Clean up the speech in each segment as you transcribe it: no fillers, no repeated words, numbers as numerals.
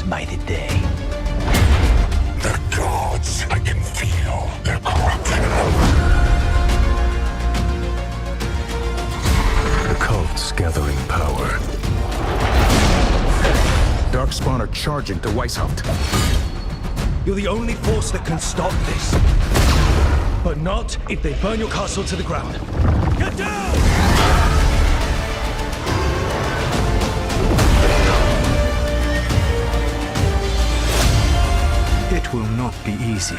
by the day. The gods, I can feel their corruption. The cult's gathering power. Darkspawn are charging to Weishaupt. You're the only force that can stop this. But not if they burn your castle to the ground. Get down! It will not be easy.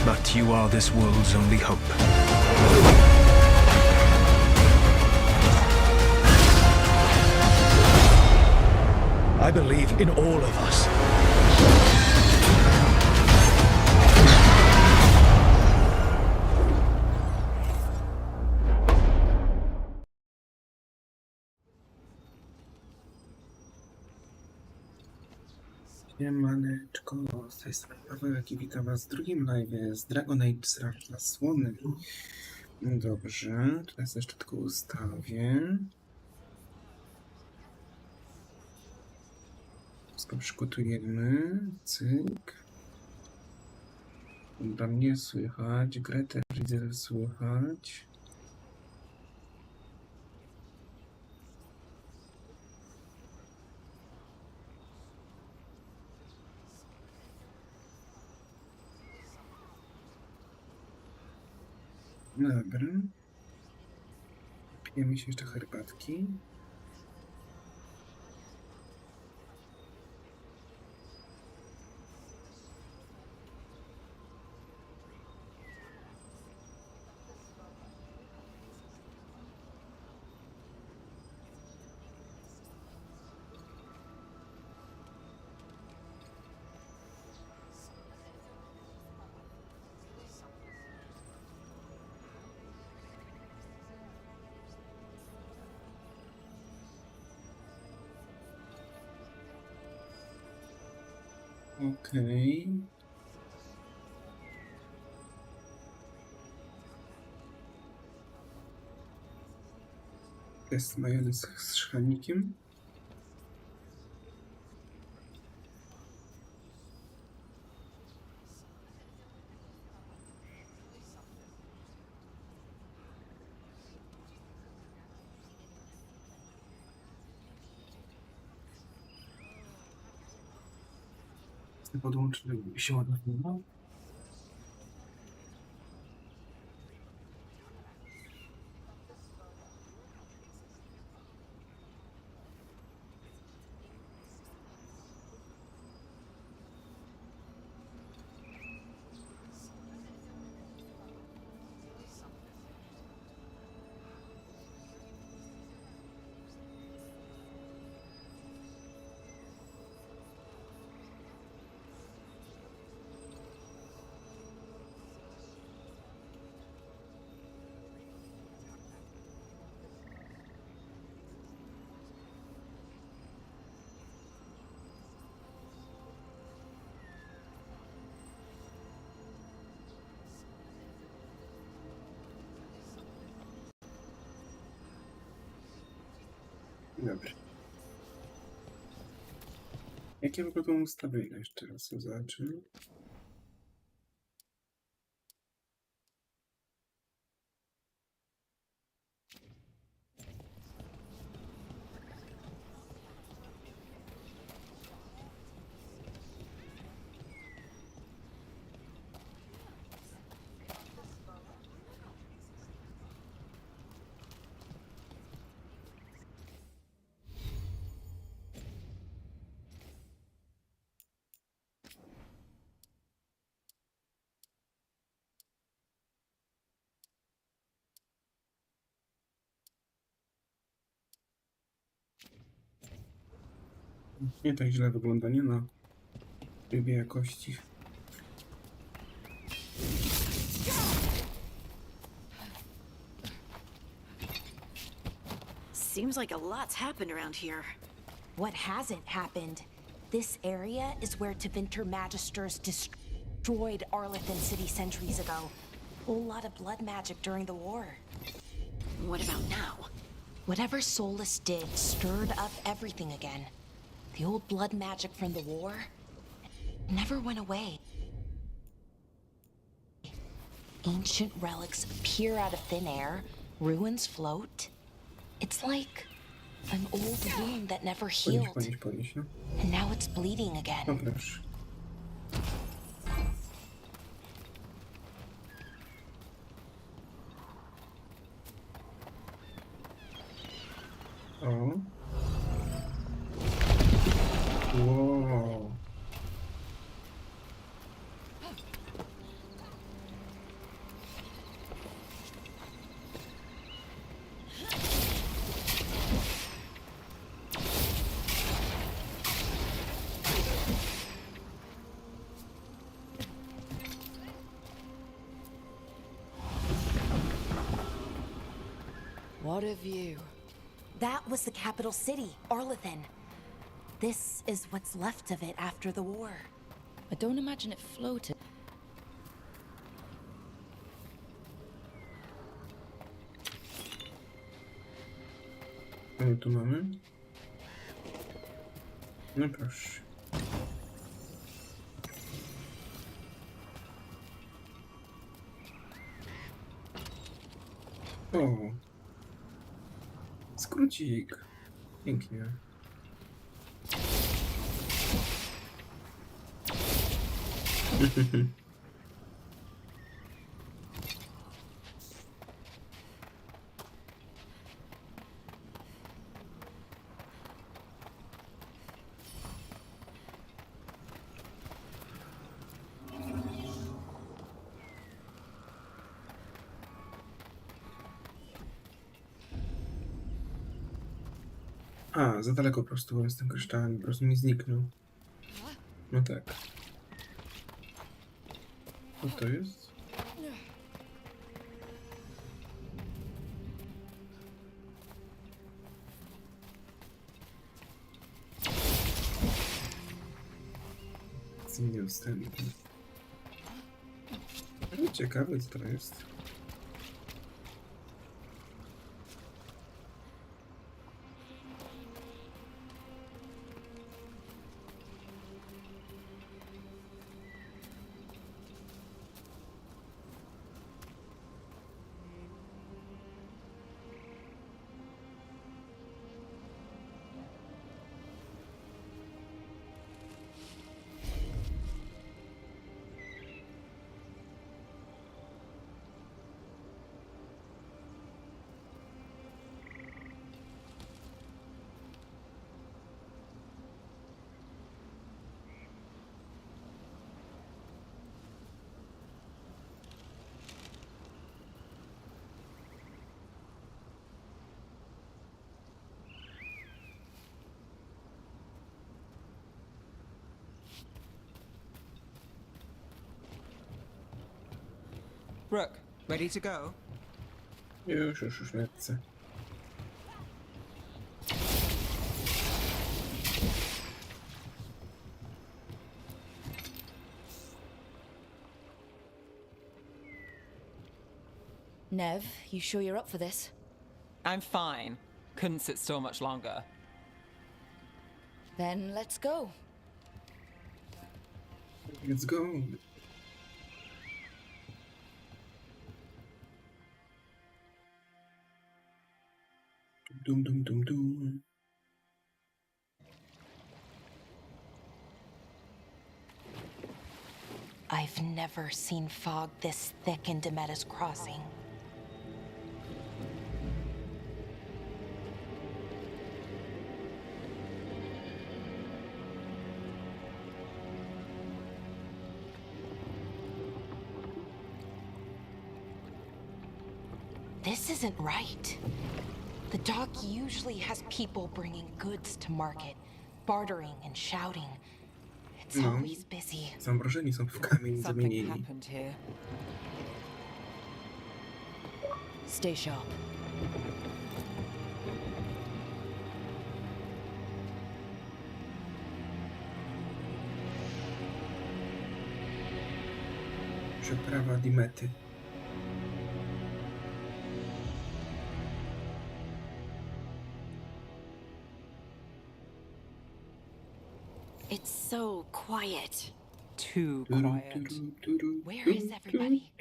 But you are this world's only hope. I believe in all of us. Siemaneczko, z tej strony Pawełek i witam was w drugim live'ie z Dragon Age Straż Zasłony. Dobrze, teraz jeszcze tylko ustawię. Wszystko przygotujemy, cyk. Dobra, mnie słychać, grę też widzę słychać. Dobra. Pijemy się jeszcze herbatki. Okej. Test majonez z szklanikiem. Podłączył się ładowarką. Dobra. Jakie w ogóle ustawienia jeszcze raz zobaczymy? Nie tak źle wygląda, nie na trybie jakości. Seems like a lot's happened around here. What hasn't happened? This area is where Tevinter Magisters destroyed Arlathan City centuries ago. A whole lot of blood magic during the war. What about now? Whatever Solus did stirred up everything again. The old blood magic from the war never went away. Ancient relics appear out of thin air, ruins float. It's like an old wound that never healed. Podnieś, no. And now it's bleeding again. No proszę. O. Wow. What a view. That was the capital city, Arlethan. This is what's left of it after the war. I don't imagine it floated. Co tu mamy? No proszę. O. Skrócik. Pięknie. A, za daleko po prostu byłem z tym kryształem, po prostu mi zniknął. No tak. Co to jest? Z niedostępny. No, ciekawe co to jest. Rook, ready to go? Już lecę. Nev, you sure you're up for this? I'm fine. Couldn't sit still much longer. Then let's go. Let's go. Dum dum dum dum. I've never seen fog this thick in Demetta's Crossing. This isn't right. The dock usually has people bringing goods to market, bartering and shouting. It's No. always busy. Zamrożeni są w kamień Something zamienieni. happened here. Stay sharp. Przeprawa Dimety. so quiet. Too quiet. Where is everybody?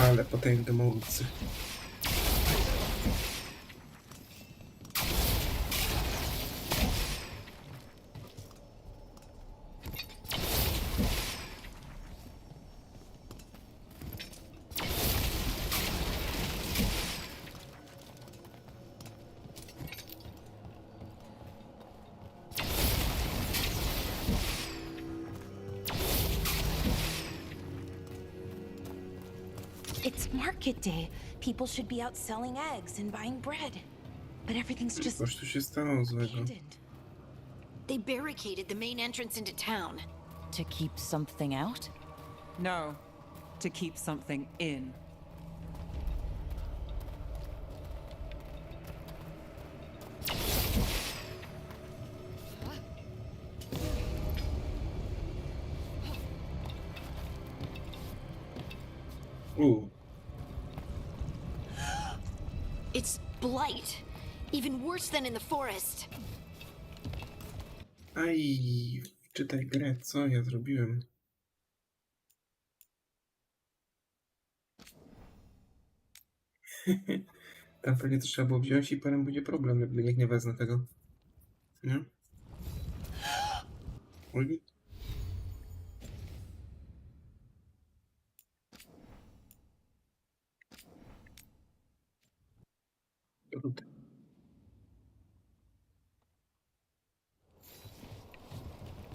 Ale potęgę mocy. It's market day. People should be out selling eggs and buying bread. But everything's just Coś tu się stało złego. abandoned. They barricaded the main entrance into town. To keep something out? No, to keep something in. It's blight. Even worse than in the forest. Aj, czytaj grę, co ja zrobiłem? Tam pewnie to trzeba było wziąć i potem będzie problem, jakby niech nie wezmę tego. Nie? Oj.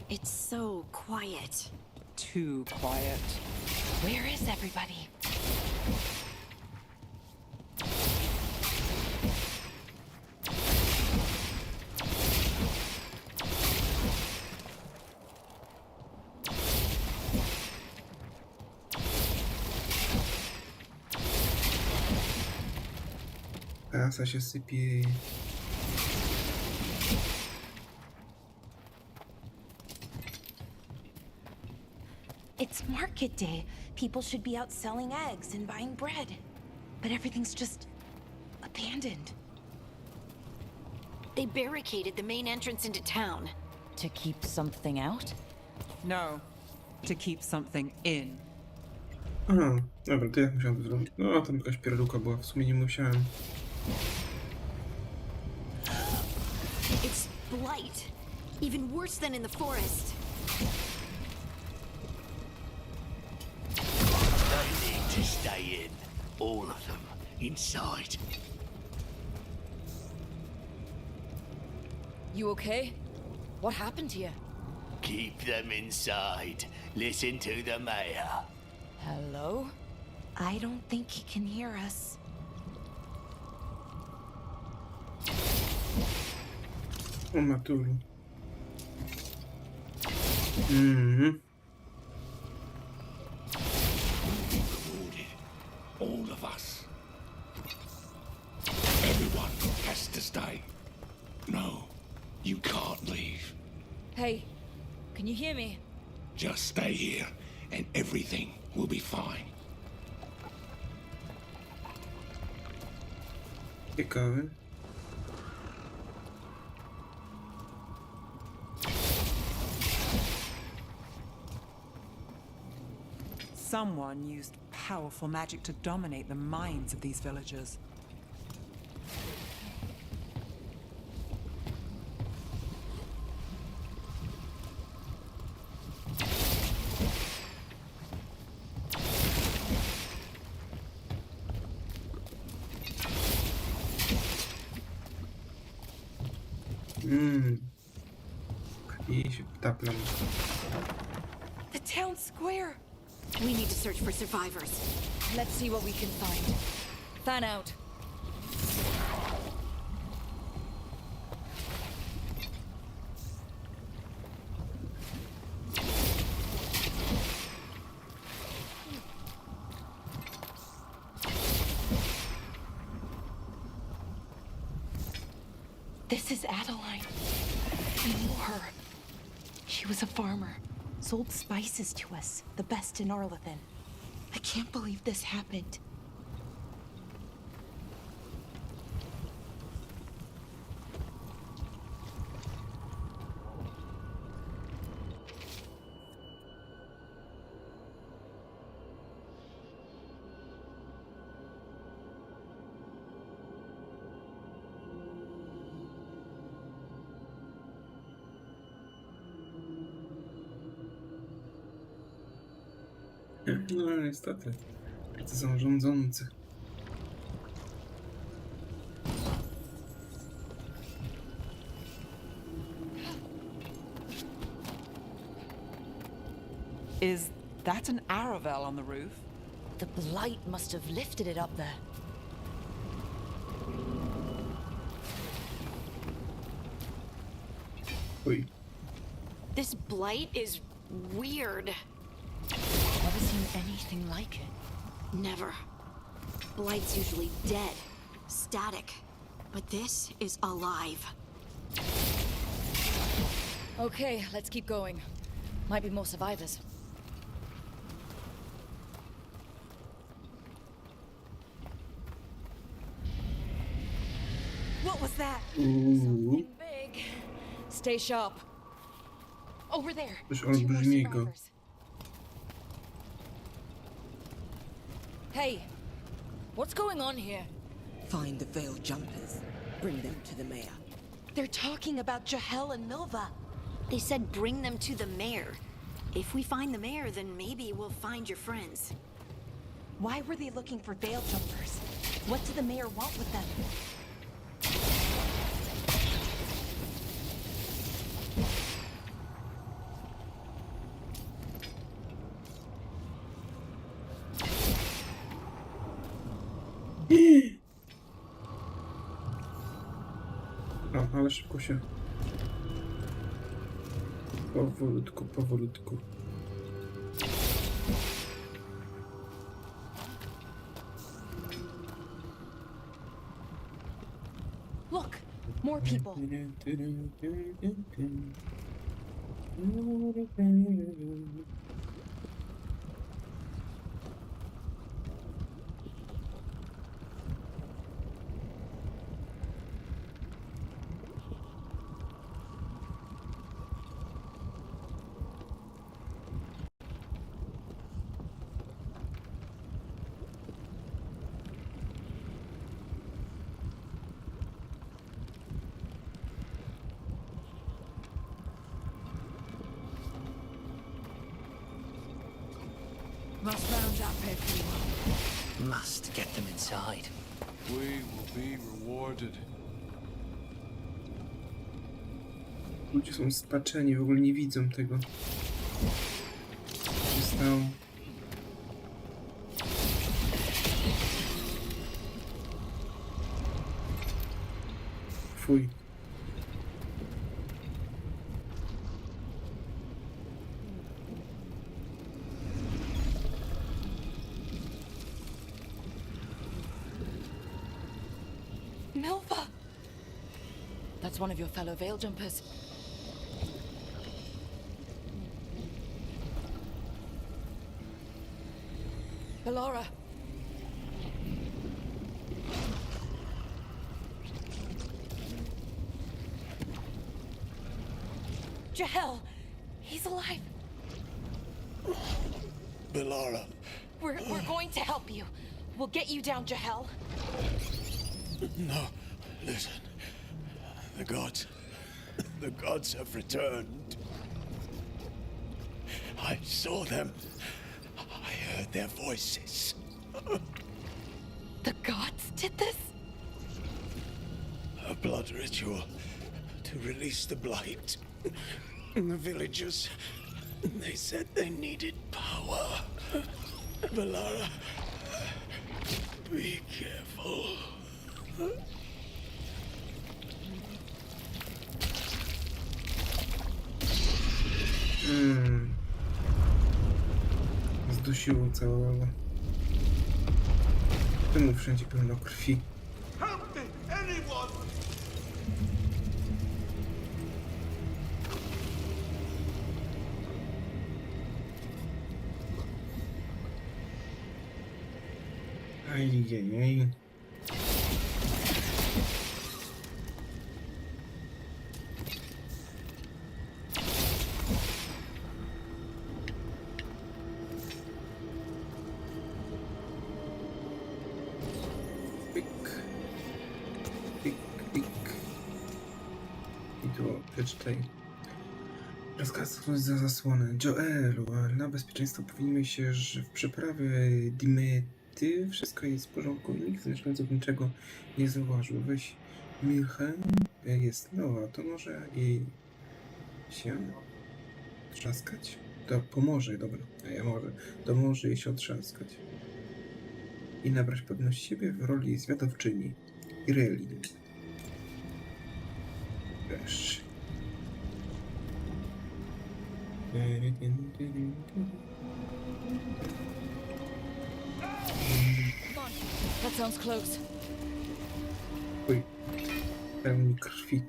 It's so quiet. Too quiet. Where is everybody? Kasa się sypie. It's market day. People should be out selling eggs and buying bread. But everything's just abandoned. They barricaded the main entrance into town. To keep something out? No, to keep something in. Aha, dobra, to jak musiałem to zrobić? No, tam jakaś pierdółka była, w sumie nie musiałem. It's blight. Even worse than in the forest. They need to stay in. All of them. Inside. You okay? What happened here? Keep them inside. Listen to the mayor. Hello? I don't think he can hear us. O matulu. Mhm. Rewarded. All of us. Everyone has to stay. No, you can't leave. Hey, can you hear me? Just stay here and everything will be fine. Ciekawe. Someone used powerful magic to dominate the minds of these villagers. I się taplam. The town square. We need to search for survivors. Let's see what we can find. Fan out. This is Adeline. I knew her. She was a farmer. Sold spices to us, the best in Arlithin. I can't believe this happened. No niestety. To są rządzący. Is that an Aravel on the roof? The blight must have lifted it up there. Uj. This blight is weird. Never seen anything like it. Never. Blight's usually dead, static. But this is alive. Okay, let's keep going. Might be more survivors. What was that? Uuu. Big. Stay sharp. Over there. Coś Two more olbrzymiego. survivors. Hey, what's going on here? Find the veiled jumpers. Bring them to the mayor. They're talking about Jahel and Milva. They said bring them to the mayor. If we find the mayor, then maybe we'll find your friends. Why were they looking for veil jumpers? What did the mayor want with them? No, ale szybko się. Powolutku, powolutku. Look, more people. Must round up everyone. Must get them inside. We will be rewarded. Ludzie są spaczeni, w ogóle nie widzą tego. Co się stało? Fuj. Milva! That's one of your fellow veil jumpers. Ballora. Jahel! He's alive! Bellara. We're going to help you. We'll get you down, Jahel. No, listen. The gods have returned. I saw them. I heard their voices. The gods did this? A blood ritual to release the blight. The villagers, they said they needed power. Bellara, be careful. Zdusiło całego. Czemu wszędzie pełno krwi? Help me, anyone! Ajajaj. Pik. Pik, pik. I tu przeczytaj. Rozkaz za zasłonę. Joelu, a na bezpieczeństwo powinno się, że w przeprawie Dimety wszystko jest w porządku. Nikt z mieszkańców niczego nie zauważył. Weź Milchę. Jest nowa, to może jej się trzaskać? To pomoże, dobra. A ja może. To może jej się otrzaskać. I nabrać pewność siebie w roli zwiadowczyni. Ireli. Wiesz. That sounds close. Oj, pełni krwi.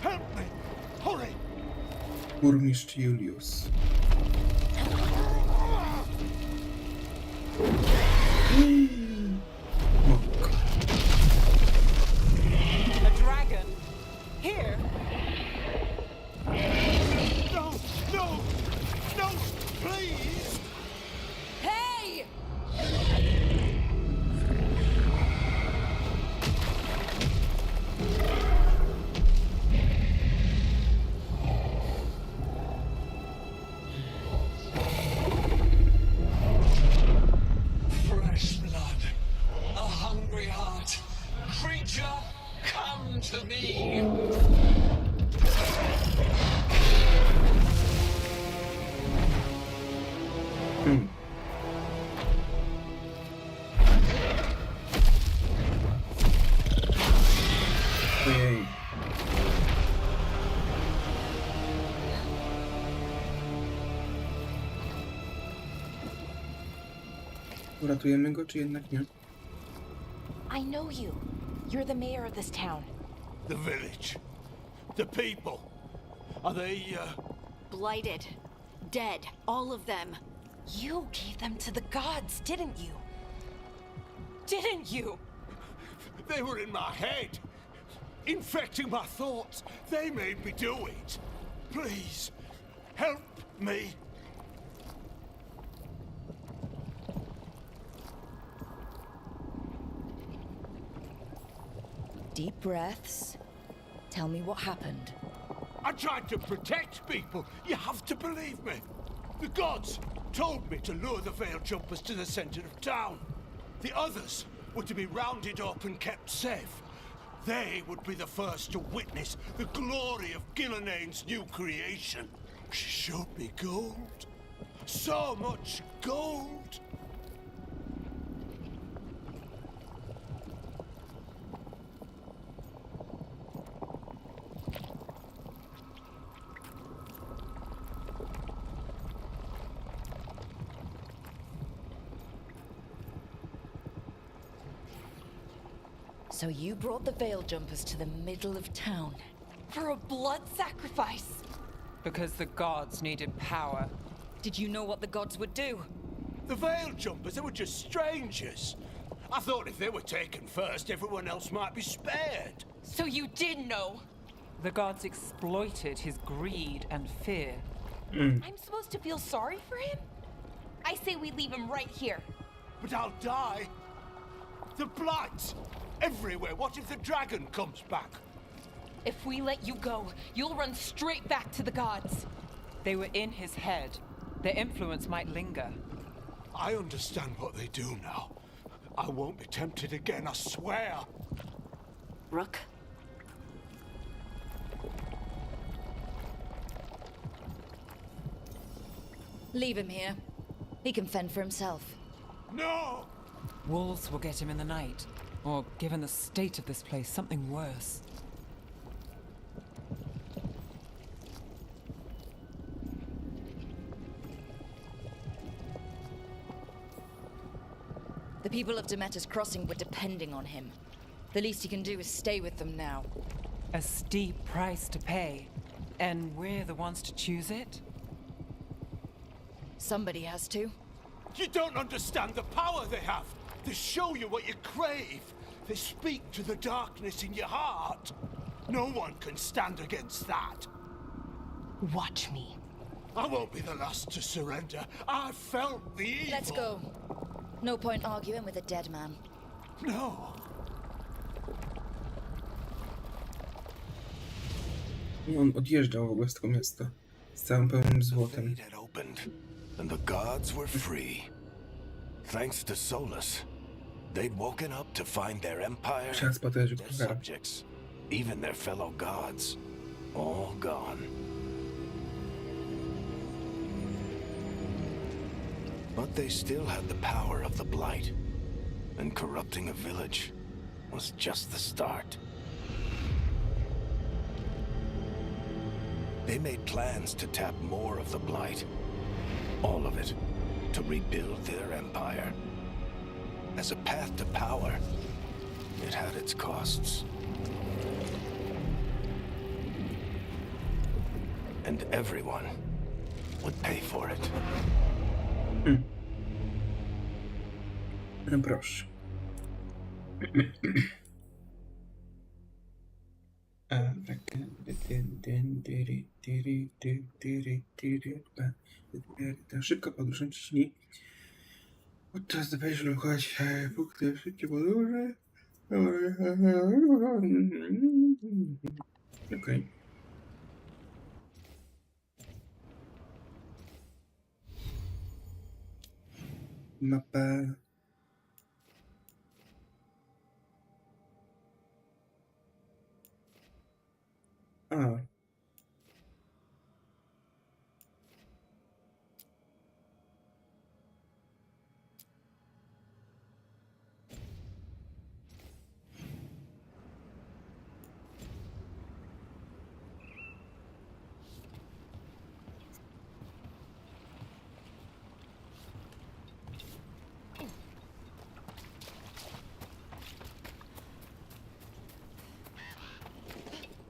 Help me! Hurry! Burmistrz Julius. Mok. A dragon? Here? No! No! No! Please! Hey! Fresh blood, a hungry heart. Creature, come to me. Ojej. Uratujemy go, czy jednak nie? I know you. You're the mayor of this town. The village. The people. Are they, Blighted. Dead. All of them. You gave them to the gods, didn't you? Didn't you? They were in my head. Infecting my thoughts. They made me do it. Please, help me. Deep breaths. Tell me what happened. I tried to protect people. You have to believe me. The gods told me to lure the veil jumpers to the center of town. The others were to be rounded up and kept safe. They would be the first to witness the glory of Gillenane's new creation. She showed me gold. So much gold. So you brought the veil jumpers to the middle of town. For a blood sacrifice. Because the gods needed power. Did you know what the gods would do? The veil jumpers, they were just strangers. I thought if they were taken first, everyone else might be spared. So you did know. The gods exploited his greed and fear. I'm supposed to feel sorry for him? I say we leave him right here. But I'll die. The blight! Everywhere. What if the dragon comes back? If we let you go, you'll run straight back to the gods. They were in his head. Their influence might linger. I understand what they do now. I won't be tempted again, I swear. Rook? Leave him here. He can fend for himself. No! Wolves will get him in the night. Or, given the state of this place, something worse. The people of Demeter's Crossing were depending on him. The least he can do is stay with them now. A steep price to pay, and we're the ones to choose it? Somebody has to. You don't understand the power they have. They show you what you crave. They speak to the darkness in your heart. No one can stand against that. Watch me. I won't be the last to surrender. I felt the evil. Let's go. No point arguing with a dead man. No. I on odjeżdżał w ogóle z tego miasta. Z całym pełnym złotem. Fate had opened, and the gods were free. Thanks to Solus, they'd woken up to find their empire, Czas potężny their pogarb. subjects, even their fellow gods, all gone. But they still had the power of the Blight, and corrupting a village was just the start. They made plans to tap more of the Blight, all of it, to rebuild their empire. As a path to power, it had its costs. And everyone would pay for it. No proszę. Szybka podróż, ciśnij. Podczas dopiero lokować punkty szybkie podróże. Okej. Mapa. A.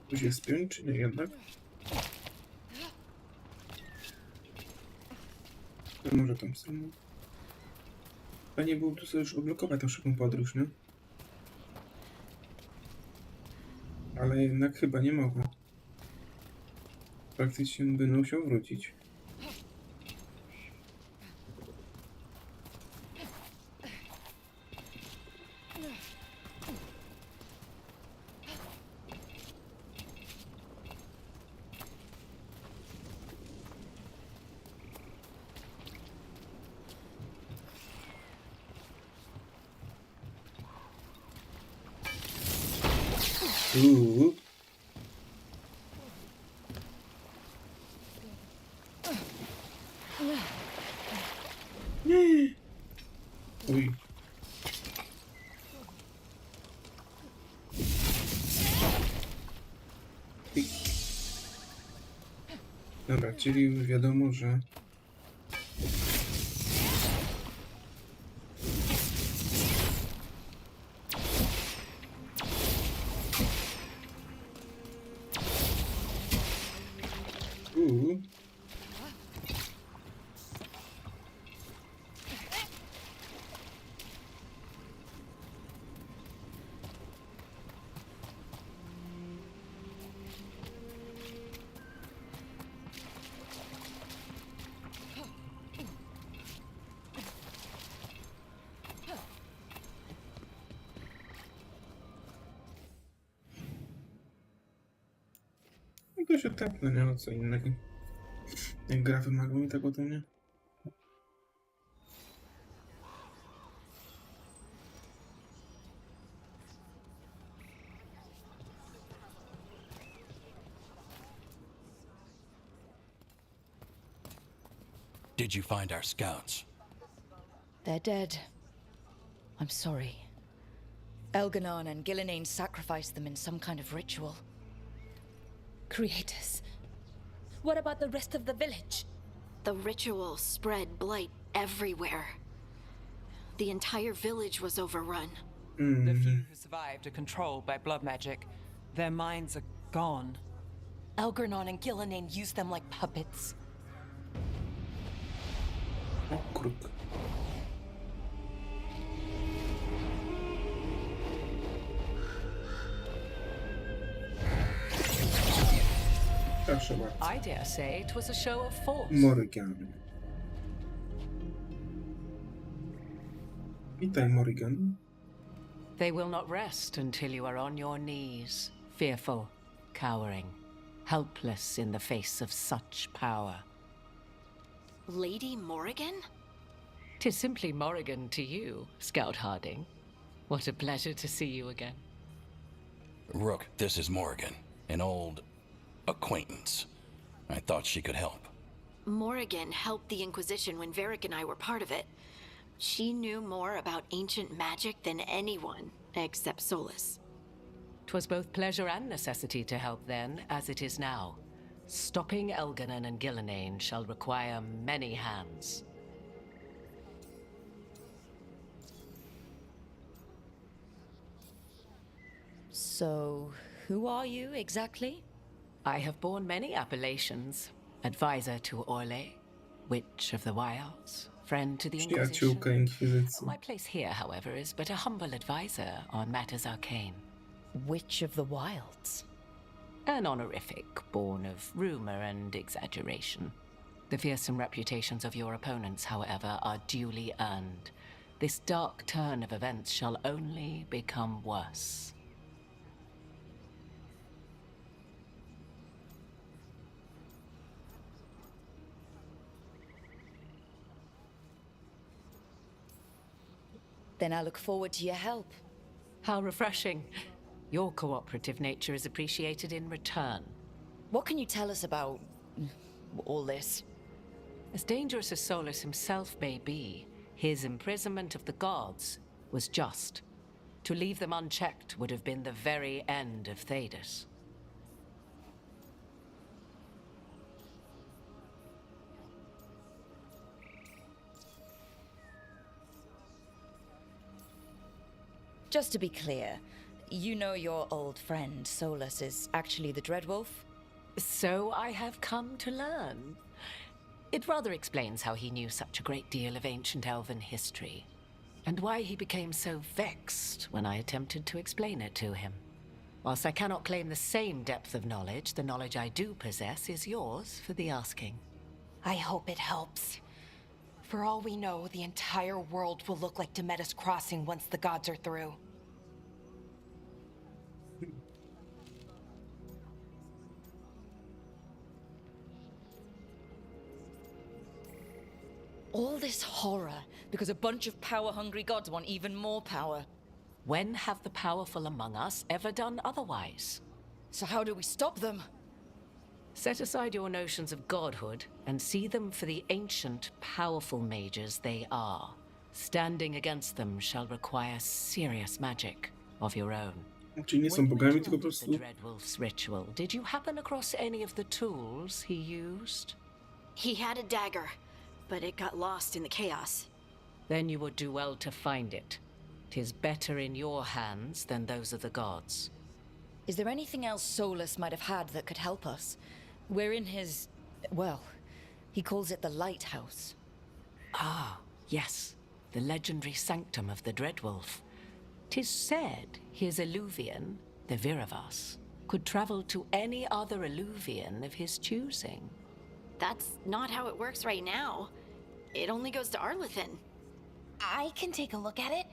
Tu się spiąć, czy nie jednak? To może tam samo. Fajnie byłoby tu sobie już odblokować tą szybką podróż, nie? Ale jednak chyba nie mogę. Praktycznie będę musiał wrócić. Nie. Uj. Dobra, czyli już wiadomo, że to się tak, no nie ma co innego. Jak gra wymagał mi tego, to nie. Did you find our scouts? They're dead. I'm sorry. Elganon and Gillenane sacrificed them in some kind of ritual. Creators. What about the rest of the village? The ritual spread blight everywhere. The entire village was overrun. The few who survived are controlled by blood magic. Their minds are Gone. Algernon and Gillenane used them like puppets. O, kruk. Proszę bardzo. I dare say it was a show of force. Morrigan. Witaj, Morrigan. They will not rest until you are on your knees, fearful, cowering, helpless in the face of such power. Lady Morrigan? 'Tis simply Morrigan to you, Scout Harding. What a pleasure to see you again. Rook, this is Morrigan, an old acquaintance. I thought she could help. Morrigan helped the Inquisition when Varric and I were part of it. She knew more about ancient magic than anyone, except Solus. 'Twas both pleasure and necessity to help then, as it is now. Stopping Elganon and Gillenane shall require many hands. So, who are you exactly? I have borne many appellations. Advisor to Orlais, Witch of the Wilds, friend to the Inquisition. Przyjaciółka Inkwizycji. My place here, however, is but a humble advisor on matters arcane. Witch of the Wilds? An honorific born of rumor and exaggeration. The fearsome reputations of your opponents, however, are duly earned. This dark turn of events shall only become worse. Then I look forward to your help. How refreshing. Your cooperative nature is appreciated in return. What can you tell us about all this? As dangerous as Solus himself may be, his imprisonment of the gods was just. To leave them unchecked would have been the very end of Thedas. Just to be clear, you know your old friend Solus is actually the Dreadwolf? So I have come to learn. It rather explains how he knew such a great deal of ancient elven history, and why he became so vexed when I attempted to explain it to him. Whilst I cannot claim the same depth of knowledge, the knowledge I do possess is yours for the asking. I hope it helps. For all we know, the entire world will look like Demetus Crossing once the gods are through. All this horror because a bunch of power-hungry gods want even more power. When have the powerful among us ever done otherwise? So how do we stop them? Set aside your notions of godhood and see them for the ancient, powerful mages they are. Standing against them shall require serious magic of your own. Czyli nie są bogami, tylko po The prostu... Dreadwolf's ritual. Did you happen across any of the tools he used? He had a dagger, but it got lost in the chaos. Then you would do well to find it. 'Tis better in your hands than those of the gods. Is there anything else Solus might have had that could help us? We're in his... well, he calls it the Lighthouse. Ah, yes. The legendary sanctum of the Dreadwolf. 'Tis said his Illuvian, the Viravas, could travel to any other Illuvian of his choosing. That's not how it works right now. It only goes to Arlethan. I can take a look at it.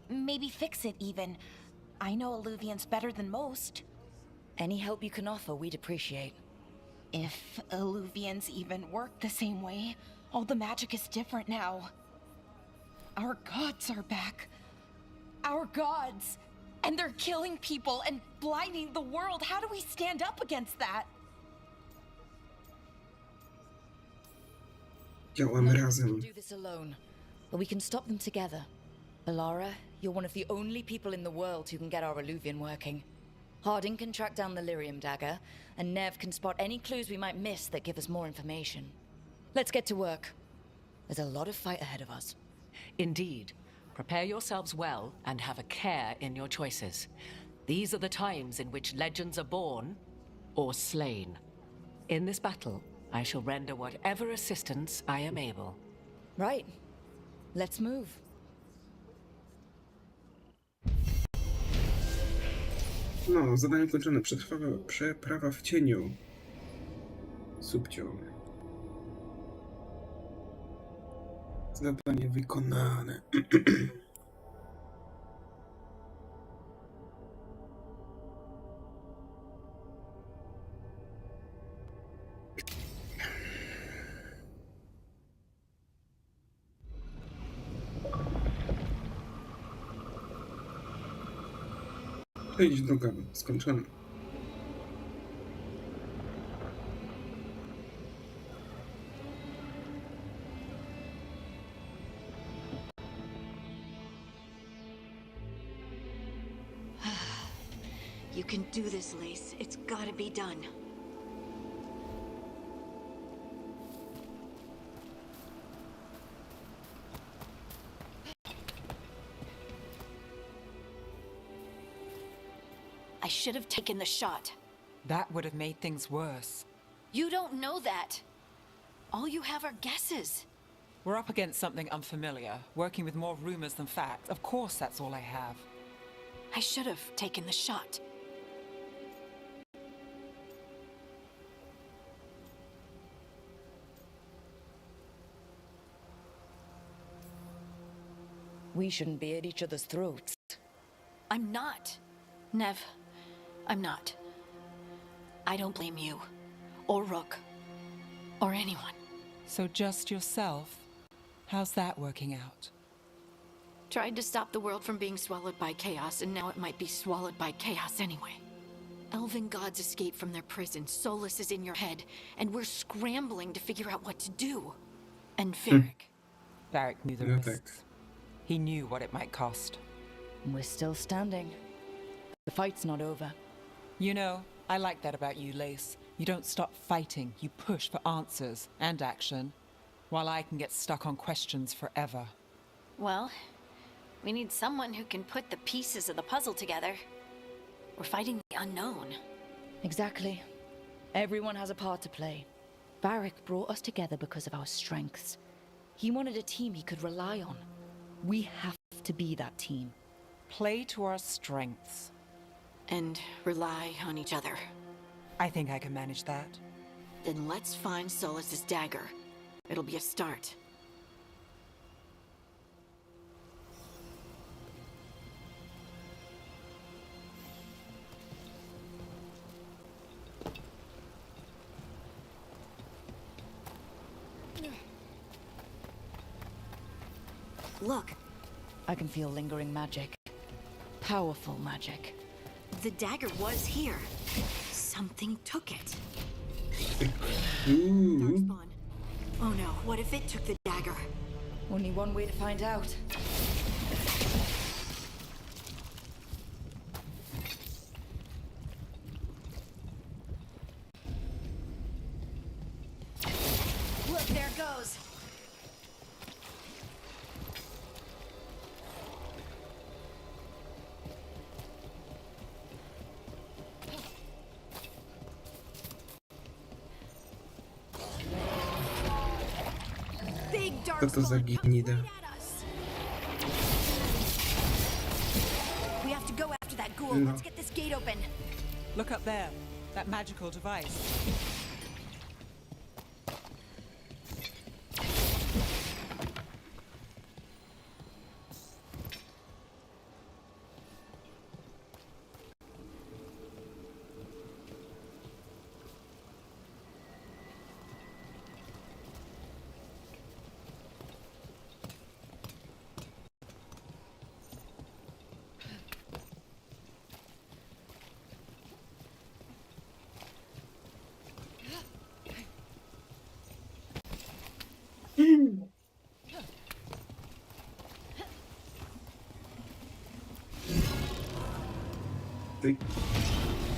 Maybe fix it, even. I know Illuvians better than most. Any help you can offer, we'd appreciate. If Illuvians even work the same way, all the magic is different now. Our gods are back. Our gods! And they're killing people and blinding the world. How do we stand up against that? Działamy We'll razem. do this alone, but we can stop them together. Alara, you're one of the only people in the world who can get our Illuvian working. Harding can track down the Lyrium dagger, and Nev can spot any clues we might miss that give us more information. Let's get to work. There's a lot of fight ahead of us. Indeed. Prepare yourselves well and have a care in your choices. These are the times in which legends are born or slain. In this battle, I shall render whatever assistance I am able. Right. Let's move. No, zadanie ukończone. Przeprawa w cieniu. Subcio. Zadanie wykonane. Idź droga skończona. You can do this, Lace. It's gotta be done. I should have taken the shot. That would have made things worse. You don't know that. All you have are guesses. We're up against something unfamiliar, working with more rumors than facts. Of course, that's all I have. I should have taken the shot. We shouldn't be at each other's throats. I'm not. Nev, I'm not. I don't blame you, or Rook, or anyone. So just yourself? How's that working out? Tried to stop the world from being swallowed by chaos, and now it might be swallowed by chaos anyway. Elven gods escape from their prison, Solus is in your head, and we're scrambling to figure out what to do. And Varric. Varric knew the risks. He knew what it might cost. We're still standing. The fight's not over. You know, I like that about you, Lace. You don't stop fighting, you push for answers and action, while I can get stuck on questions forever. Well, we need someone who can put the pieces of the puzzle together. We're fighting the unknown. Exactly. Everyone has a part to play. Varric brought us together because of our strengths. He wanted a team he could rely on. We have to be that team. Play to our strengths. And rely on each other. I think I can manage that. Then let's find Solus's dagger. It'll be a start. Look. I can feel lingering magic. Powerful magic. The dagger was here. Something took it. Ooh. Oh no, what if it took the dagger? Only one way to find out. Look, there it goes. Co to za gnida? We have to go after that ghoul. No. Let's get this gate open. Look up there, that magical device.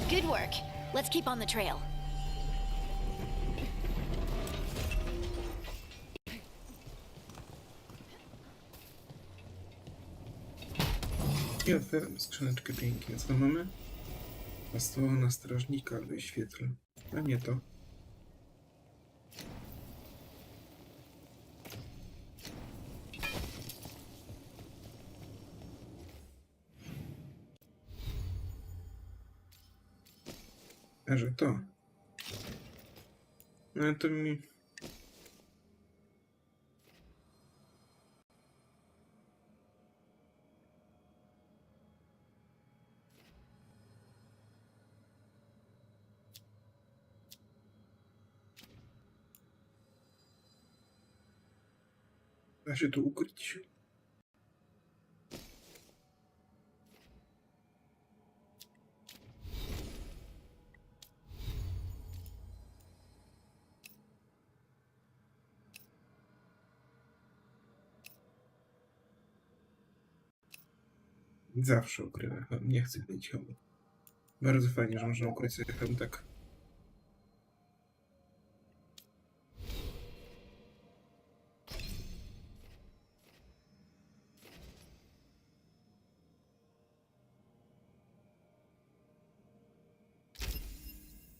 Good work. Let's keep on the trail. I otwieram skrzyneczkę pięknie. Co mamy? Zasłona strażnika wyświetl. A nie to. A że to. No to mi... Da się tu ukryć. Zawsze ukrywam. Nie chcę mieć hełmu. Bardzo fajnie, że można ukryć sobie hełm tak.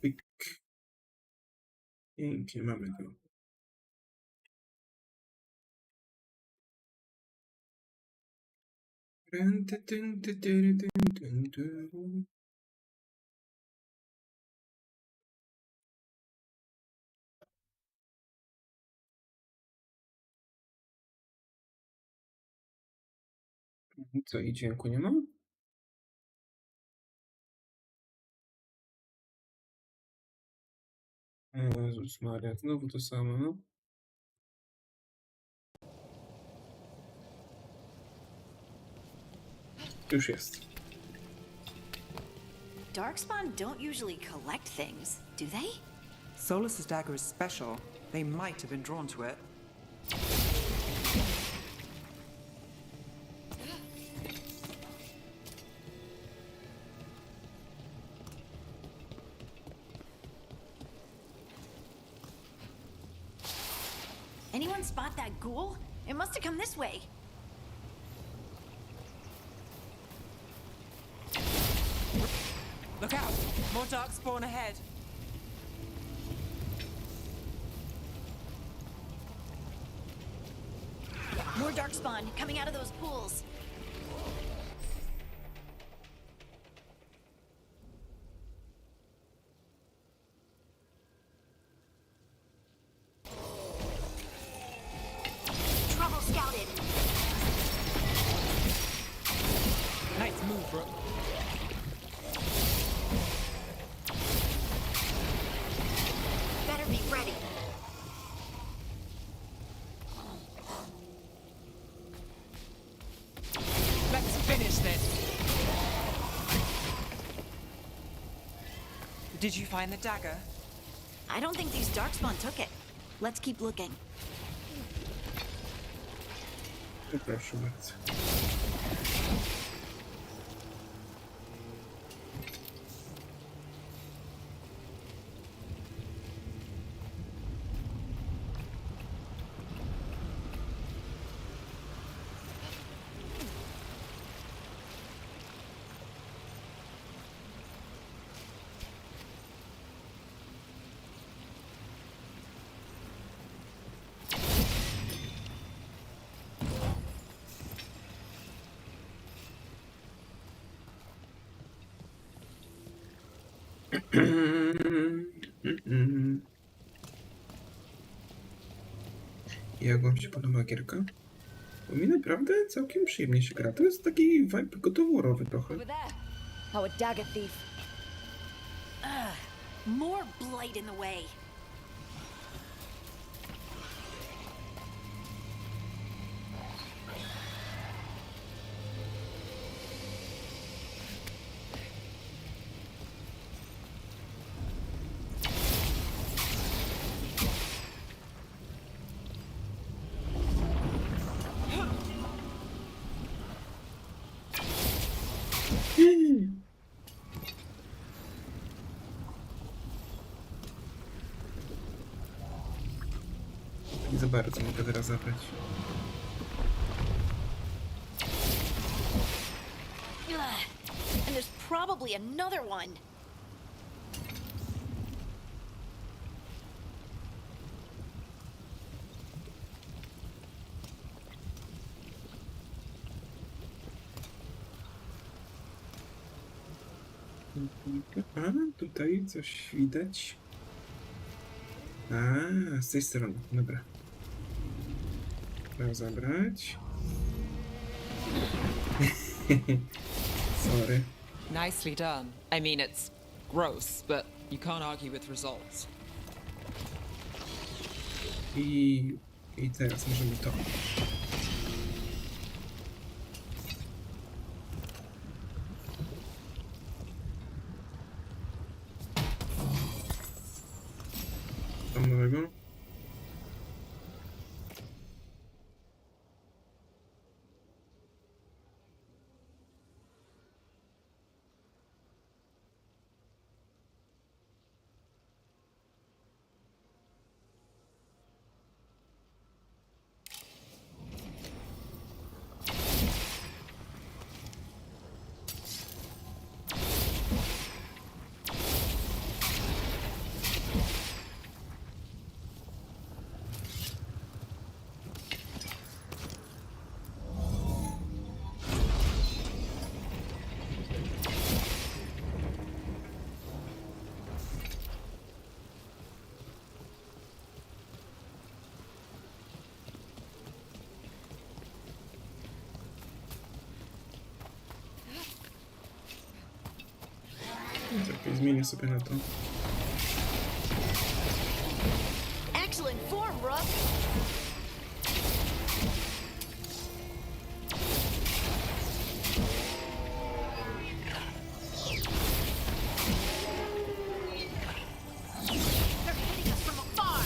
Pik. Pięknie, mamy to. Co i dźwięku nie mam? Jezus Maria, znowu to samo, no. Już jest. Darkspawn don't usually collect things, do they? Solus's dagger is special. They might have been drawn to it. Anyone spot that ghoul? It must have come this way. Look out! More darkspawn ahead. More darkspawn coming out of those pools. Trouble scouted. Nice move, Brooke. Better be ready. Let's finish this. Did you find the dagger? I don't think these darkspawn took it. Let's keep looking. Proszę bardzo. Jak wam się podoba gierka? Bo mi naprawdę całkiem przyjemnie się gra. To jest taki vibe godoworowy trochę. Oh, a dagger thief. More blight in the way. Nie za bardzo mogę teraz zabrać. And there's probably another one. A, tutaj coś widać. A, z tej strony. Dobra. Trzeba zabrać. Sorry. Nicely done. I mean, it's gross, but you can't argue with results. I teraz możemy to. Tam nowego. Czekaj, zmienię sobie na to. Excellent form, Rook. They're hitting us from afar.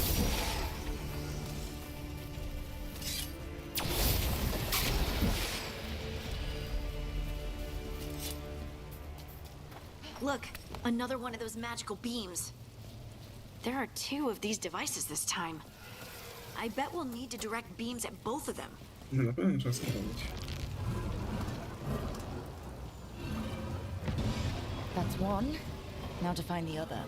Look, another one of those magical beams. There are 2 of these devices this time. I bet we'll need to direct beams at both of them. No na pewno trzeba spróbować. That's one. Now to find the other.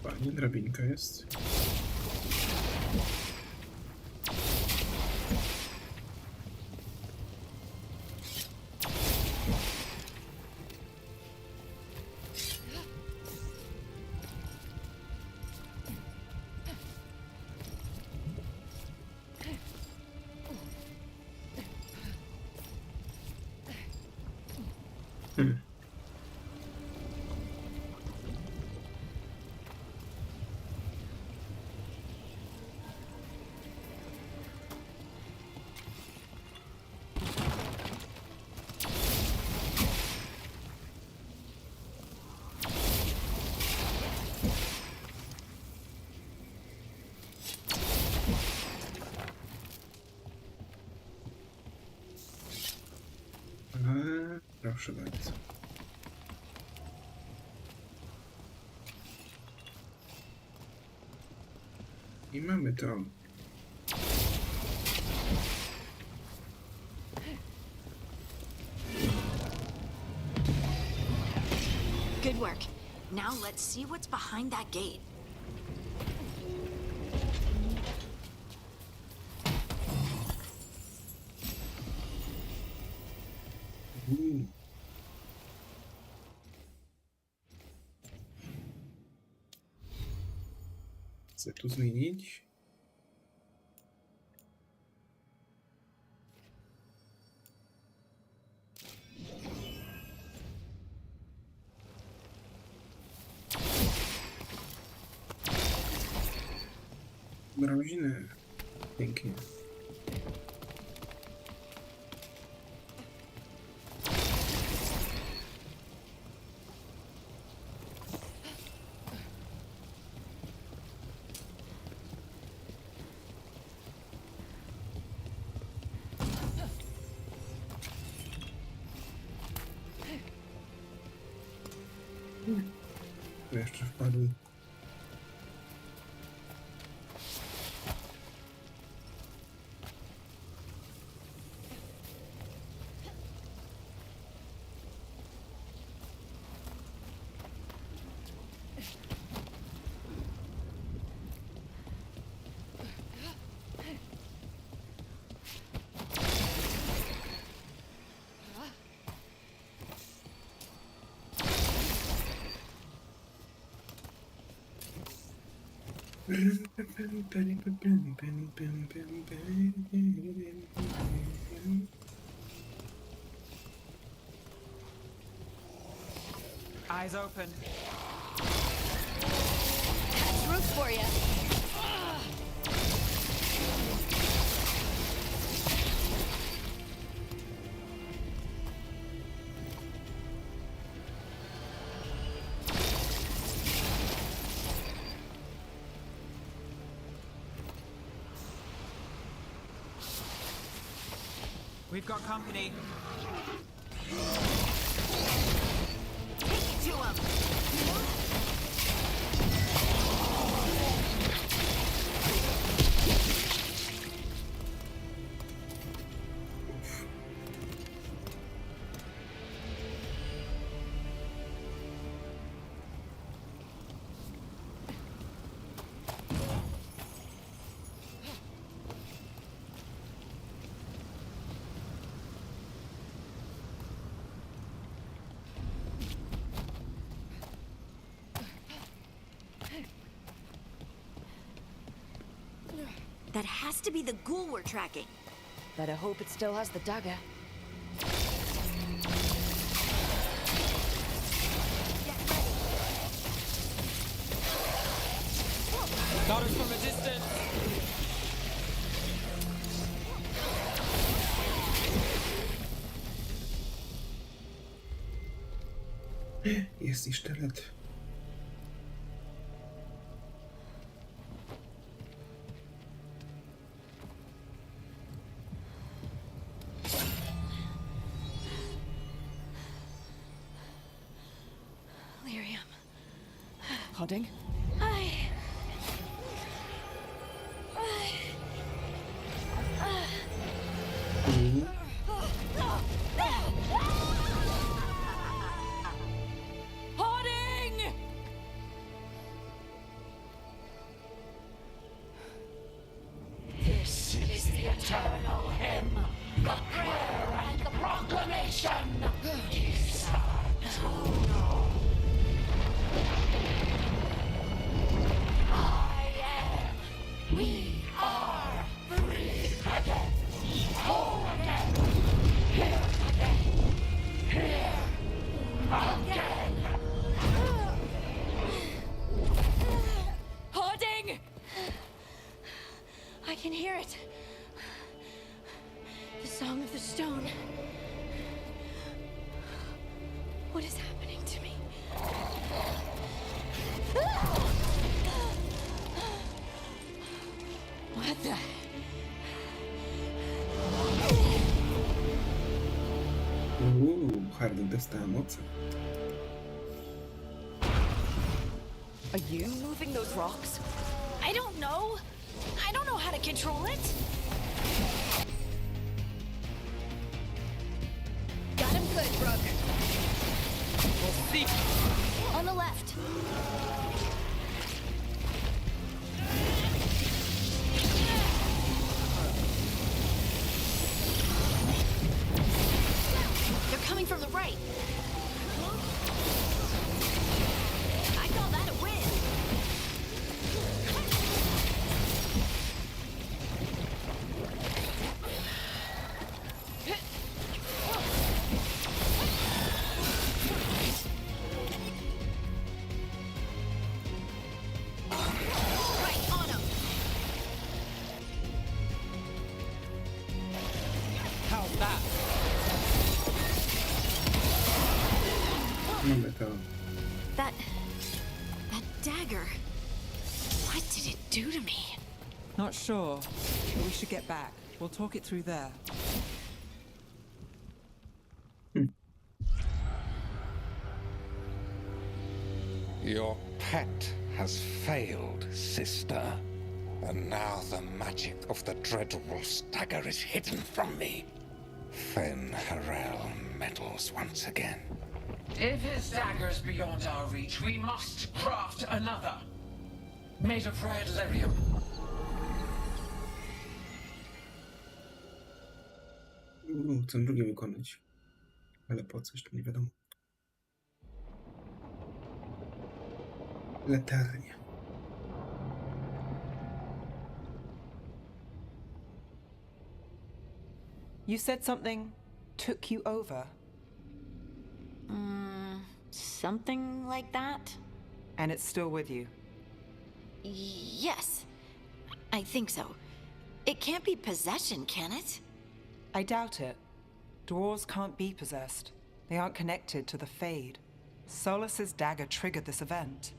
Fajnie, drabinka jest. Proszę bardzo. I mamy to. Good work. Now let's see what's behind that gate. Chcę tu zmienić. Mroziny. Pięknie. Tu jeszcze wpadł. Eyes open. That's roof for you. We've got company. Take it to him. That has to be the ghoul we're tracking. Better hope it still has the dagger. Got us from a distance. Jest i sztylet. Hodding? Hoarding! This is the eternal hymn, the prayer and the proclamation. We are free again, whole again, here again, here again. Hoarding! I can hear it. The song of the stone. What is happening to me? What the? Harding dostała mocy. Are you moving those rocks? I don't know. I don't know how to control it. Got him good, Brooke. We'll see. On the left. They're coming from the right. I call that a win. Right on him. How's that? Mamy to. That dagger. What did it do to me? Not sure, but we should get back. We'll talk it through there. Your pet has failed, sister. And now the magic of the dreadful stagger is hidden from me. Fen Harel meddles once again. If his dagger's beyond our reach, we must craft another. Made of red lyrium. Chcę drugie wykonać. Ale po coś, to nie wiadomo. Latarnia. You said something took you over. Something like that? And it's still with you. Yes. I think so. It can't be possession, can it? I doubt it. Dwarves can't be possessed. They aren't connected to the Fade. Solus's dagger triggered this event.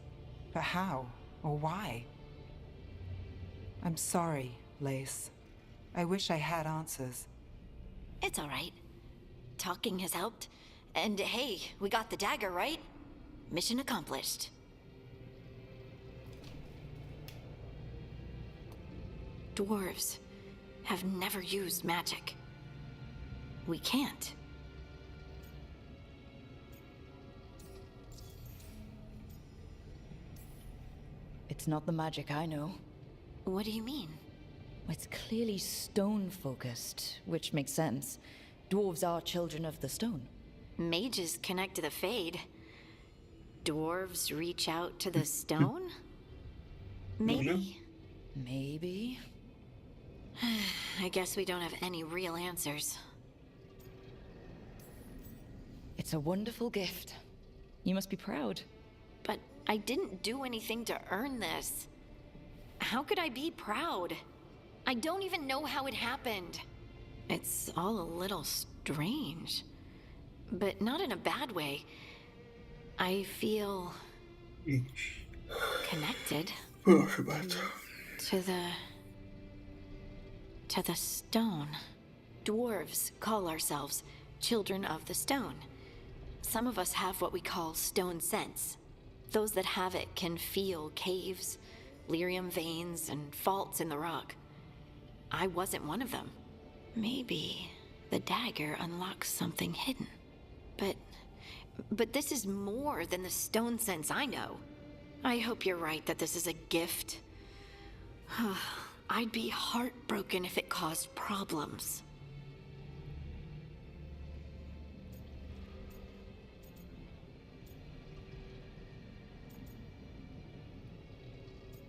But how? Or why? I'm sorry, Lace. I wish I had answers. It's all right. Talking has helped. And hey, we got the dagger, right? Mission accomplished. Dwarves have never used magic. We can't. It's not the magic I know. What do you mean? It's clearly stone-focused, which makes sense. Dwarves are children of the stone. Mages connect to the Fade. Dwarves reach out to the stone? Maybe. Maybe. I guess we don't have any real answers. It's a wonderful gift. You must be proud. But I didn't do anything to earn this. How could I be proud? I don't even know how it happened. It's all a little strange. But not in a bad way. I feel connected to the stone. Dwarves call ourselves children of the stone. Some of us have what we call stone sense. Those that have it can feel caves, lyrium veins, and faults in the rock. I wasn't one of them. Maybe the dagger unlocks something hidden. But this is more than the stone sense I know. I hope you're right that this is a gift. I'd be heartbroken if it caused problems.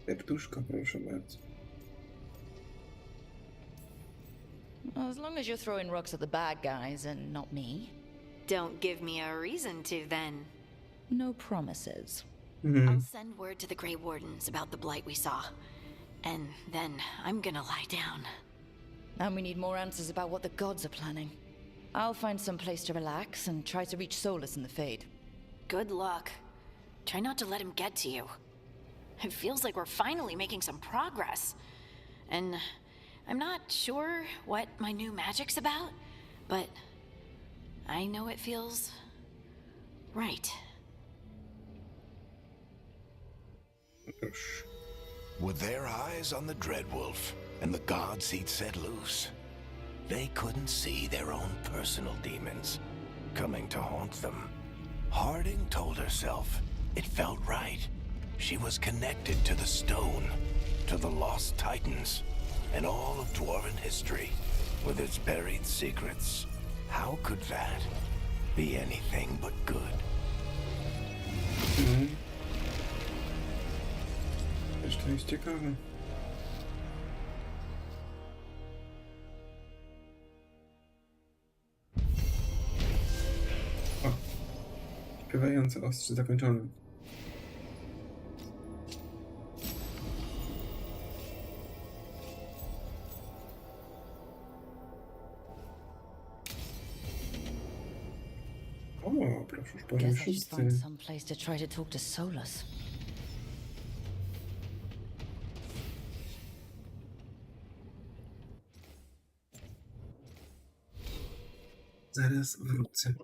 Serduszko, proszę bardzo. As long as you're throwing rocks at the bad guys and not me. Don't give me a reason to, then. No promises. I'll send word to the Grey Wardens about the blight we saw. And then I'm gonna lie down. And we need more answers about what the gods are planning. I'll find some place to relax and try to reach Solus in the Fade. Good luck. Try not to let him get to you. It feels like we're finally making some progress. And I'm not sure what my new magic's about, but I know it feels right. With their eyes on the Dreadwolf and the gods he'd set loose, they couldn't see their own personal demons coming to haunt them. Harding told herself it felt right. She was connected to the stone, to the lost titans, and all of Dwarven history with its buried secrets. How could that be anything but good? Też to jest ciekawe. O! Śpiewające ostrze zakończone. O, proszę, już powiem Guess I should wszyscy. find some place to try to talk to Solus. Zaraz wrócę.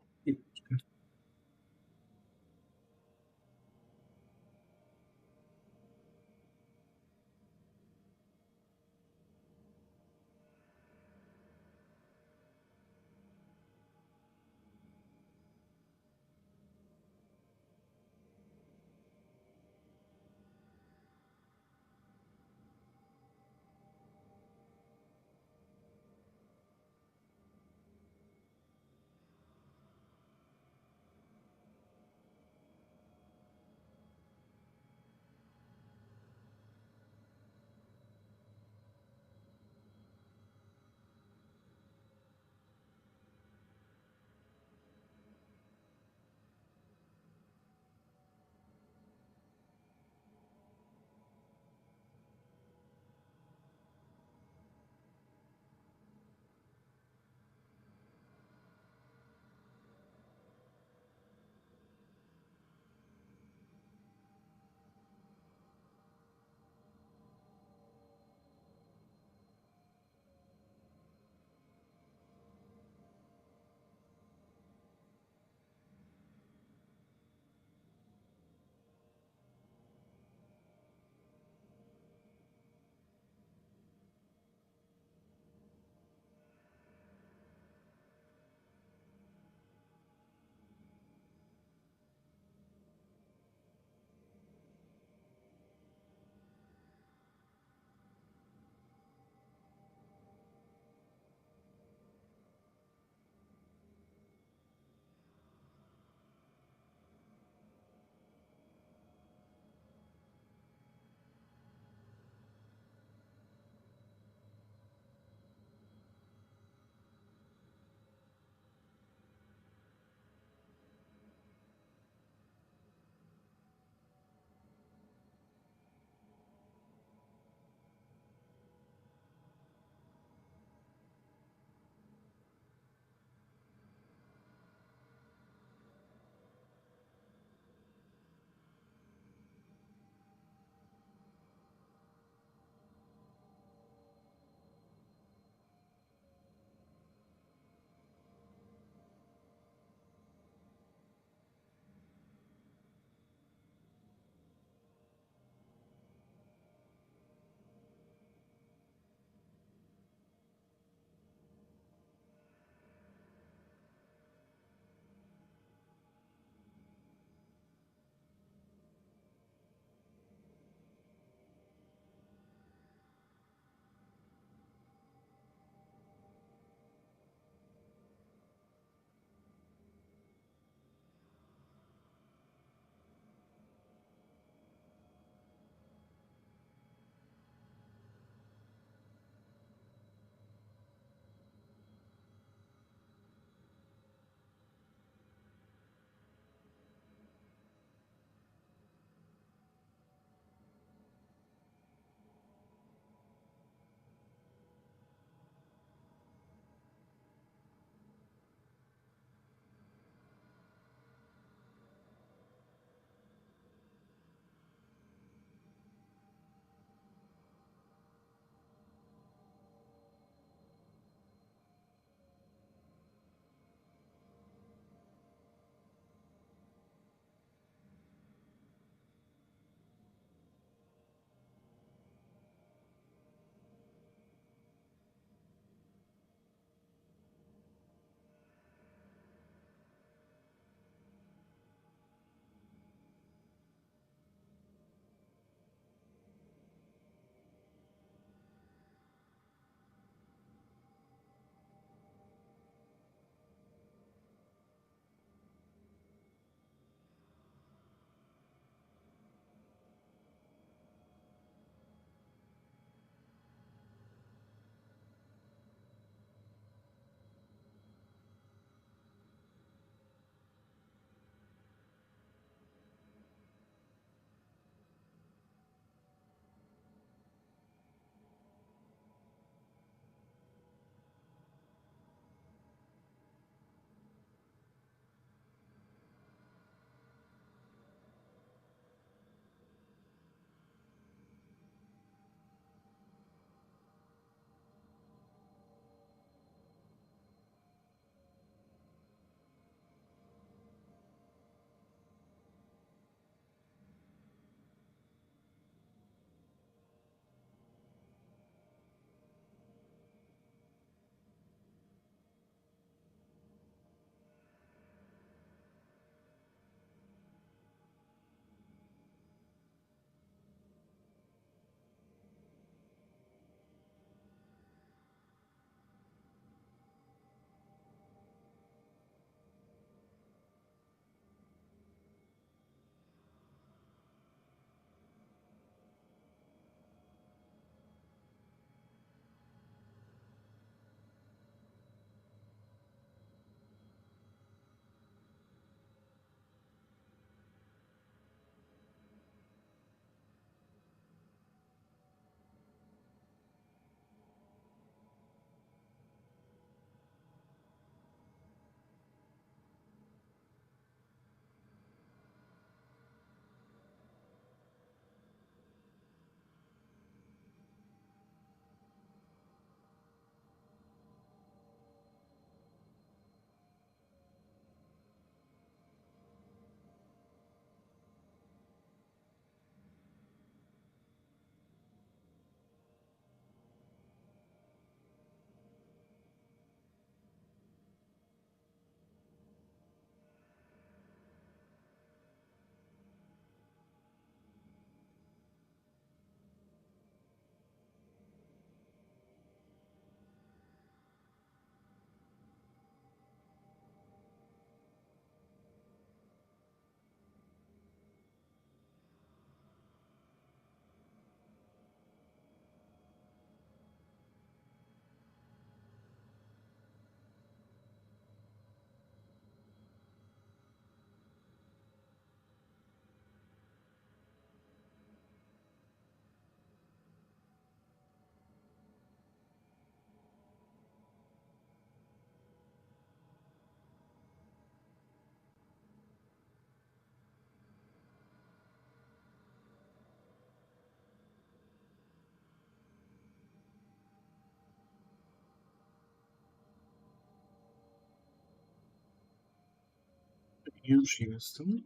Już jestem.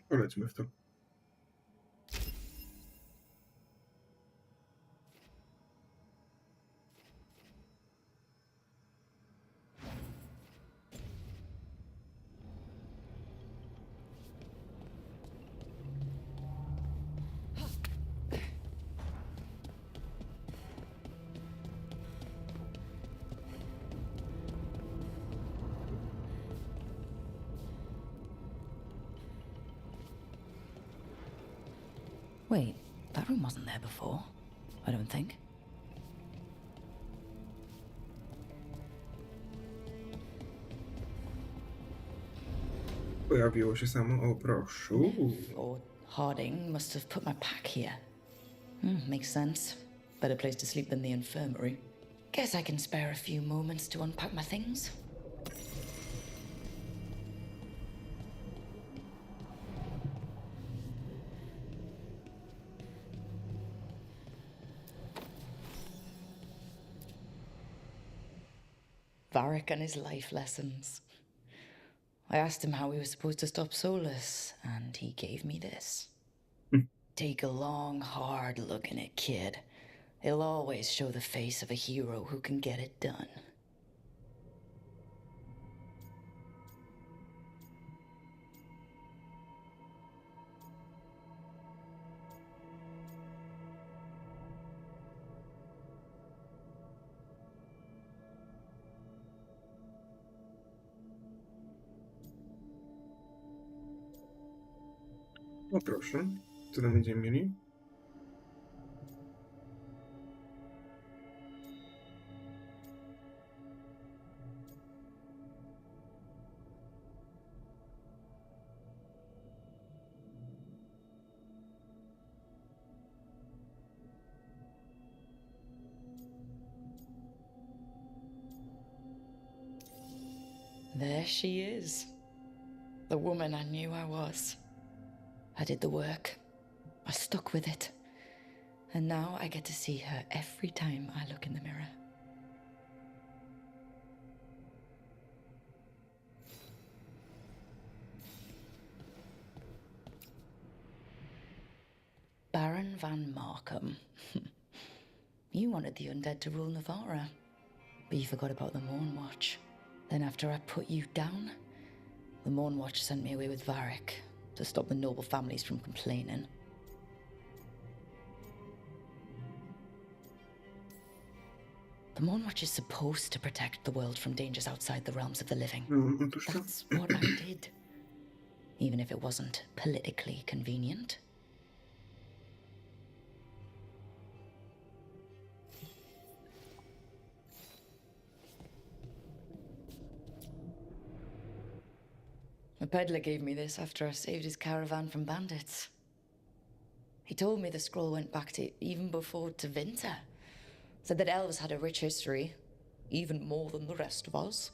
Polećmy w to. Wait, that room wasn't there before. I don't think. Pojawiło się samo, o proszę. Or Harding must have put my pack here. Makes sense. Better place to sleep than the infirmary. Guess I can spare a few moments to unpack my things. Varric and his life lessons. I asked him how we were supposed to stop Solus, and he gave me this. Take a long, hard look in it, kid. It'll always show the face of a hero who can get it done. O proszę, co tam będziemy mieli? There she is. The woman I knew I was. I did the work. I stuck with it. And now I get to see her every time I look in the mirror. Baron van Markham. You wanted the undead to rule Navarra, but you forgot about the Mournwatch. Then after I put you down, the Mournwatch sent me away with Varric to stop the noble families from complaining. The Mournwatch is supposed to protect the world from dangers outside the realms of the living. That's what I did. Even if it wasn't politically convenient. The peddler gave me this after I saved his caravan from bandits. He told me the scroll went back to even before Tevinter. Said that elves had a rich history, even more than the rest of us.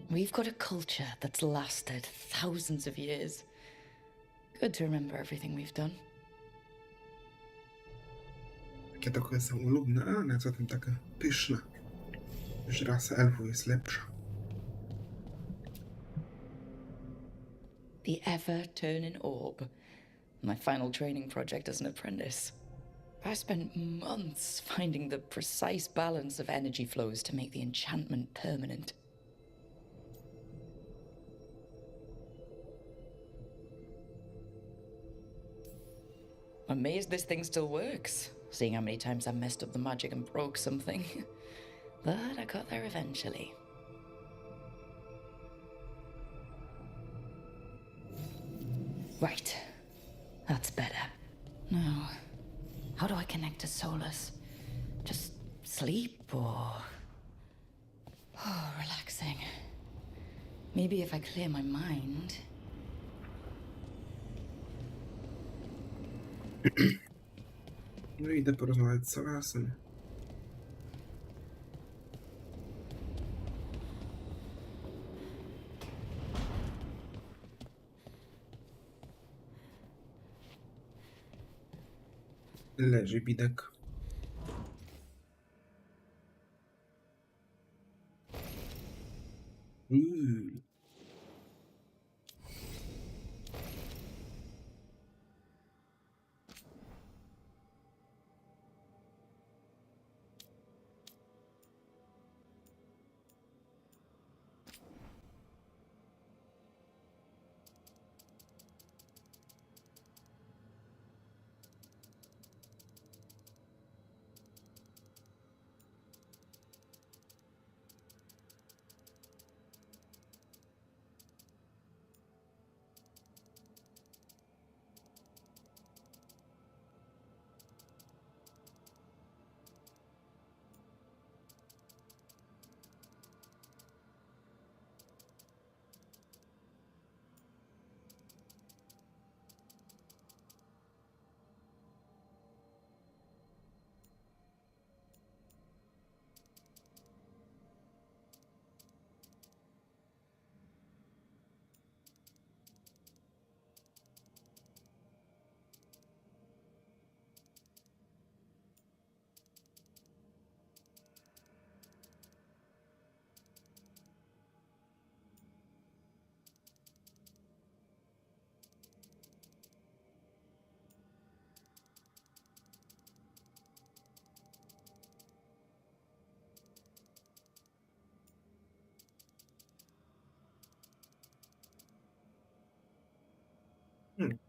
We've got a culture that's lasted thousands of years. Good to remember everything we've done. Takie trochę samolubne, ale zatem taka pyszna. Już rasa elfów jest lepsza. The ever-turning orb. My final training project as an apprentice. I spent months finding the precise balance of energy flows to make the enchantment permanent. I'm amazed this thing still works, seeing how many times I messed up the magic and broke something. But I got there eventually. Right. That's better. Now, how do I connect to Solus? Just sleep or... Oh, relaxing. Maybe if I clear my mind... No idę porozmawiać z Solasem. Leży bidek.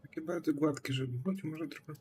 Takie bardzo gładkie, żeby choć może trochę.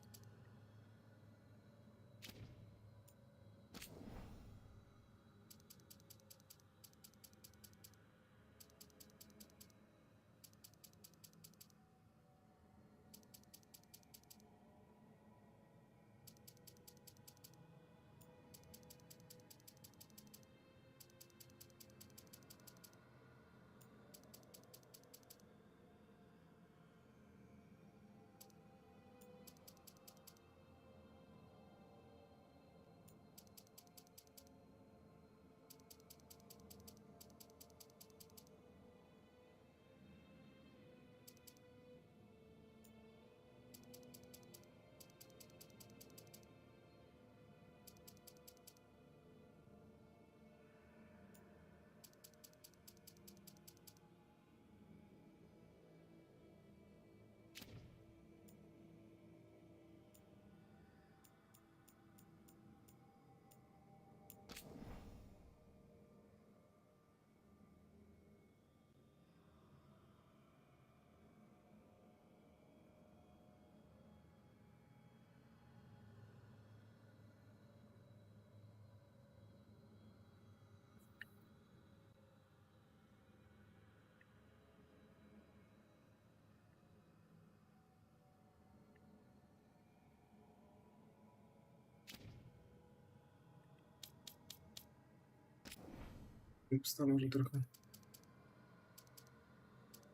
Wstał może trochę.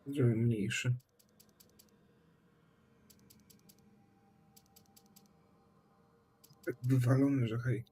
Żeby mniejszy. Tak wywalony, że hej.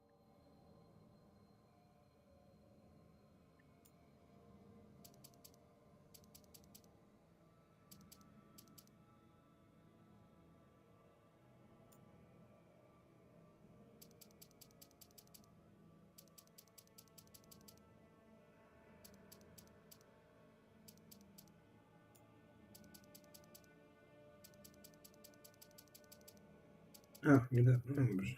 A, nie da, no dobrze.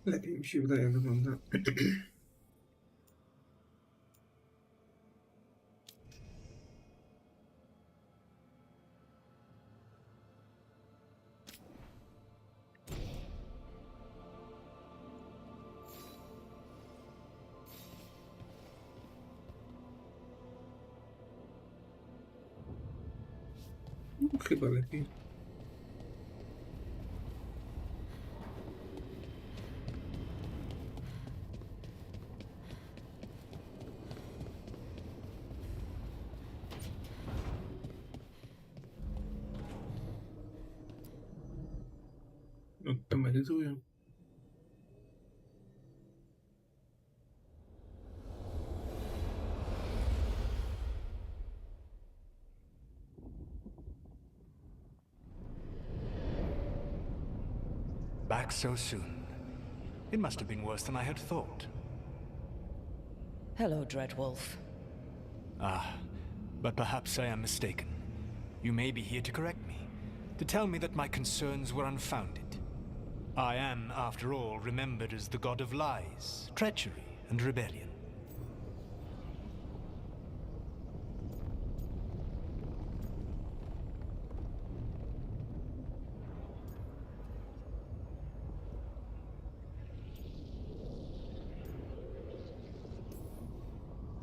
Lepiej mi się wydaje, wygląda. Chyba lepiej. No to medytuję. Back so soon. It must have been worse than I had thought. Hello, Dreadwolf. Ah, but perhaps I am mistaken. You may be here to correct me, to tell me that my concerns were unfounded. I am, after all, remembered as the god of lies, treachery, and rebellion.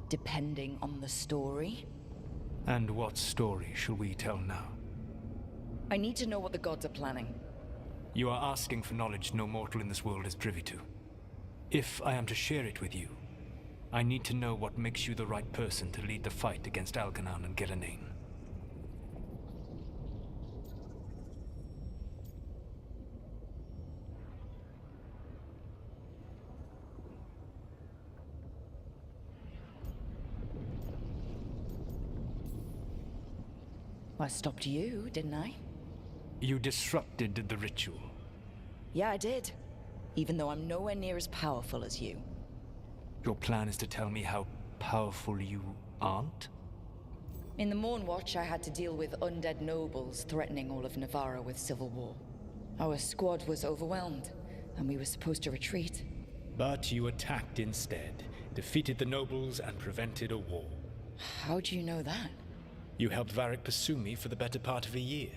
Depending on the story. And what story shall we tell now? I need to know what the gods are planning. You are asking for knowledge no mortal in this world is privy to. If I am to share it with you, I need to know what makes you the right person to lead the fight against Algernon and Gillenane. I stopped you, didn't I? You disrupted the ritual. Yeah, I did. Even though I'm nowhere near as powerful as you. Your plan is to tell me how powerful you aren't? In the Mornwatch, I had to deal with undead nobles threatening all of Navarra with civil war. Our squad was overwhelmed, and we were supposed to retreat. But you attacked instead, defeated the nobles, and prevented a war. How do you know that? You helped Varric pursue me for the better part of a year.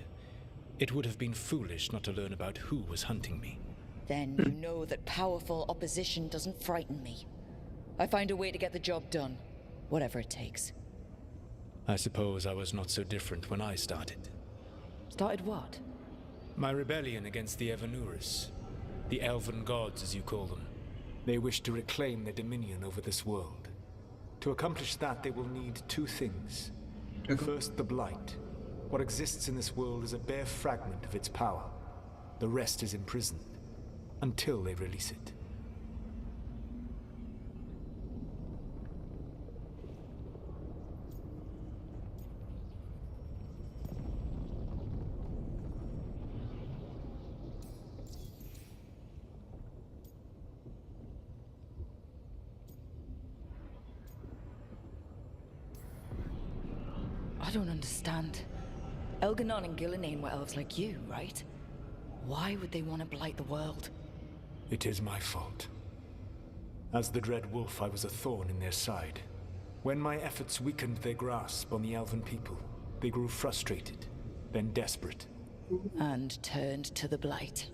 It would have been foolish not to learn about who was hunting me. Then you know that powerful opposition doesn't frighten me. I find a way to get the job done, whatever it takes. I suppose I was not so different when I started. Started what? My rebellion against the Evanuris. The elven gods, as you call them. They wish to reclaim their dominion over this world. To accomplish that, they will need two things. First, the Blight. What exists in this world is a bare fragment of its power. The rest is imprisoned, until they release it. I don't understand. Elganon and Gillenane were elves like you, right? Why would they want to blight the world? It is my fault. As the Dread Wolf, I was a thorn in their side. When my efforts weakened their grasp on the elven people, they grew frustrated, then desperate. And turned to the blight.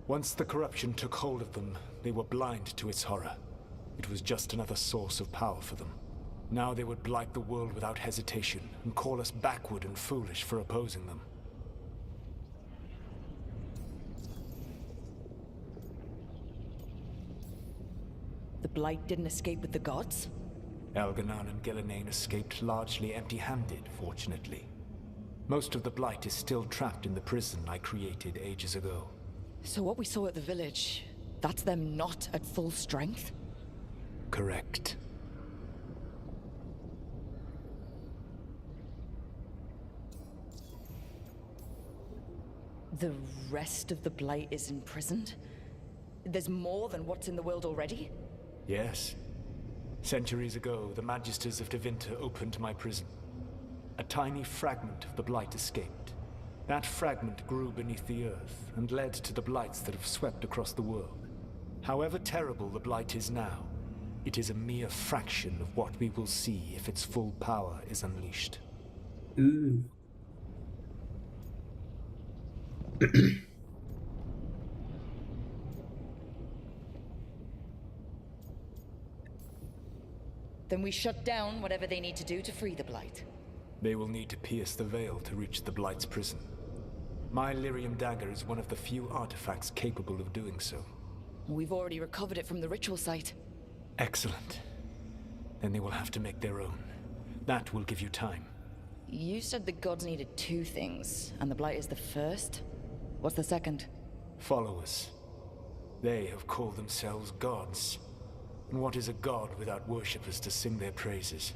Once the corruption took hold of them, they were blind to its horror. It was just another source of power for them. Now they would blight the world without hesitation, and call us backward and foolish for opposing them. The Blight didn't escape with the gods? Elganon and Gillenane escaped largely empty-handed, fortunately. Most of the Blight is still trapped in the prison I created ages ago. So what we saw at the village, that's them not at full strength? Correct. The rest of the Blight is imprisoned? There's more than what's in the world already? Yes. Centuries ago, the Magisters of Tevinter opened my prison. A tiny fragment of the Blight escaped. That fragment grew beneath the earth and led to the Blights that have swept across the world. However terrible the Blight is now, it is a mere fraction of what we will see if its full power is unleashed. Ooh. Then we shut down whatever they need to do to free the Blight. They will need to pierce the veil to reach the Blight's prison. My lyrium dagger is one of the few artifacts capable of doing so. We've already recovered it from the ritual site. Excellent. Then they will have to make their own. That will give you time. You said the gods needed 2 things, and the Blight is the first? What's the second? Followers. They have called themselves gods. And what is a god without worshippers to sing their praises?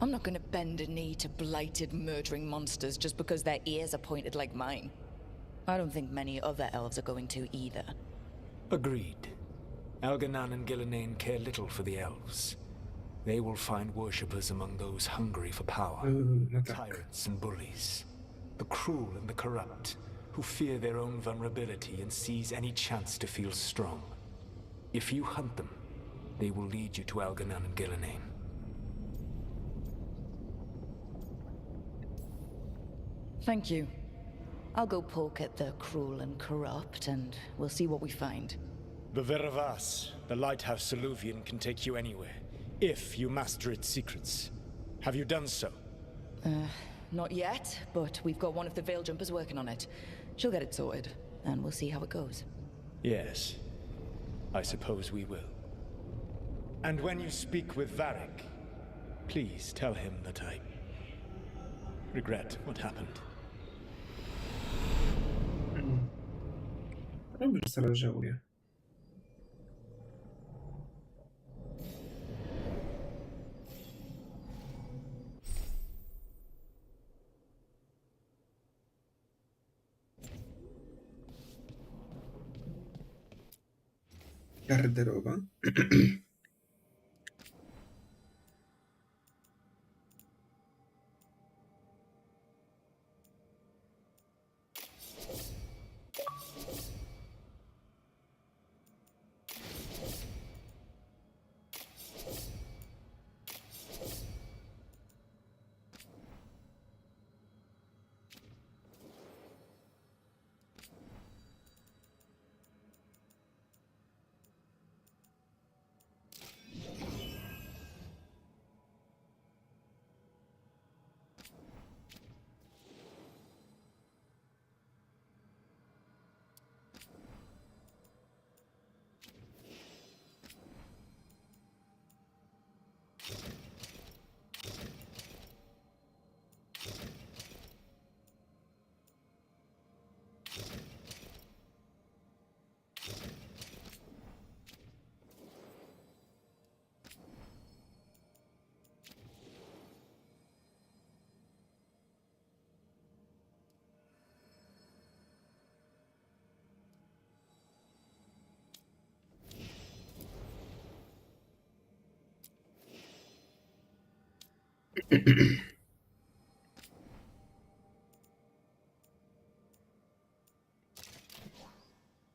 I'm not gonna bend a knee to blighted, murdering monsters just because their ears are pointed like mine. I don't think many other elves are going to either. Agreed. Elganon and Gillenane care little for the elves. They will find worshippers among those hungry for power. Tyrants and bullies. The cruel and the corrupt, who fear their own vulnerability and seize any chance to feel strong. If you hunt them, they will lead you to Elganon and Gillenane. Thank you. I'll go poke at the cruel and corrupt, and we'll see what we find. The Veravas, the lighthouse Soluvian, can take you anywhere, if you master its secrets. Have you done so? Not yet, but we've got one of the Veil Jumpers working on it. She'll get it sorted, and we'll see how it goes. Yes. I suppose we will. And when you speak with Varric, please tell him that I regret what happened. Dobrze, zaraz żałuję. Garderoba.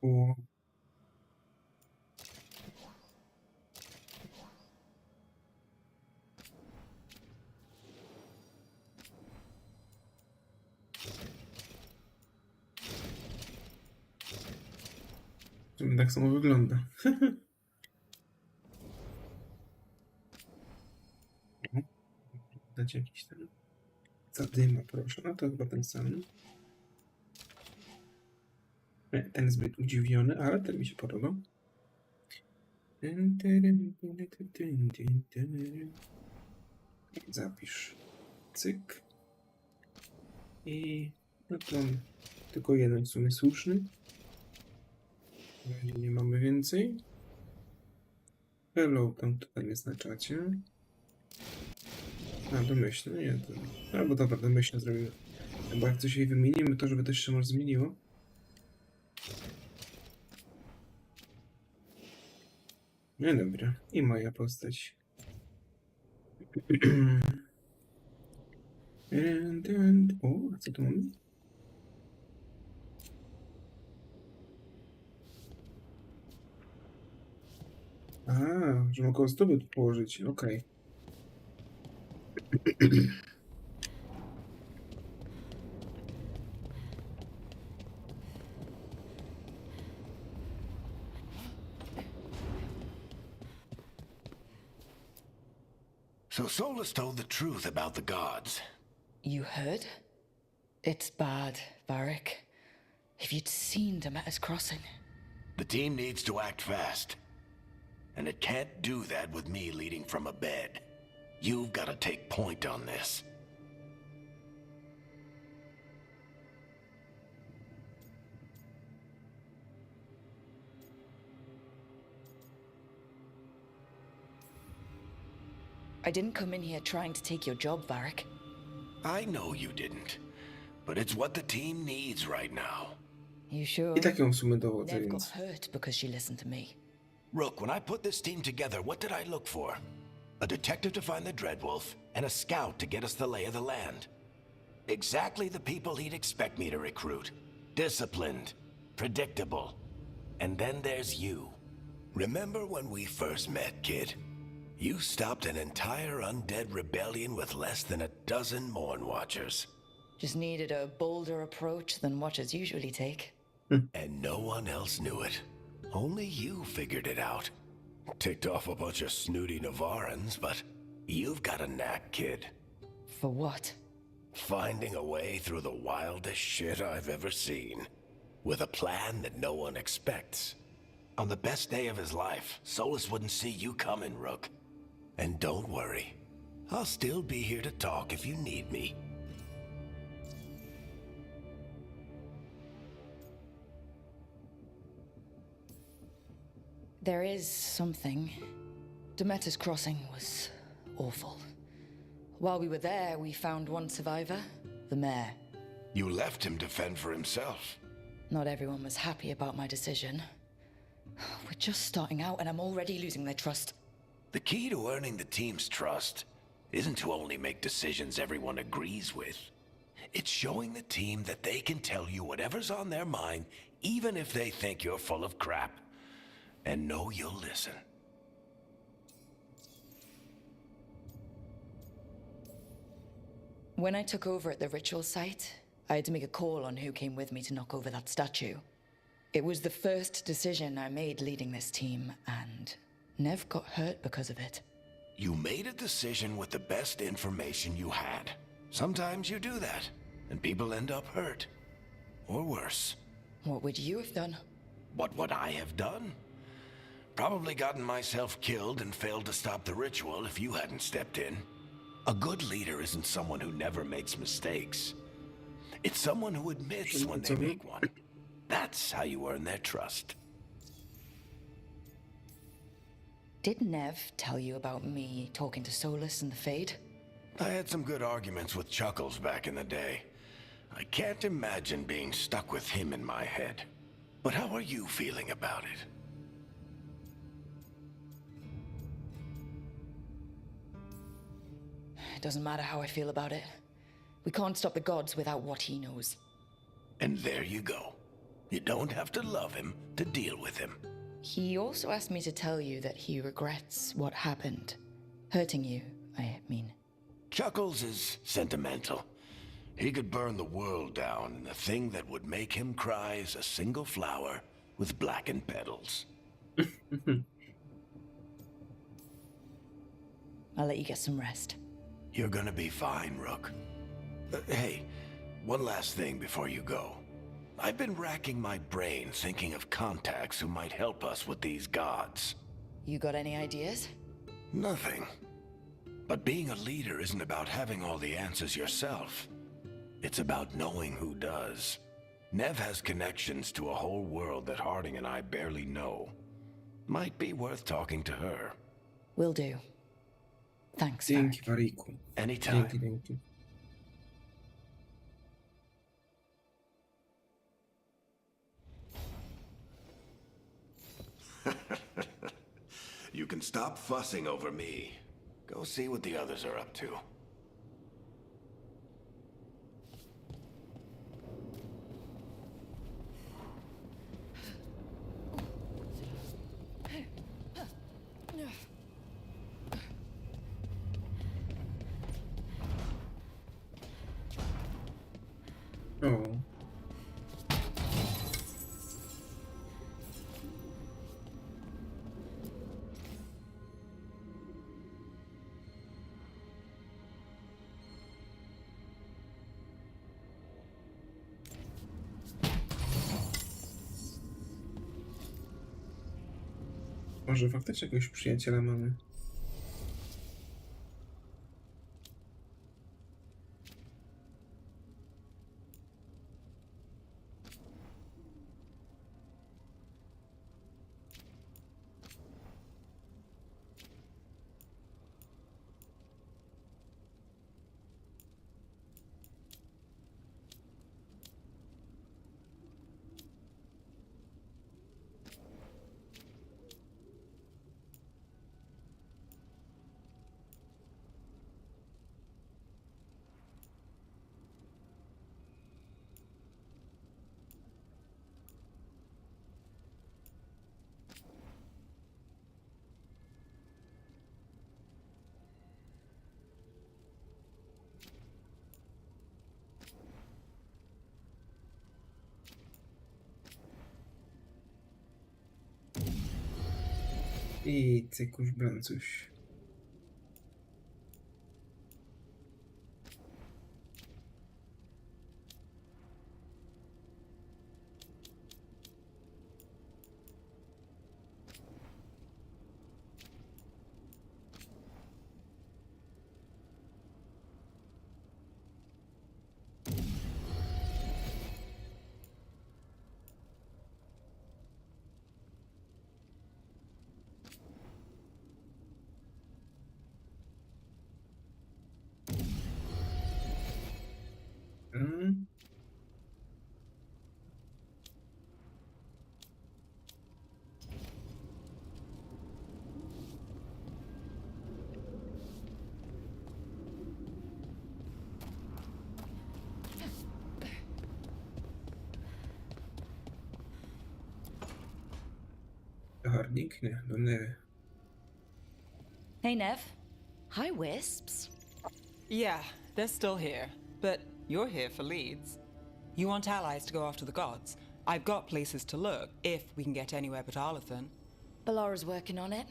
O. Tak samo wygląda. Dać jakiś ten zadyma, proszę. No to chyba ten sam. Nie, ten zbyt udziwiony, ale ten mi się podobał. Zapisz. Cyk. I no to tylko jeden w sumie słuszny. Na razie nie mamy więcej. Hello, tam jest na czacie. A, domyślne, nie, to... Albo dobra, domyślne zrobimy. Bo jak coś jej wymienimy, to żeby też się może zmieniło. No dobra, i moja postać. O, a co tu mamy? A, że mogę ozdoby tu położyć, okej. So Solus told the truth about the gods. You heard? It's bad, Varric. If you'd seen Demeter's crossing. The team needs to act fast. And it can't do that with me leading from a bed. You've got to take point on this. I didn't come in here trying to take your job, Varric. I know you didn't. But it's what the team needs right now. You sure? I tak ją w sumie dowodzę, Nev got więc... hurt because she listened to me. Rook, when I put this team together, what did I look for? A detective to find the Dreadwolf, and a scout to get us the lay of the land. Exactly the people he'd expect me to recruit. Disciplined, predictable. And then there's you. Remember when we first met, kid? You stopped an entire undead rebellion with less than a dozen Mourn Watchers. Just needed a bolder approach than Watchers usually take. And no one else knew it. Only you figured it out. Ticked off a bunch of snooty Navarrans, but you've got a knack, kid. For what? Finding a way through the wildest shit I've ever seen. With a plan that no one expects. On the best day of his life, Solus wouldn't see you coming, Rook. And don't worry. I'll still be here to talk if you need me. There is something. Demeter's crossing was awful. While we were there, we found one survivor, the mayor. You left him to fend for himself. Not everyone was happy about my decision. We're just starting out and I'm already losing their trust. The key to earning the team's trust isn't to only make decisions everyone agrees with. It's showing the team that they can tell you whatever's on their mind, even if they think you're full of crap. And know you'll listen. When I took over at the ritual site, I had to make a call on who came with me to knock over that statue. It was the first decision I made leading this team, and Nev got hurt because of it. You made a decision with the best information you had. Sometimes you do that, and people end up hurt. Or worse. What would you have done? What would I have done? Probably gotten myself killed and failed to stop the ritual if you hadn't stepped in. A good leader isn't someone who never makes mistakes. It's someone who admits when they make one. That's how you earn their trust. Did Nev tell you about me talking to Solus and the Fade? I had some good arguments with Chuckles back in the day. I can't imagine being stuck with him in my head. But how are you feeling about it? It doesn't matter how I feel about it. We can't stop the gods without what he knows. And there you go. You don't have to love him to deal with him. He also asked me to tell you that he regrets what happened. Hurting you, I mean. Chuckles is sentimental. He could burn the world down, and the thing that would make him cry is a single flower with blackened petals. I'll let you get some rest. You're gonna be fine, Rook. Hey, one last thing before you go. I've been racking my brain thinking of contacts who might help us with these gods. You got any ideas? Nothing. But being a leader isn't about having all the answers yourself. It's about knowing who does. Nev has connections to a whole world that Harding and I barely know. Might be worth talking to her. Will do. Thanks, Dzięki, Wariku. Anytime. Dzięki. You can stop fussing over me. Go see what the others are up to. O. Może faktycznie jakiegoś przyjaciela mamy. I cykuś brancuś. Harding? Nie, no nie. Hey, Nev. Hi, Wisps. Yeah, they're still here, but you're here for leads. You want allies to go after the gods? I've got places to look, if we can get anywhere but Arlathan. Balara's working on it.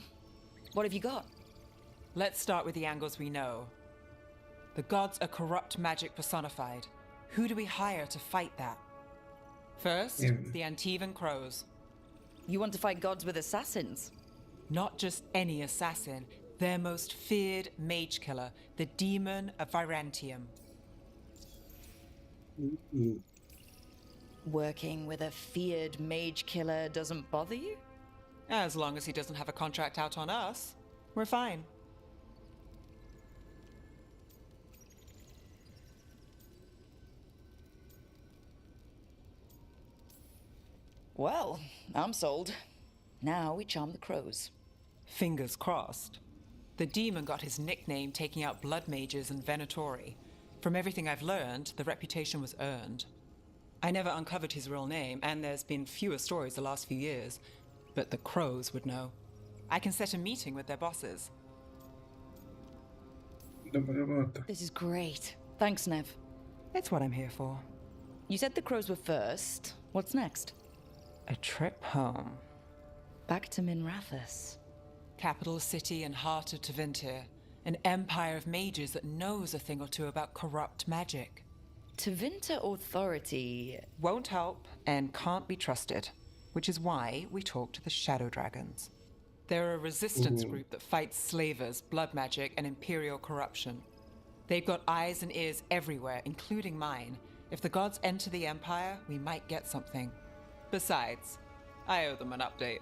What have you got? Let's start with the angles we know. The gods are corrupt magic personified. Who do we hire to fight that? First, the Antivan Crows. You want to fight gods with assassins? Not just any assassin, their most feared mage killer, the Demon of Virantium. Working with a feared mage killer doesn't bother you? As long as he doesn't have a contract out on us, we're fine. Well, I'm sold. Now we charm the crows. Fingers crossed. The demon got his nickname taking out blood mages and venatori. From everything I've learned, the reputation was earned. I never uncovered his real name, and there's been fewer stories the last few years, but the crows would know. I can set a meeting with their bosses. This is great. Thanks, Nev. It's what I'm here for. You said the crows were first. What's next? A trip home. Back to Minrathous. Capital city and heart of Tevinter. An empire of mages that knows a thing or two about corrupt magic. Tevinter authority won't help and can't be trusted, which is why we talk to the Shadow Dragons. They're a resistance group that fights slavers, blood magic, and imperial corruption. They've got eyes and ears everywhere, including mine. If the gods enter the Empire, we might get something. Besides, I owe them an update.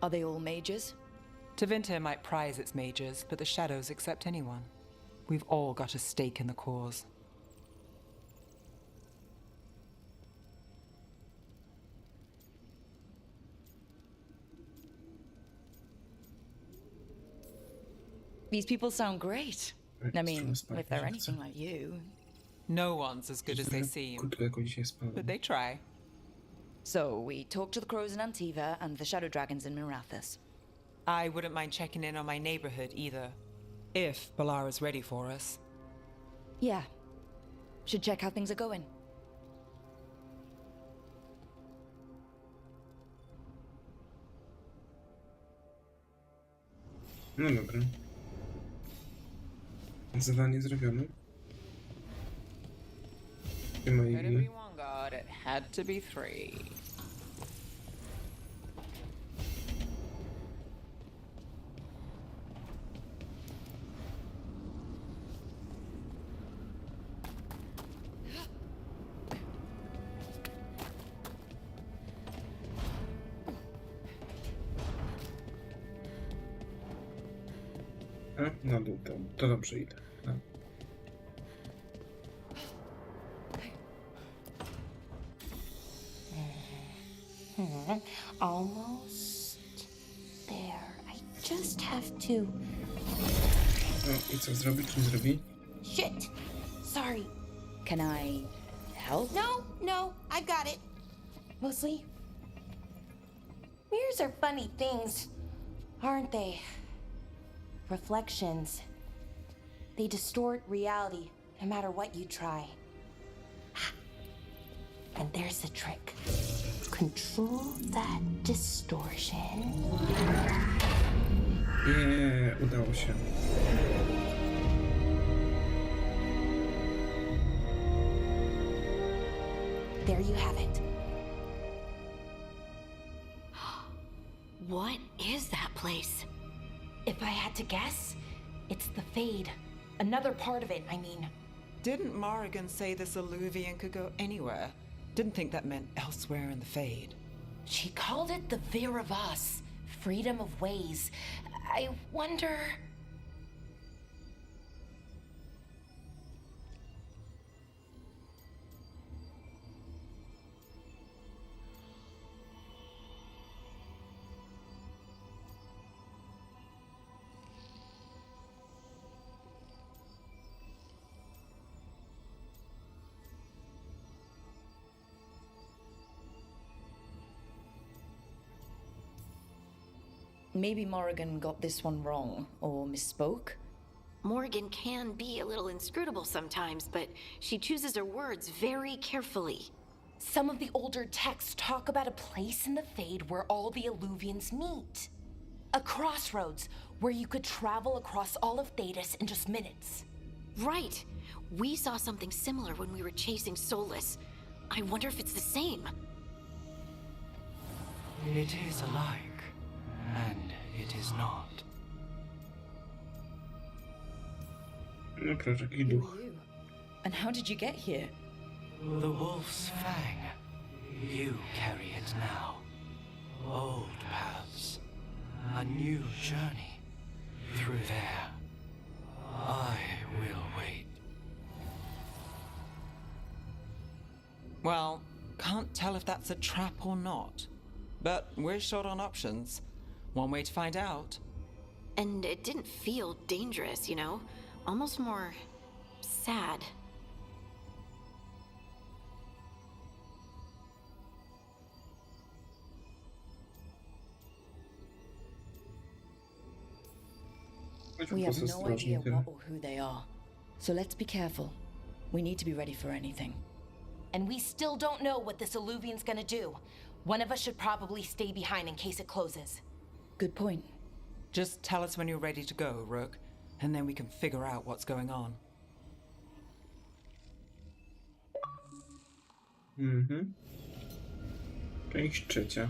Are they all mages? Tevinter might prize its mages, but the shadows accept anyone. We've all got a stake in the cause. These people sound great. I mean, if they're anything like you. No one's as good as they seem, but they try. So, we talked to the crows in Antiva and the shadow dragons in Mirathus. I wouldn't mind checking in on my neighborhood either, if Balara's ready for us. Yeah. Should check how things are going. No dobra. Zadanie zrobione. Nie ma Could it igły. be one god? It had to be three. A, na dół to dobrze idę. No. Almost there. I just have to. No i co zrobi, czy nie zrobi? Shit! Sorry. Can I help? No, I've got it. Mostly, mirrors are funny things, aren't they? Reflections. They distort reality, no matter what you try. And there's the trick. Control that distortion. Nie, udało się. There you have it. What is that place? If I had to guess, it's the Fade. Another part of it, I mean. Didn't Morrigan say this Illuvian could go anywhere? Didn't think that meant elsewhere in the Fade. She called it the Vir of Us, freedom of ways. I wonder... Maybe Morrigan got this one wrong, or misspoke. Morgan can be a little inscrutable sometimes, but she chooses her words very carefully. Some of the older texts talk about a place in the Fade where all the Illuvians meet. A crossroads where you could travel across all of Thedas in just minutes. Right. We saw something similar when we were chasing Solus. I wonder if it's the same. It is alike, and it is not. No proszę, jaki Who duch. are you? And how did you get here? The wolf's fang. You carry it now. Old paths. A new journey. Through there. I will wait. Well, can't tell if that's a trap or not. But we're short on options. One way to find out. And it didn't feel dangerous, you know? Almost more sad. We have no idea what or who they are. So let's be careful. We need to be ready for anything. And we still don't know what this Illuvian's gonna do. One of us should probably stay behind in case it closes. Good point. Just tell us when you're ready to go, Rook, and then we can figure out what's going on. Część trzecia.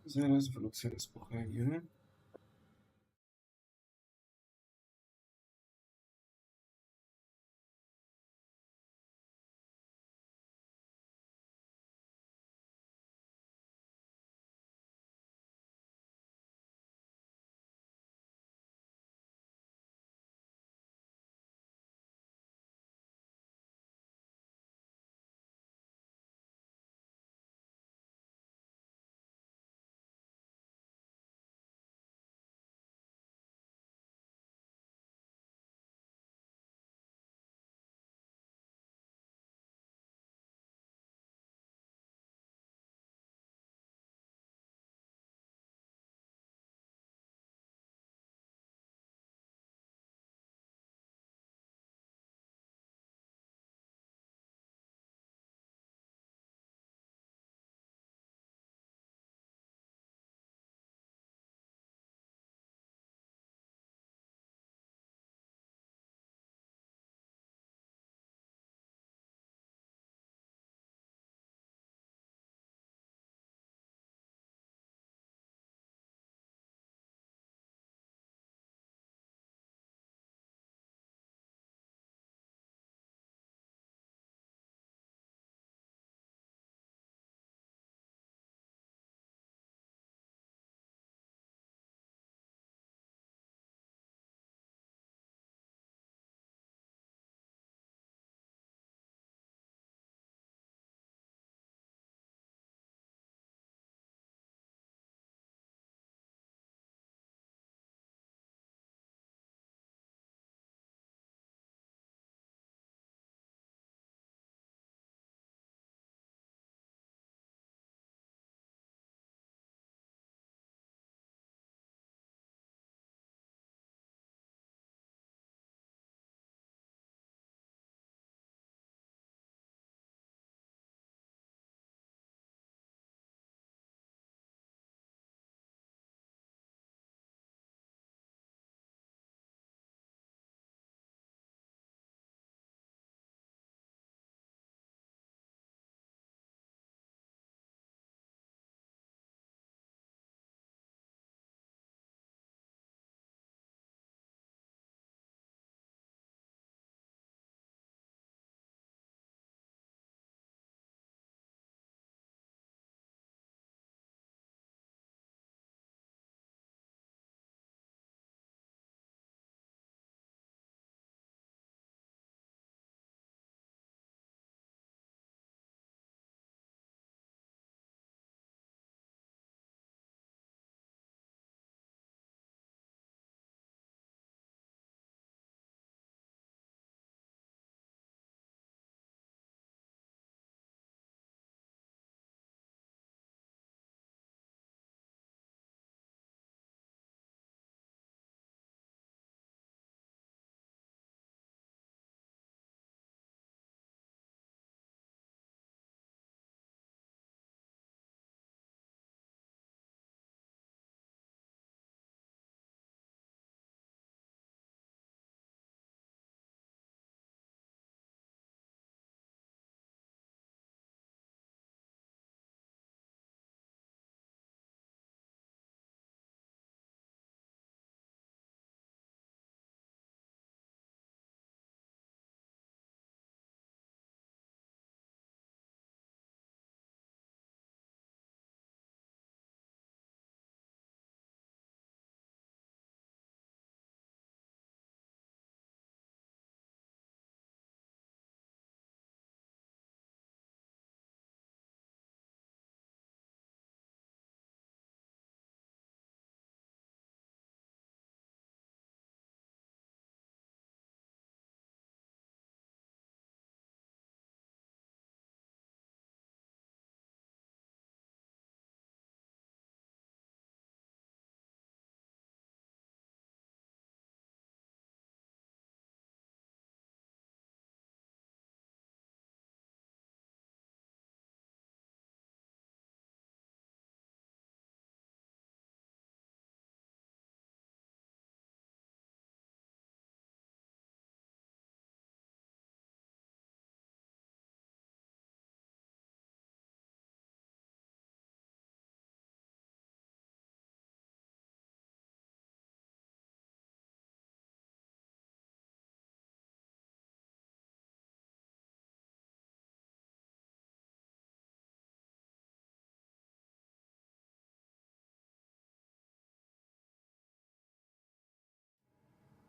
Zaraz wrócę do spokoju.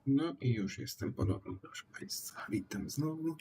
No i już jestem ponownie, proszę Państwa. Witam znowu.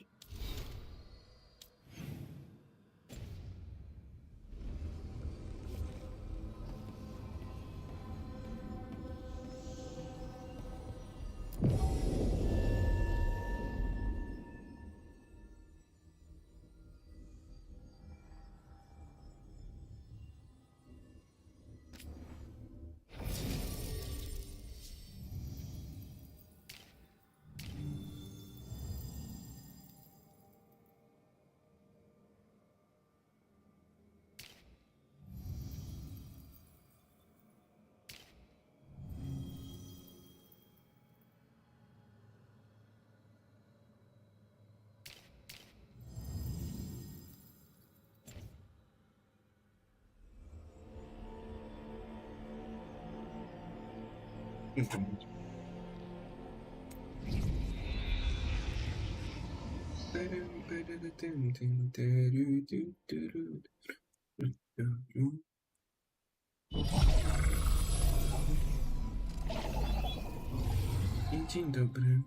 I dzień dobry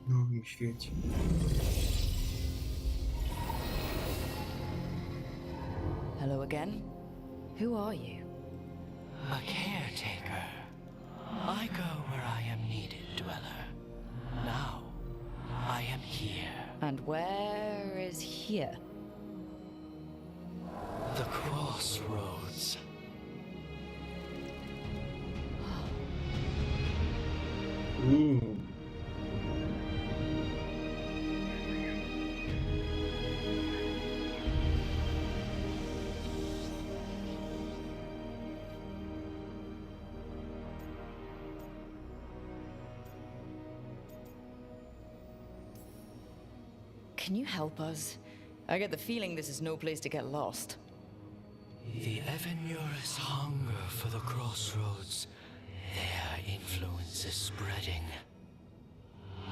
w nowym świecie. Hello again. Who are you? A caretaker. I go where I am needed, dweller. Now, I am here. And where is here? The crossroads. Ooh. Can you help us? I get the feeling this is no place to get lost. The Evanurus hunger for the crossroads. Their influence is spreading.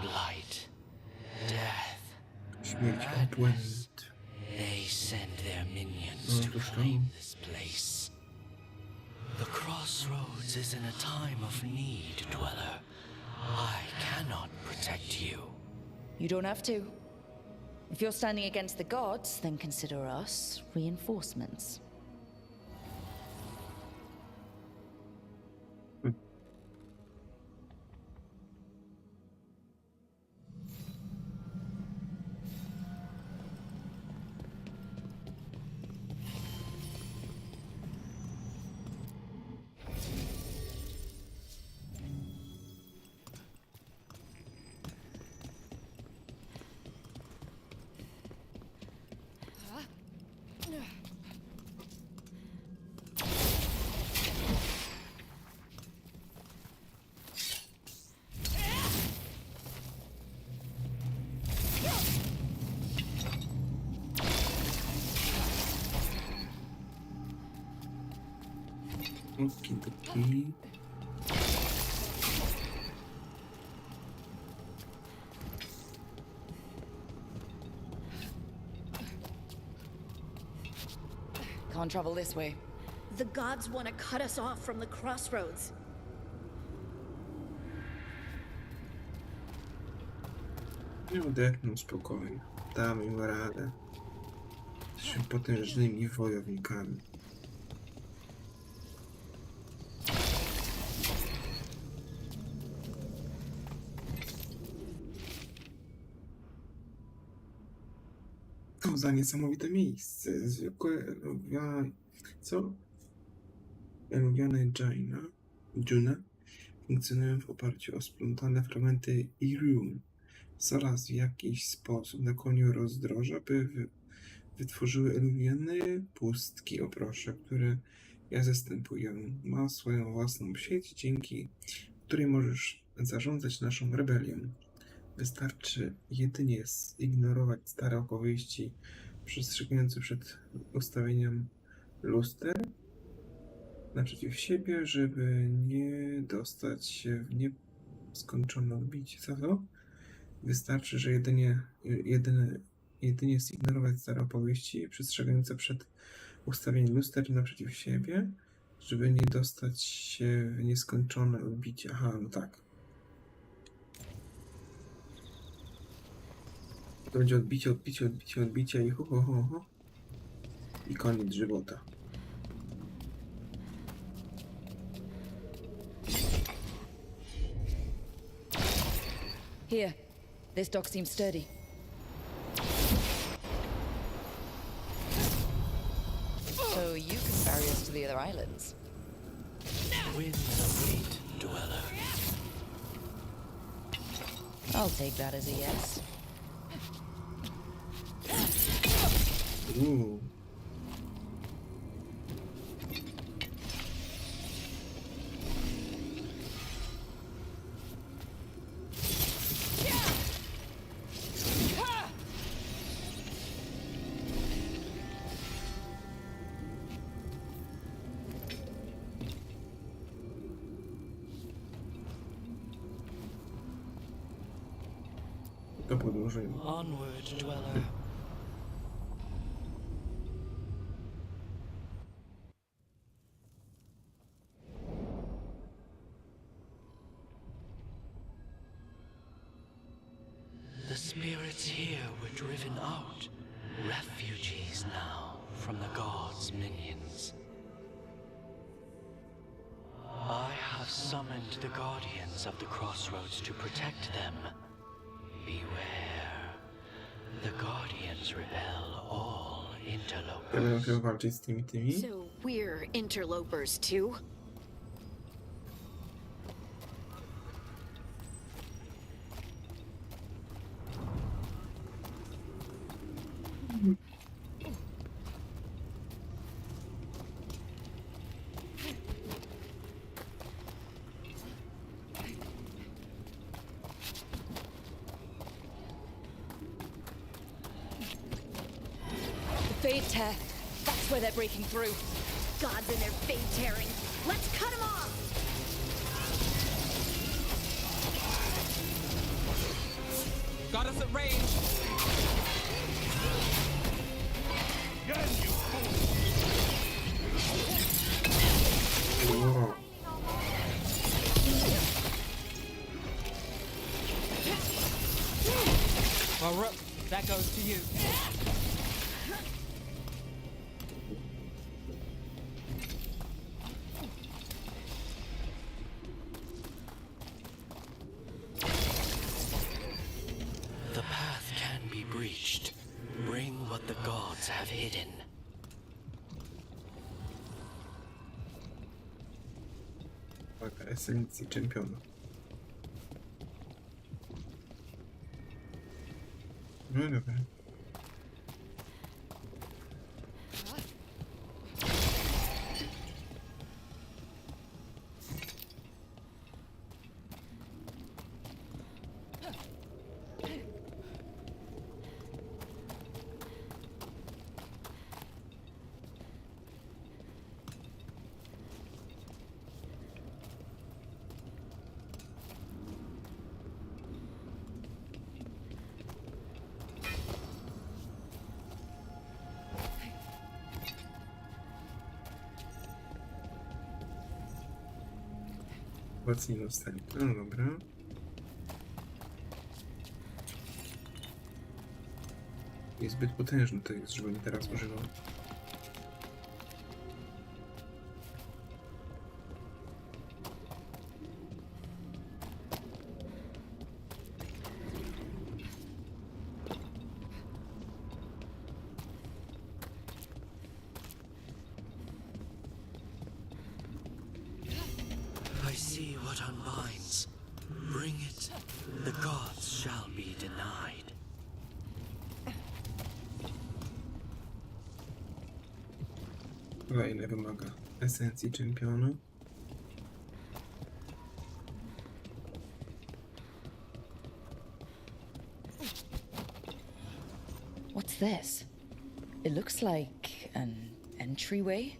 Blight, death, madness. They send their minions to claim this place. The crossroads is in a time of need, dweller. I cannot protect you. You don't have to. If you're standing against the gods, then consider us reinforcements. Okidoki. Can't travel this way. The gods want to cut us off from the crossroads. Nie odetchnął spokojnie. Damy im radę. Jesteśmy potężnymi wojownikami. To za niesamowite miejsce. Zwykłe co? Lubiane Dżuna funkcjonują w oparciu o splątane fragmenty Irium. Zaraz w jakiś sposób nakłonił rozdroża, by wytworzyły eluwienne pustki oprosze, które ja zastępuję. Ma swoją własną sieć, dzięki której możesz zarządzać naszą rebelią. Wystarczy jedynie zignorować stare opowieści przestrzegające przed ustawieniem luster naprzeciw siebie, żeby nie dostać się w nieskończone odbicie. Co to? Wystarczy, że jedynie zignorować stare opowieści przestrzegające przed ustawieniem luster naprzeciw siebie, żeby nie dostać się w nieskończone odbicie. Aha, no tak. To będzie odbicie i ho. I koniec żywota. Here, this dock seems sturdy. So you can ferry us to the other islands. Winds await, dweller. I'll take that as a yes. Ooh. To podłożymy. Onward, dweller. The spirits here were driven out, refugees now from the gods' minions. I have summoned the guardians of the crossroads to protect them. Beware. The guardians repel all interlopers. Ja będę musiał walczyć z tymi. So we're interlopers too? Fade tear. That's where they're breaking through. Gods and their fade tearing. Let's cut them off! Got us at range. Again, you fool! Wow. Well, Rook, that goes to you. The path can be breached. Bring what the gods have hidden. Uwaga, esencji czempiona. No dobra. Obecnie dostali. No dobra. Jest zbyt potężny to jest, żeby nie teraz używał. I see what unbinds. Bring it. The gods shall be denied. Ile wymaga esencji czempiona? What's this? It looks like an entryway.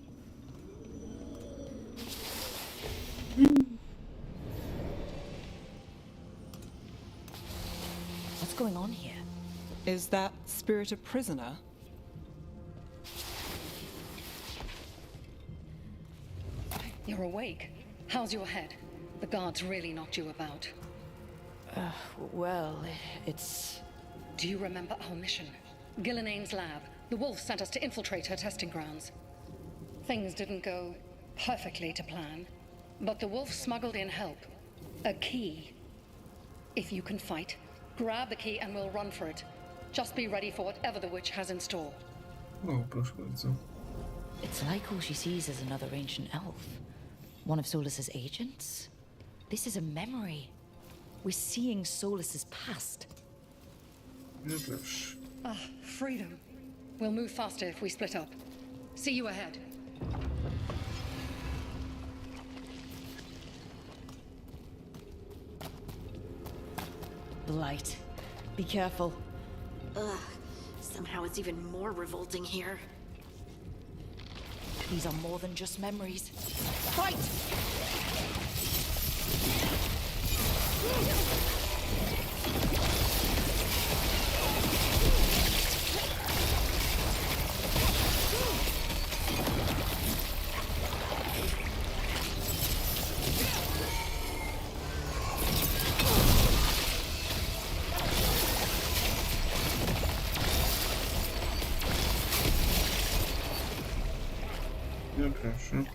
What's going on here? Is that spirit a prisoner? You're awake. How's your head? The guards really knocked you about. Well, it's Do you remember our mission? Gillenane's lab. The wolf sent us to infiltrate her testing grounds. Things didn't go perfectly to plan, but the wolf smuggled in help. A key. If you can fight, grab the key and we'll run for it. Just be ready for whatever the witch has in store. O, proszę bardzo. It's like all she sees is another ancient elf. One of Solus's agents? This is a memory. We're seeing Solus's past. No proszę. Ah, freedom. We'll move faster if we split up. See you ahead. Blight. Be careful. Ugh. Somehow it's even more revolting here. These are more than just memories. Fight! No proszę.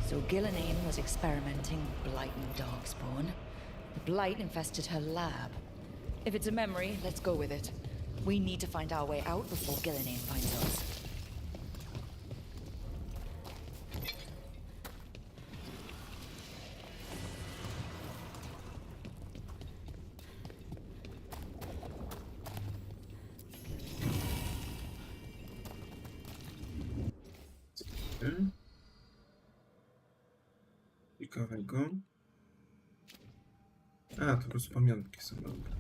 So Gillenane was experimenting with blight and darkspawn. The blight infested her lab. If it's a memory, let's go with it. We need to find our way out before Gillenane finds us. Ciekawego. A, to po prostu pamiątki są dobre.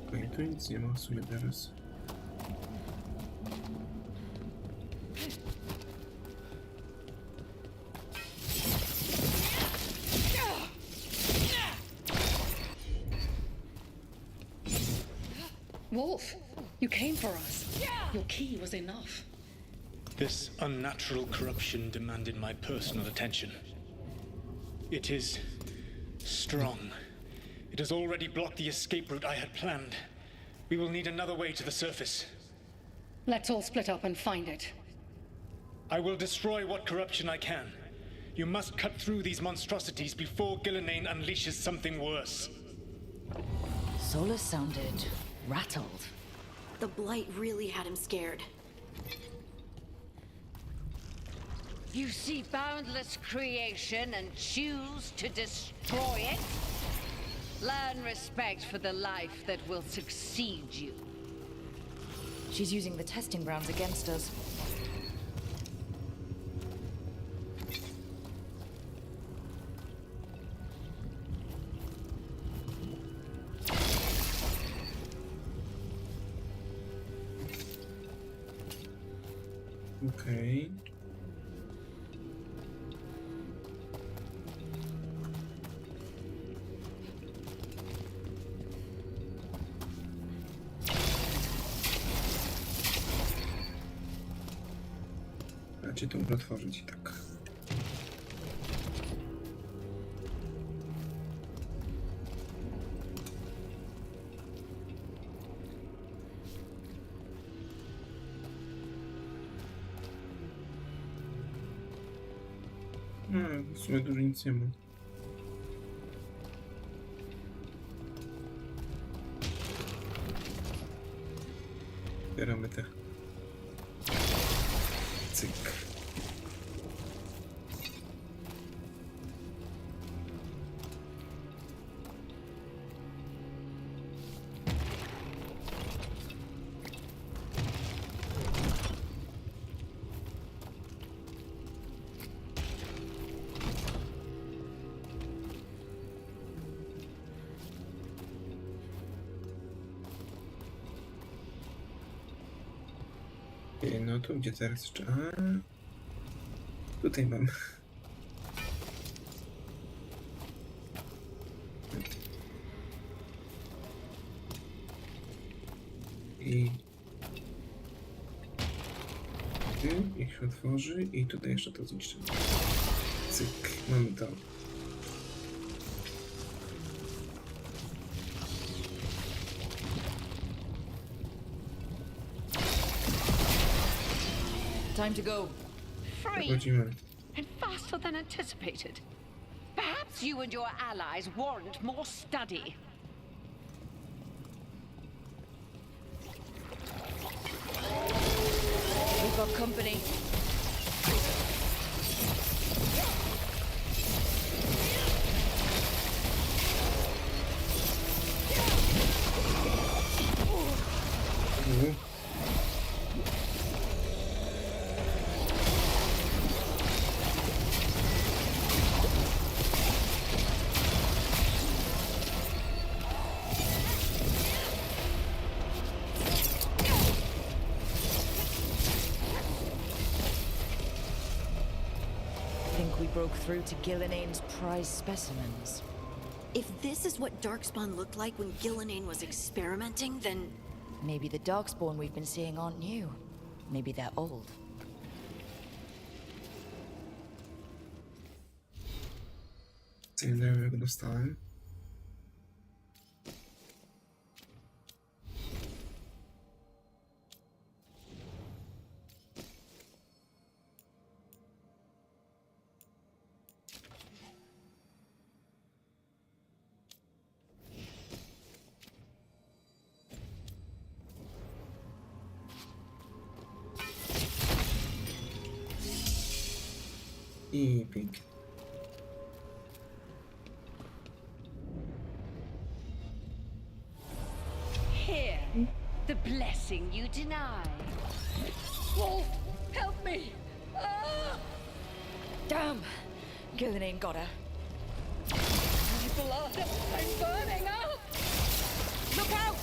Okej, tu nic nie ma w sumie teraz. Wolf, you came for us. Your key was enough. This unnatural corruption demanded my personal attention. It is strong. It has already blocked the escape route I had planned. We will need another way to the surface. Let's all split up and find it. I will destroy what corruption I can. You must cut through these monstrosities before Gillenane unleashes something worse. Solus sounded rattled. The blight really had him scared. You see boundless creation and choose to destroy it? Learn respect for the life that will succeed you. She's using the testing grounds against us. Okej. Raczej to mogę otworzyć i tak. W sumie dużo nic nie ma. Zbieramy te. Cyk. No to gdzie teraz jeszcze? Tutaj mam. I niech się otworzy i tutaj jeszcze to zniszczymy. Cyk, mamy to. Time to go. Free and faster than anticipated. Perhaps you and your allies warrant more study. We've got company. Broke through to Gillinane's prize specimens. If this is what Darkspawn looked like when Gillinane was experimenting, then... Maybe the Darkspawn we've been seeing aren't new. Maybe they're old. Nie jak dostałem. I pięknie. Here, the blessing you deny. Wolf, help me! Ah! Damn! Gillinane got her. My blood! I'm burning up! Look out!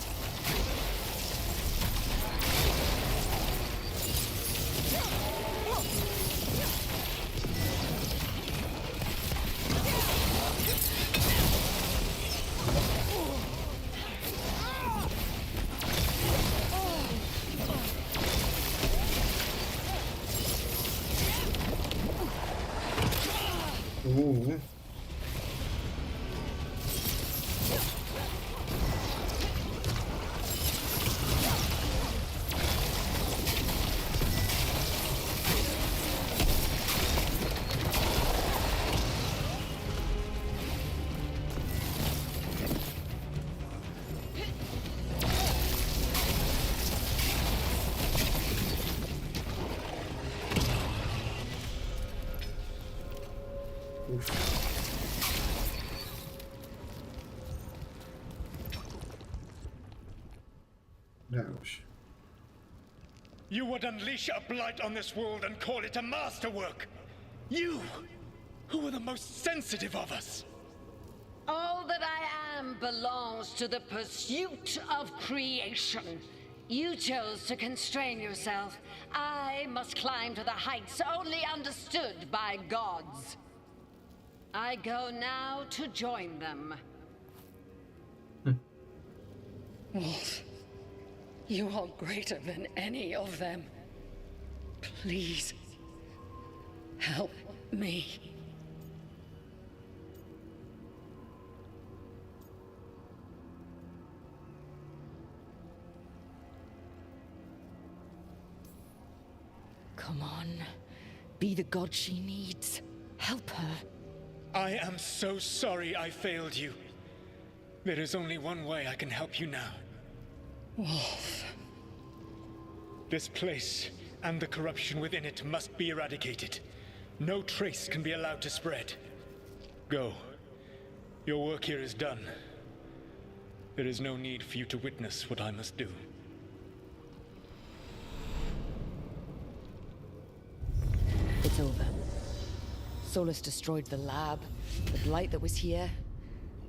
You would unleash a blight on this world and call it a masterwork! You, who are the most sensitive of us! All that I am belongs to the pursuit of creation. You chose to constrain yourself. I must climb to the heights only understood by gods. I go now to join them. Wolf, you are greater than any of them. Please, help me. Come on. Be the god she needs. Help her. I am so sorry I failed you. There is only one way I can help you now. Wolf. This place and the corruption within it must be eradicated. No trace can be allowed to spread. Go. Your work here is done. There is no need for you to witness what I must do. It's over. Solus destroyed the lab, the blight that was here,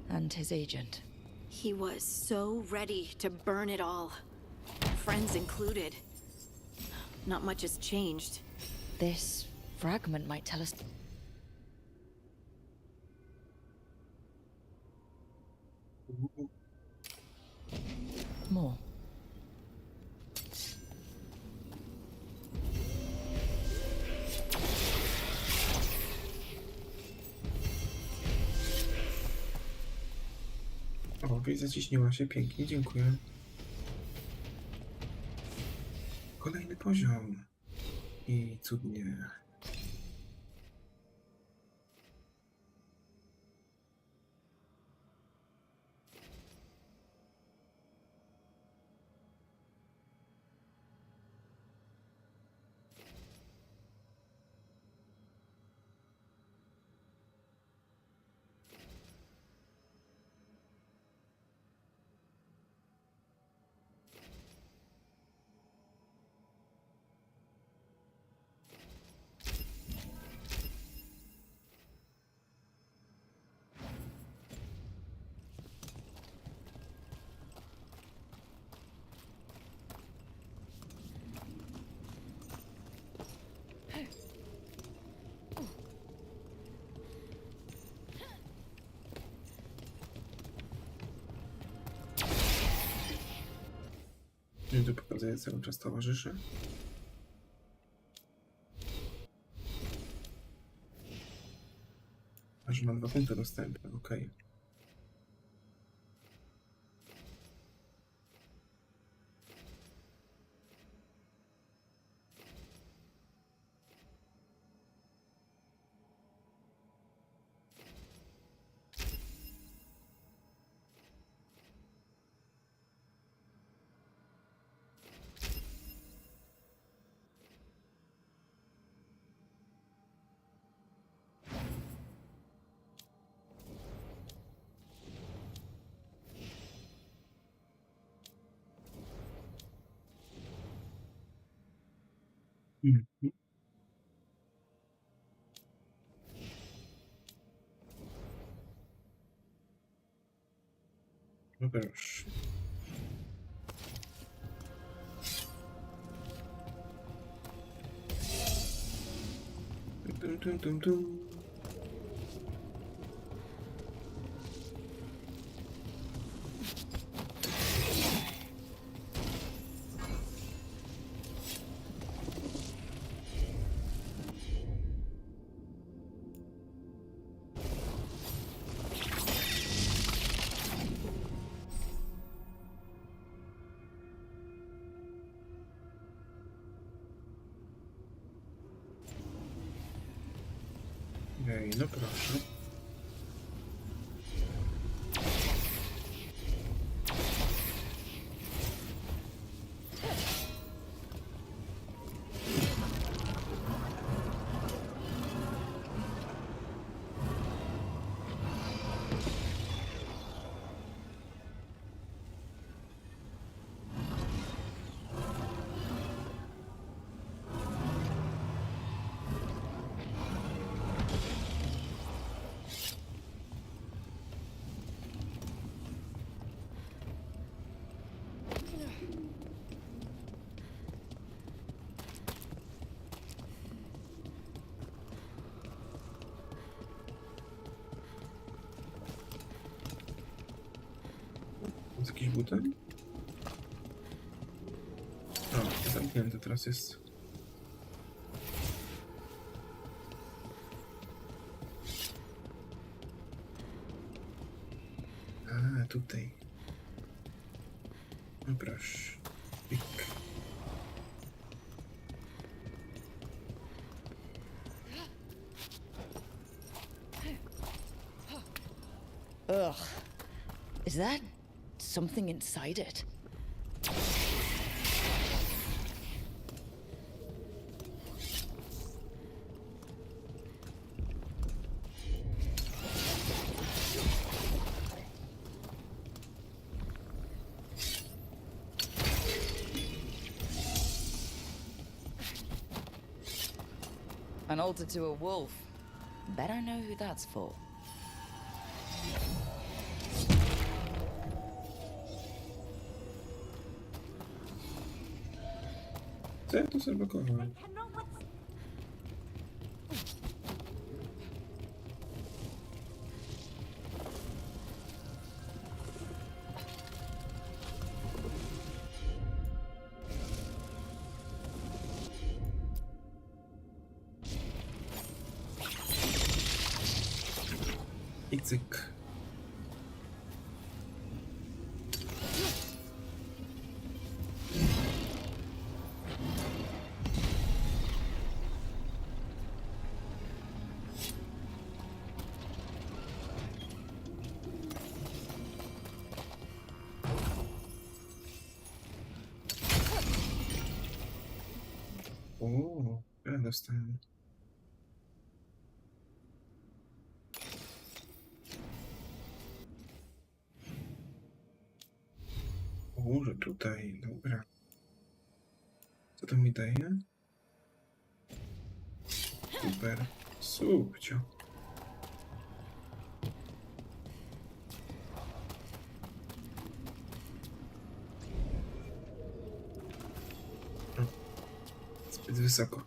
and his agent. He was so ready to burn it all. Friends included. not much has changed. This fragment might tell us... more. O, wieś zaciśniła się pięknie, dziękuję. Kolejny poziom. I cudnie. I tu pokazuję, cały czas towarzyszy. Aż ma 2 punkty dostępne, okej. Mhm. No proszę. Tum, tum, tum, tum. Ej, no proszę. Jest jakiś butel? O, zamknięty teraz jest. A, tutaj. No proszę. Pik. Ugh. Is that something inside it? An altar to a wolf. Bet I know who that's for. Co ja tu zablokowałem? I cyk. O, ja dostałem. Że tutaj, dobra. Co to mi daje? Super, subcio. Zbyt wysoko.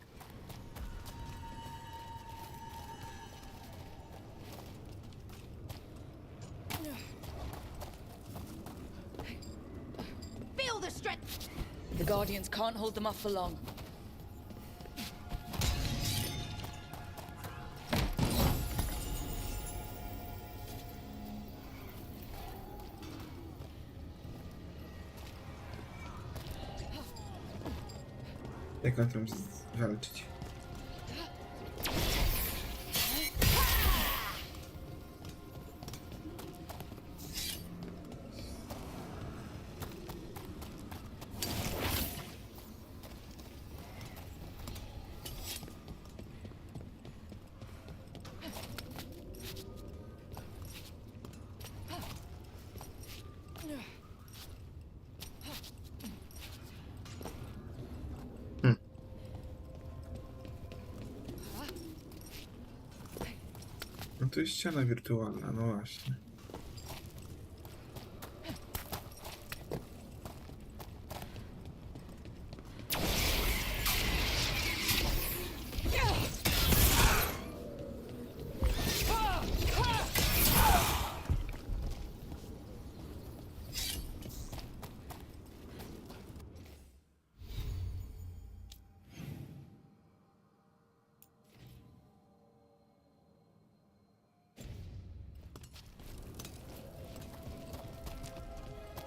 The Guardians can't hold them off for long. Jak on tam walczyć? No to jest ściana wirtualna, no właśnie.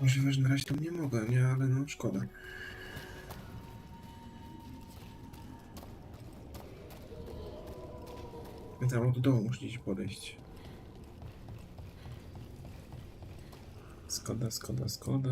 Możliwe, że na razie tam nie mogę, nie? Ale no szkoda. Ja tam od dołu muszę gdzieś podejść. Szkoda, szkoda, szkoda.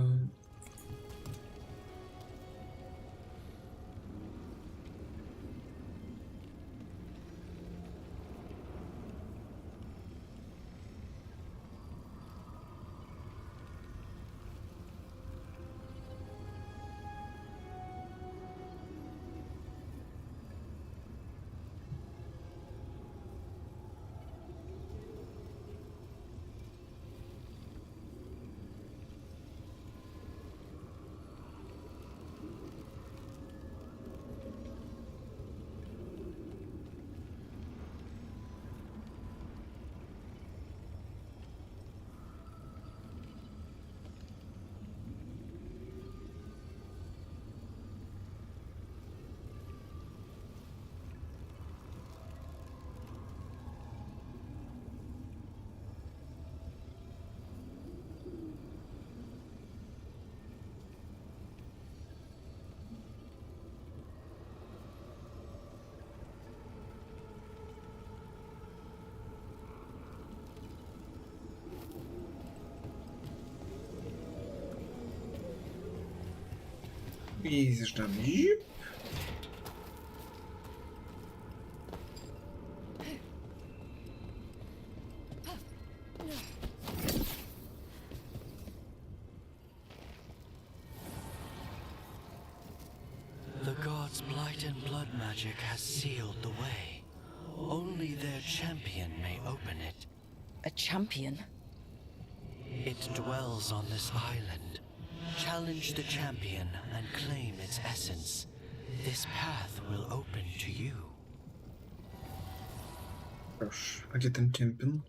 I zjeżdżamy. The gods' blight and blood magic has sealed the way. Only their champion may open it. A champion? It dwells on this island. Challenge the champion and claim its essence. this path will open to you. Proszę, a gdzie ten champion?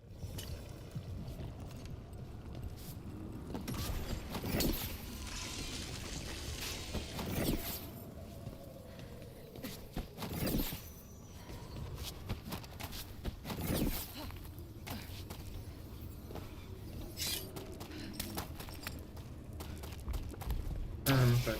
No tak.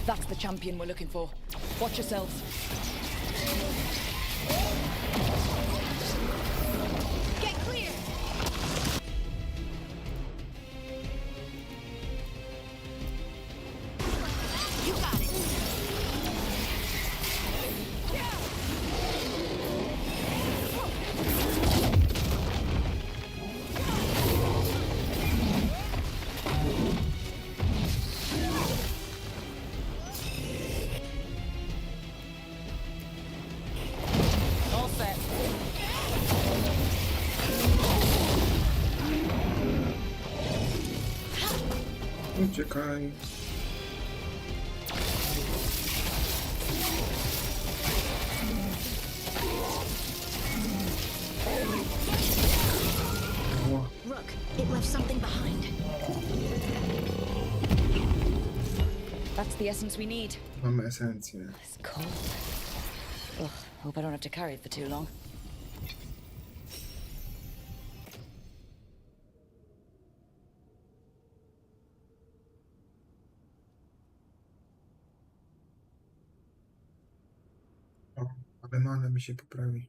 That's the champion we're looking for. Watch yourselves. Get clear! You got it! All set. Uciekaj. Rook, it left something behind. That's the essence we need. Mamy esencję. It's cold. Ugh, hope I don't have to carry it for too long. O, ale mana mi się poprawi.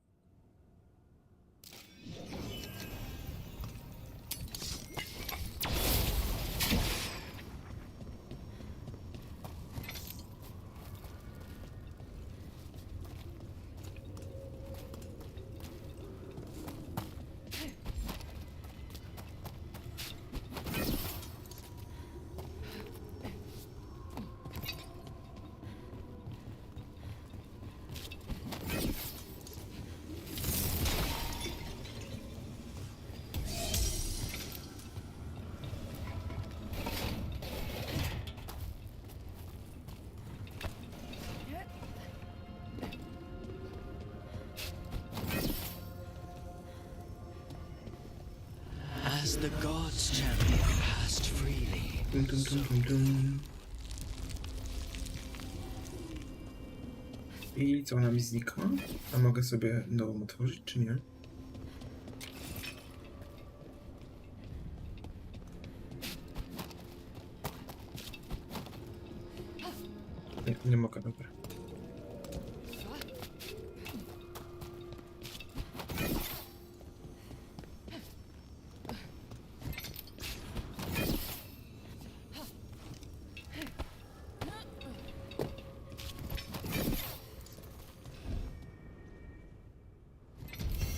As the gods' champion passed freely, Dum, dum, dum, dum, dum. I co, ona mi znikła? A mogę sobie nową otworzyć, czy nie? Nie, nie mogę, dobra.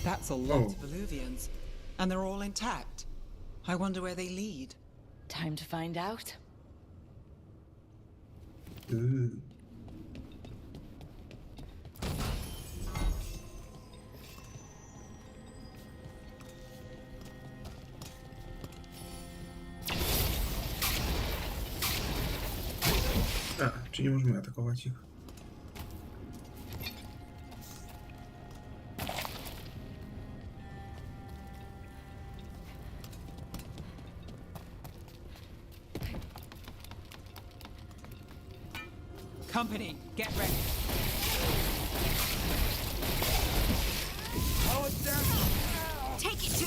That's a lot of Illuvians. And they're all intact. I wonder where they lead. Time to find out. A, czy nie możemy atakować ich? Company, get ready. Take it to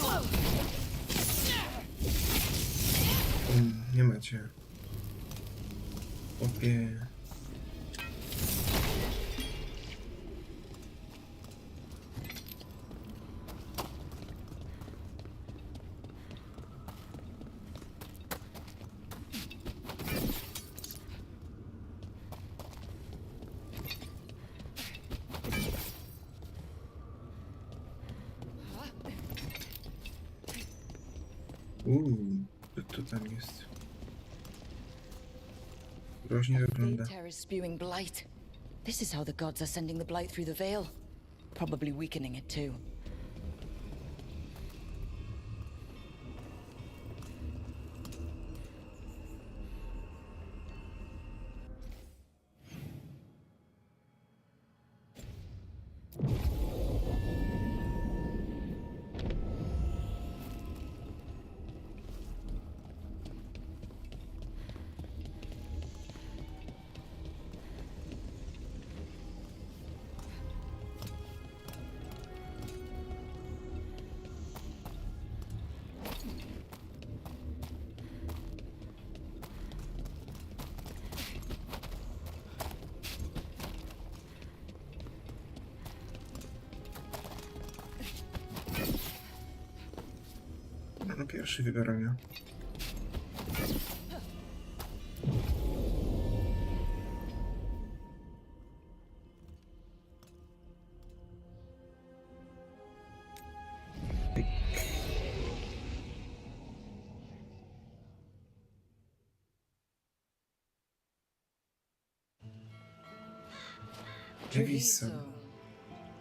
him! Nie macie. Opie. Co tam jest? Groźnie wygląda. Terror is spewing blight. This is how the gods are sending the blight through the veil. Probably weakening it too. No pierwszy wybiorę ja.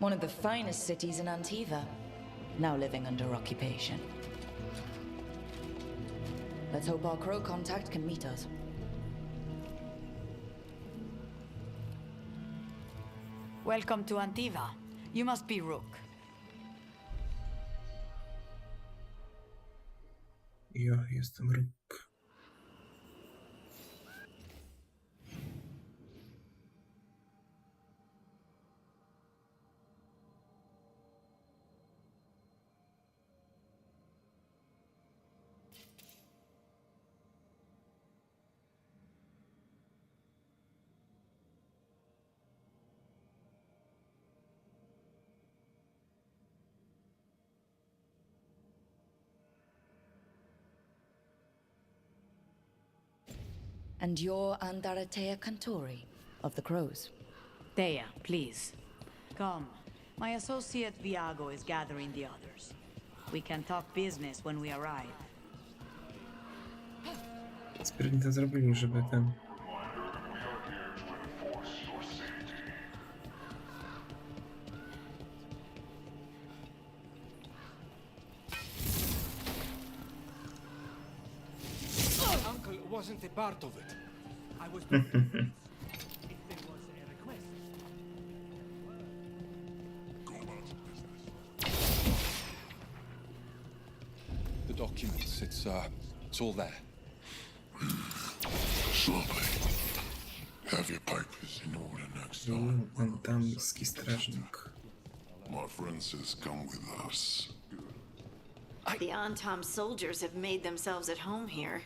One of the finest cities in Antiva, now living under occupation. Let's hope our crow contact can meet us. Welcome to Antiva. You must be Rook. Ja jestem Rook. And you're Andaratea Cantori of the Crows. Thea, please. Come. My associate Viago is gathering the others. We can talk business when we arrive. Sprytnie to zrobili, żeby ten... Uncle wasn't a part of it. I was... The documents, it's all there. Slowly. Have your papers in order next time. Antamski strażnik. My friend says come with us. The Antam soldiers have made themselves at home here.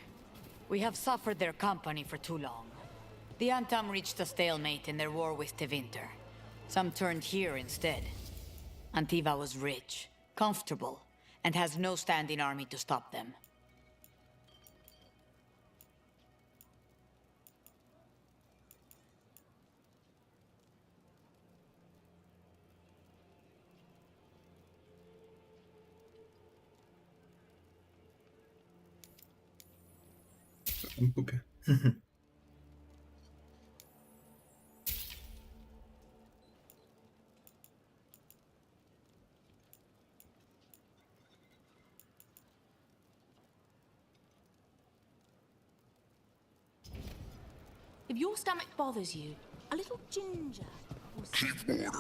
We have suffered their company for too long. The Antam reached a stalemate in their war with Tevinter. Some turned here instead. Antiva was rich, comfortable, and has no standing army to stop them. Kupię. If your stomach bothers you, a little ginger will... Keep order.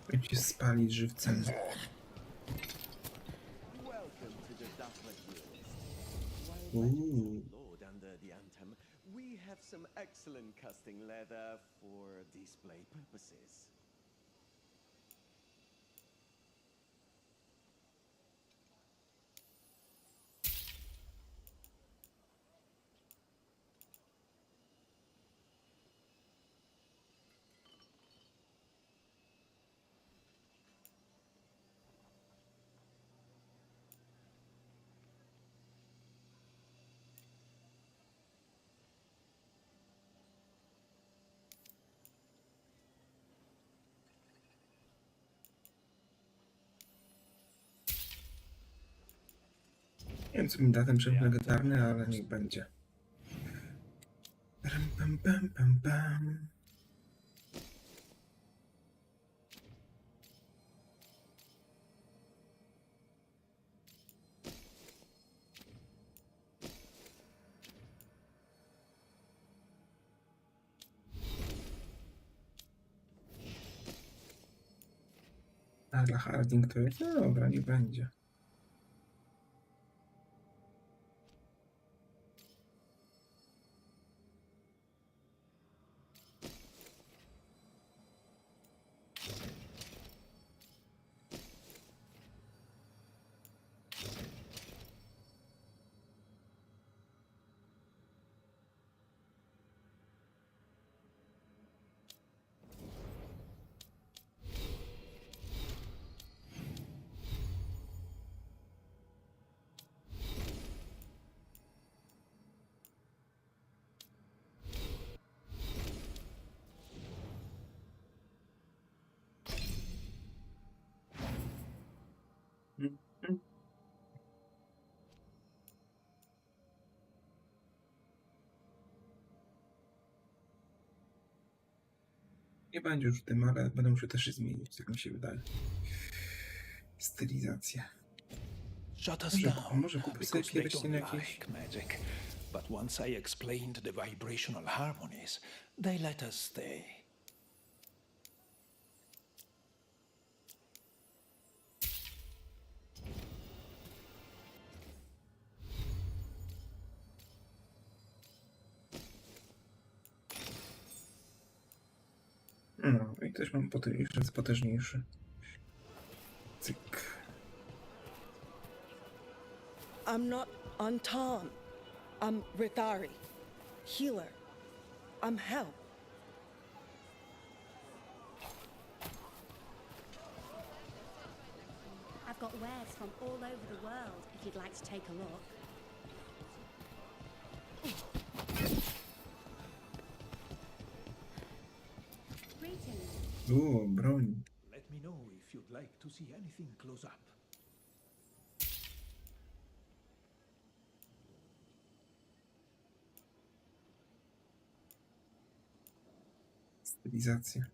Będzie spalić żywcem. Lord under the Antam, we have some excellent casting leather for display purposes. Nie wiem, co mi da ten przedmiot legendarny, ale niech będzie. Pam, pam, pam, pam. A dla Harding to jest? No dobra, nie będzie. Nie będzie już w tym, ale będę musiał też się zmienić, jak mi się wydaje. Stylizacja. Shut us down, Może kupię sobie because they pierścień don't jakiś. like magic. But once I explained the vibrational harmonies, they let us stay. No, i też mam potężniejszy. Cyk. I'm not Anton. I'm Rithari. Healer. I'm help. I've got wares from all over the world if you'd like to take a look. O, broń. Let me know if you'd like to see anything close up. Stylizacja.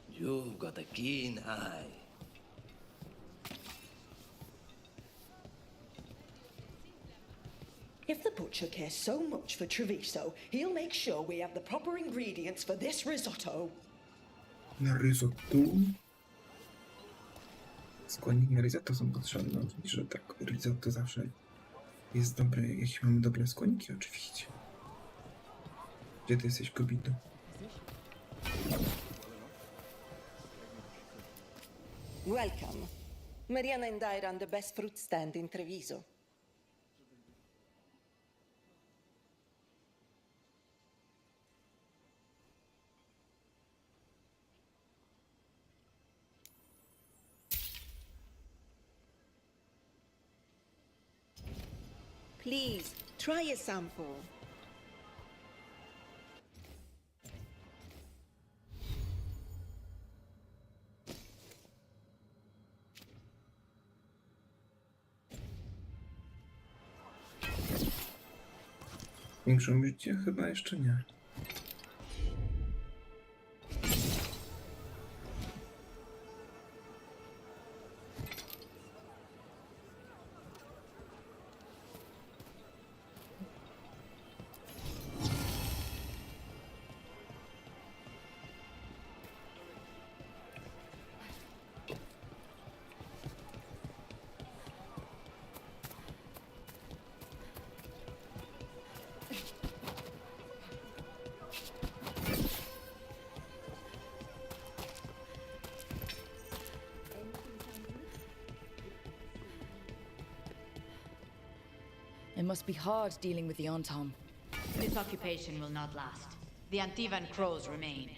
You've got a keen eye. If the butcher cares so much for Treviso, he'll make sure we have the proper ingredients for this risotto. Na risotto. Składniki na risotto są potrzebne. Oczywiście, że tak, risotto zawsze jest dobre, jeśli mamy dobre składniki, oczywiście. Gdzie ty jesteś, kobietą? Welcome. Mariana and I run the best fruit stand in Treviso. Please, try a sample. Większą życie? Chyba jeszcze nie. It must be hard dealing with the Antom. This occupation will not last. The Antivan crows remain.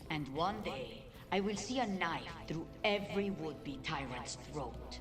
And one day, I will see a knife through every would-be tyrant's throat.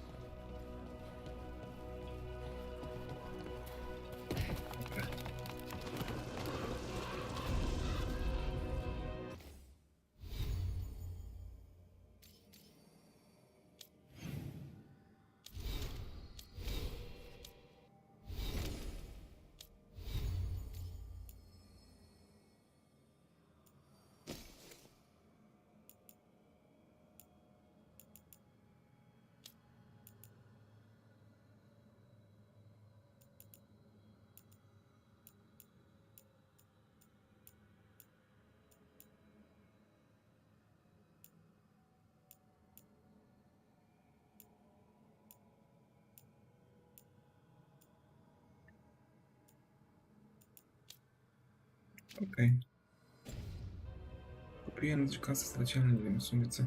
Okej. Kupię na coś kasy, straciłem, nie wiem w sumie co.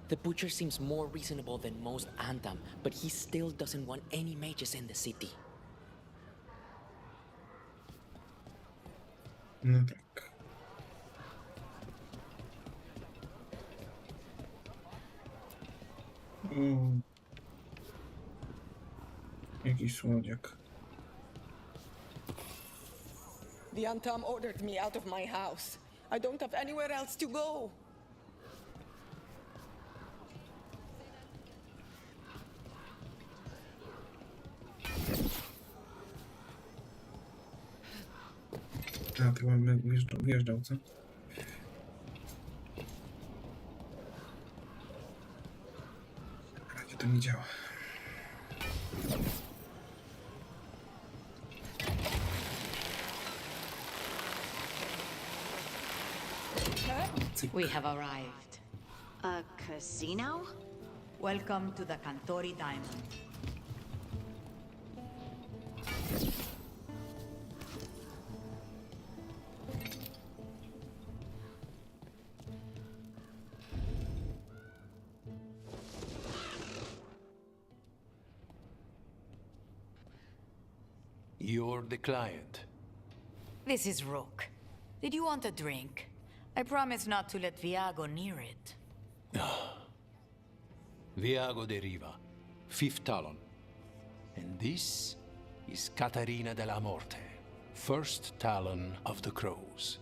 The butcher seems more reasonable than most Anthem, but he still doesn't want any mages in the city. No tak. O. Jakiś słodziak. The Antam ordered me out of my house. I don't have anywhere else to go. A, ty mamy wjeżdżał, co? Radzie to nie działa. We have arrived. A casino? Welcome to the Cantori Diamond. You're the client. This is Rook. Did you want a drink? I promise not to let Viago near it. Viago de Riva, 5th Talon. And this is Catarina de la Morte, 1st Talon of the Crows.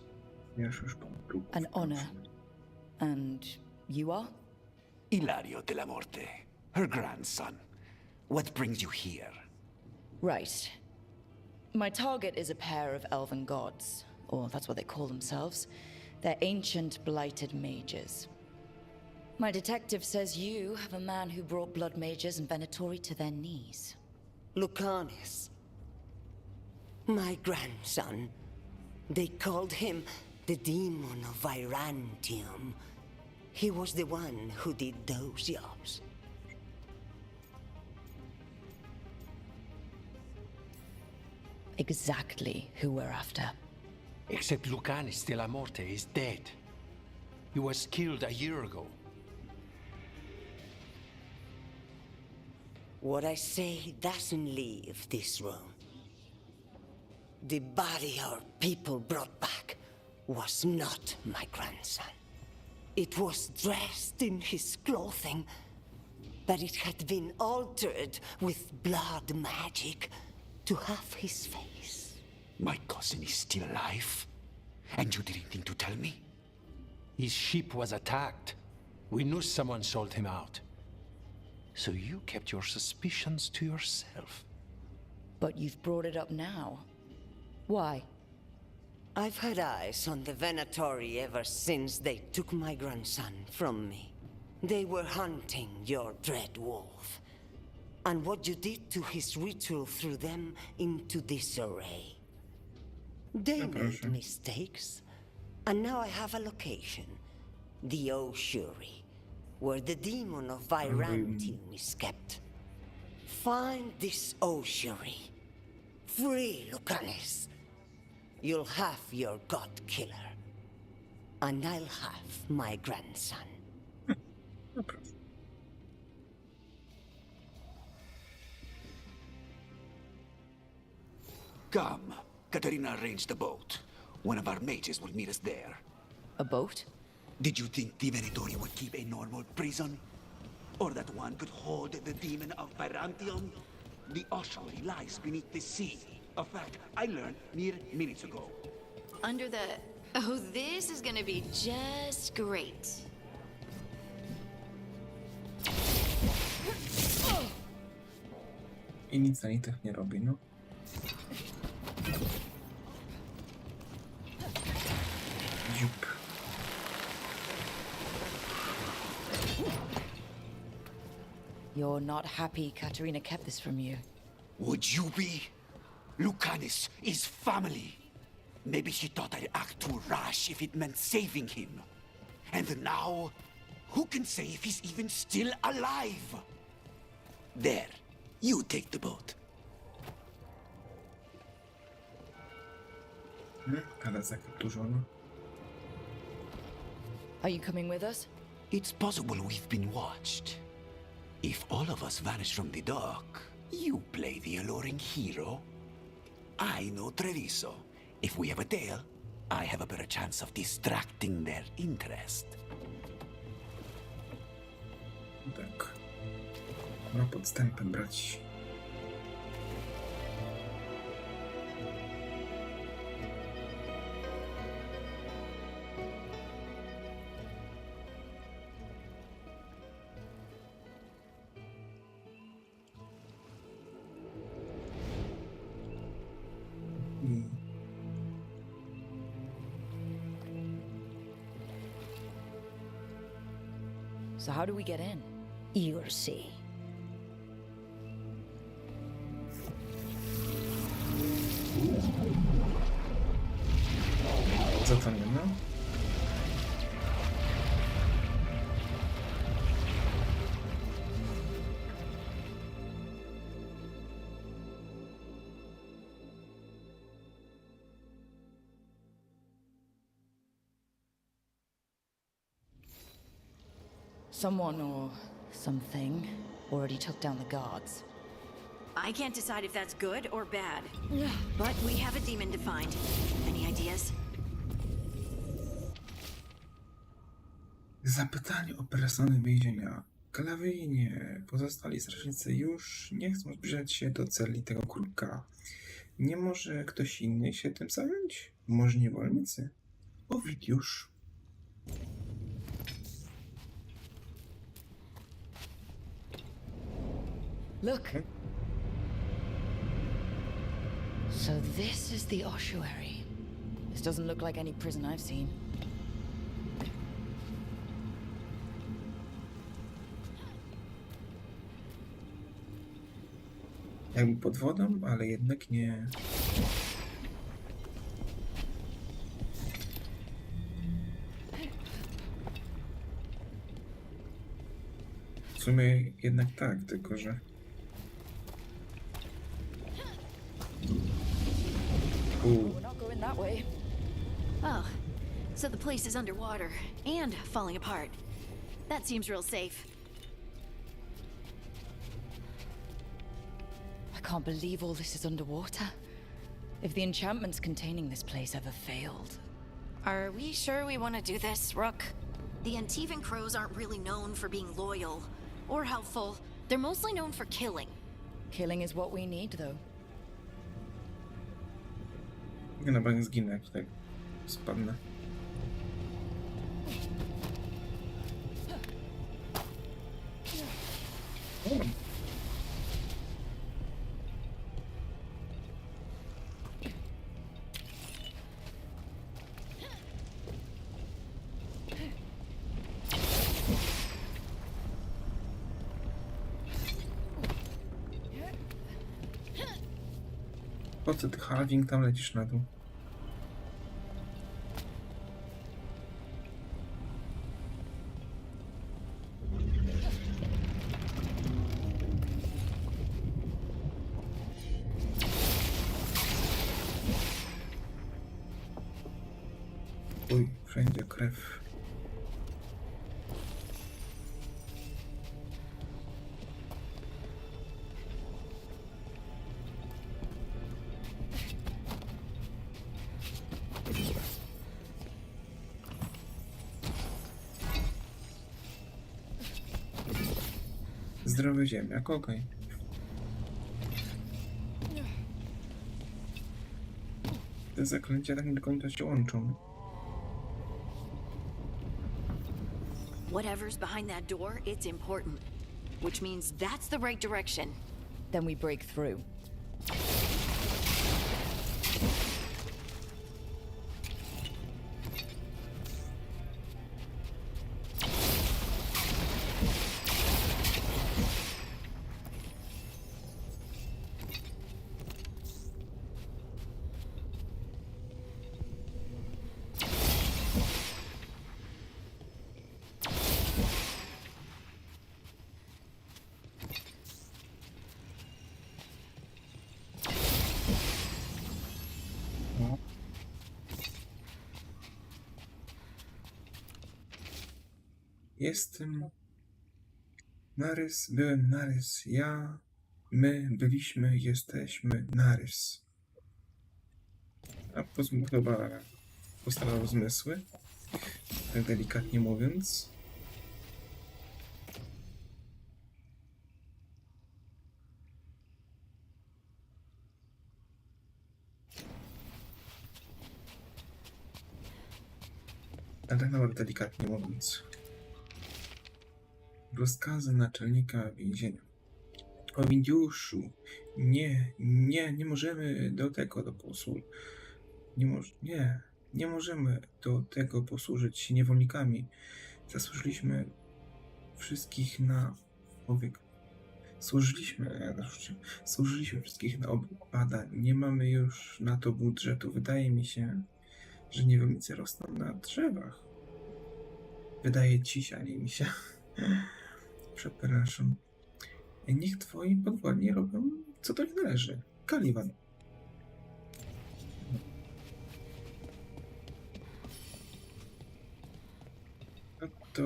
An honor. And you are? Ilario de la Morte, her grandson. What brings you here? Right. My target is a pair of elven gods, or that's what they call themselves. They're ancient, blighted mages. My detective says you have a man who brought blood mages and Venatori to their knees. Lucanis. My grandson. They called him the demon of Virantium. He was the one who did those jobs. Exactly who we're after. Except Lucanis de la Morte is dead. He was killed a year ago. What I say doesn't leave this room. The body our people brought back was not my grandson. It was dressed in his clothing, but it had been altered with blood magic to have his face. My cousin is still alive? And you didn't think to tell me? His ship was attacked. We knew someone sold him out. So you kept your suspicions to yourself. But you've brought it up now. Why? I've had eyes on the Venatori ever since they took my grandson from me. They were hunting your dread wolf. And what you did to his ritual threw them into disarray. They made mistakes, and now I have a location. The ossuary, where the demon of Virantium is kept. Find this ossuary. Free Lucanis. You'll have your god killer. And I'll have my grandson. Come. Katarina arranged a boat. One of our mages will meet us there. A boat? Did you think the Venatori would keep a normal prison? Or that one could hold the demon of Virantium? The ossuary lies beneath the sea. A fact I learned mere minutes ago. Under the... Oh, this is gonna be just great. I nic na nitach nie robi, no. Dziób. You're not happy Katarina kept this from you. Would you be? Lucanis is family. Maybe she thought I'd act too rash if it meant saving him. And now, who can say if he's even still alive? There, you take the boat. Ale zakapturzona. Are you coming with us? It's possible we've been watched. If all of us vanish from the dock, you play the alluring hero. I know Treviso. If we have a tail, I have a better chance of distracting their interest. Tak. Ma podstępem brać. So how do we get in? You'll see. Co to nie ma? Someone or something already took down the guards. I can't decide if that's good or bad. But we have a demon to find. Any ideas? Zapytanie o personel więzienia. Klawyjnie. Pozostali strażnicy już nie chcą zbliżać się do celi tego królika. Nie może ktoś inny się tym zająć? Może niewolnicy? Ovidiusz. Look. So this is the ossuary. This doesn't look like any prison I've seen. Jakby pod wodą, ale jednak nie. W sumie jednak tak, tylko że... We're not going that way. Oh, so the place is underwater and falling apart. That seems real safe. I can't believe all this is underwater. If the enchantments containing this place ever failed. Are we sure we want to do this, Rook? The Antivan Crows aren't really known for being loyal or helpful. They're mostly known for killing. Killing is what we need, though. Nie, na bank zginę, jak tutaj spadnę. O. Po co ty, Halving, tam lecisz na dół? Uj, wszędzie krew. Zdrowy ziemniak, okej. Te zaklęcia tak nie do końca się łączą. Whatever's behind that door, it's important. Which means that's the right direction. Then we break through. Jestem narys, byłem narys, ja, my, byliśmy, jesteśmy narys. A chyba postarał zmysły, tak delikatnie mówiąc. A tak naprawdę delikatnie mówiąc. Rozkazy naczelnika więzienia. Owidiuszu, nie możemy do tego posłużyć. Nie możemy do tego posłużyć się niewolnikami. Zasłużyliśmy wszystkich na obieg. Służyliśmy wszystkich na obieg badań. Nie mamy już na to budżetu. Wydaje mi się, że niewolnicy rosną na drzewach. Wydaje ci się, a nie mi się. Przepraszam. Niech twoi podwładni robią, co do nich należy. Kaliwan. No to...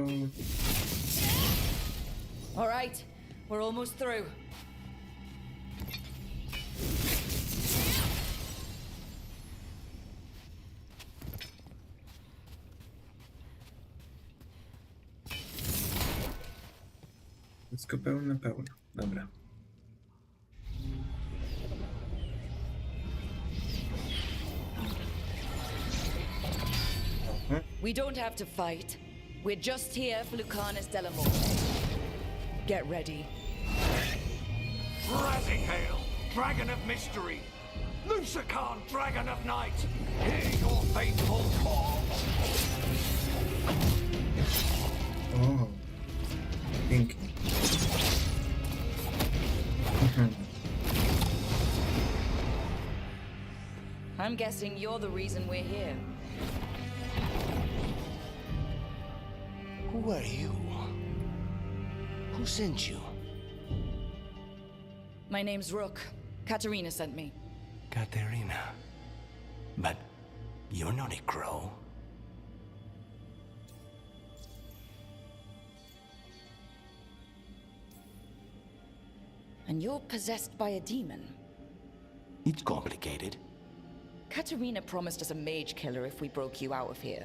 All right, we're almost through. Wszystko pełne. Dobra. We don't have to fight. We're just here for Lucanus Delamore. Get ready. Rising hail, dragon of mystery. Lucican, dragon of night. Hear your faithful call. O, pięknie. I'm guessing you're the reason we're here. Who are you? Who sent you? My name's Rook. Katerina sent me. Katerina. But you're not a crow. And you're possessed by a demon. It's complicated. Katerina promised us a mage killer if we broke you out of here.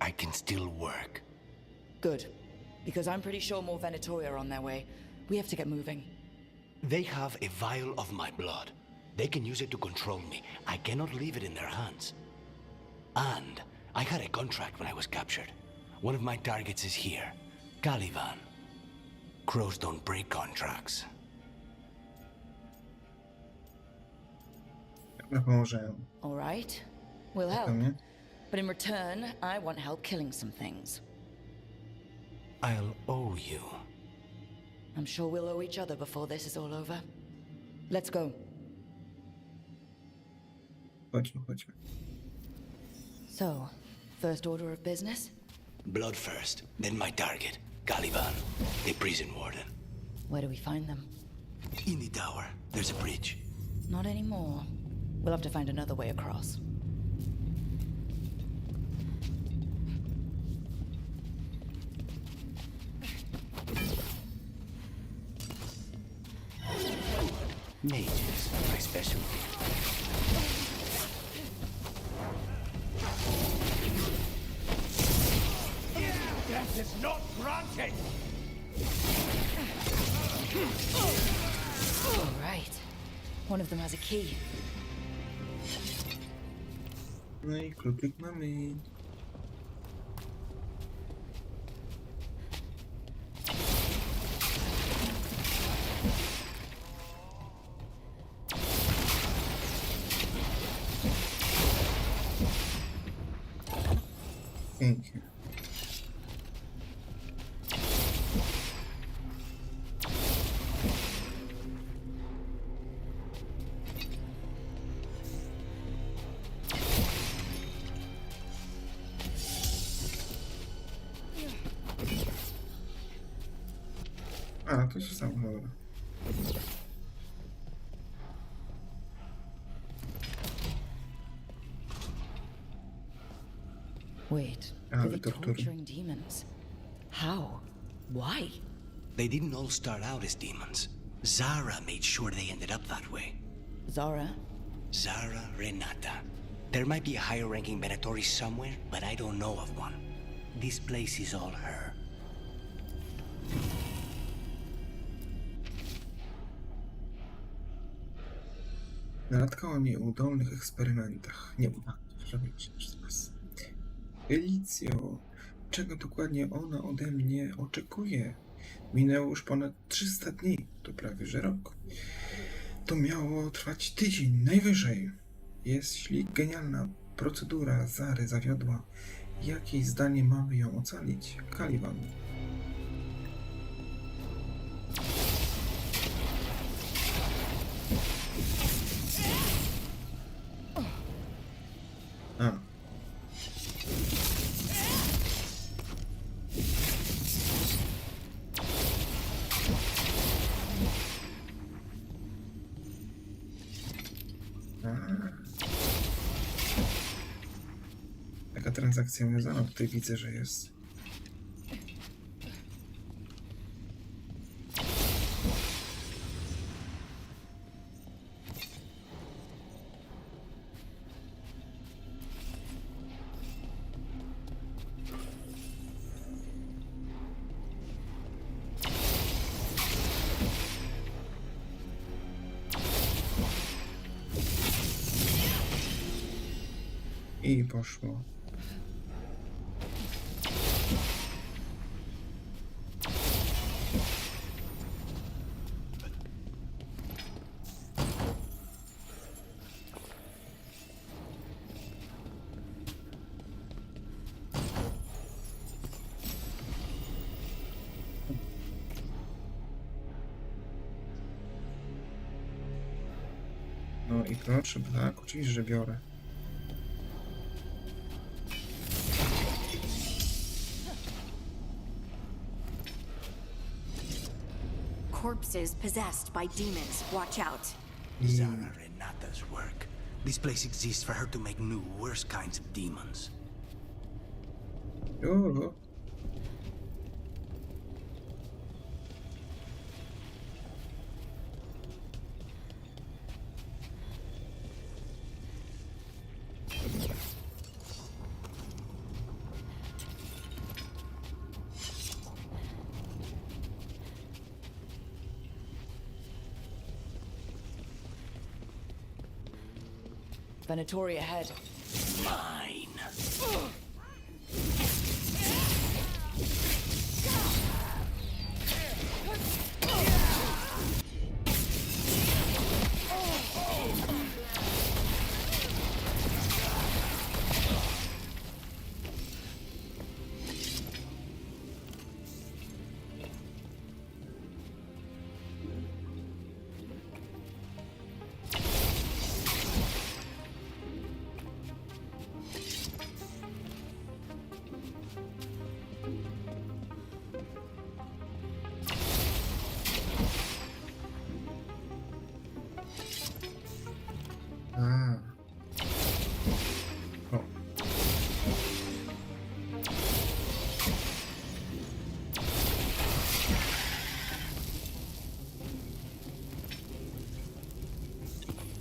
I can still work. Good. Because I'm pretty sure more Venatori are on their way. We have to get moving. They have a vial of my blood. They can use it to control me. I cannot leave it in their hands. And I had a contract when I was captured. One of my targets is here. Caliban. Crows don't break contracts. All right. We'll help. But in return, I want help killing some things. I'll owe you. I'm sure we'll owe each other before this is all over. Let's go. Chodźmy. So, first order of business? Blood first, then my target, Caliban, the prison warden. Where do we find them? In the tower. There's a bridge. Not anymore. We'll have to find another way across. Mages, my specialty. Death is not granted! All right. One of them has a key. No i kluczyk mamy. Pięknie. A, to się samo, dobra. Wait, Ah, they're the torture. torturing demons. How? Why? They didn't all start out as demons. Zara made sure they ended up that way. Zara? Zara Renata. There might be a higher-ranking Venatori somewhere, but I don't know of one. This place is all her. Natkała mnie o udolnych eksperymentach. Nie udało się jeszcze raz. Felicjo, czego dokładnie ona ode mnie oczekuje? Minęło już ponad 300 dni, to prawie że rok. To miało trwać tydzień, najwyżej. Jeśli genialna procedura Zary zawiodła, jakie zdanie mamy ją ocalić? Kaliban. A. Taka transakcja wiązana tutaj widzę, że jest. I poszło. No i proszę, tak, oczywiście, że biorę. Corpses possessed by demons. Watch out. Zara Renata's work. This place exists for her to make new, worse kinds of demons. Oh. Venatori ahead. Mine.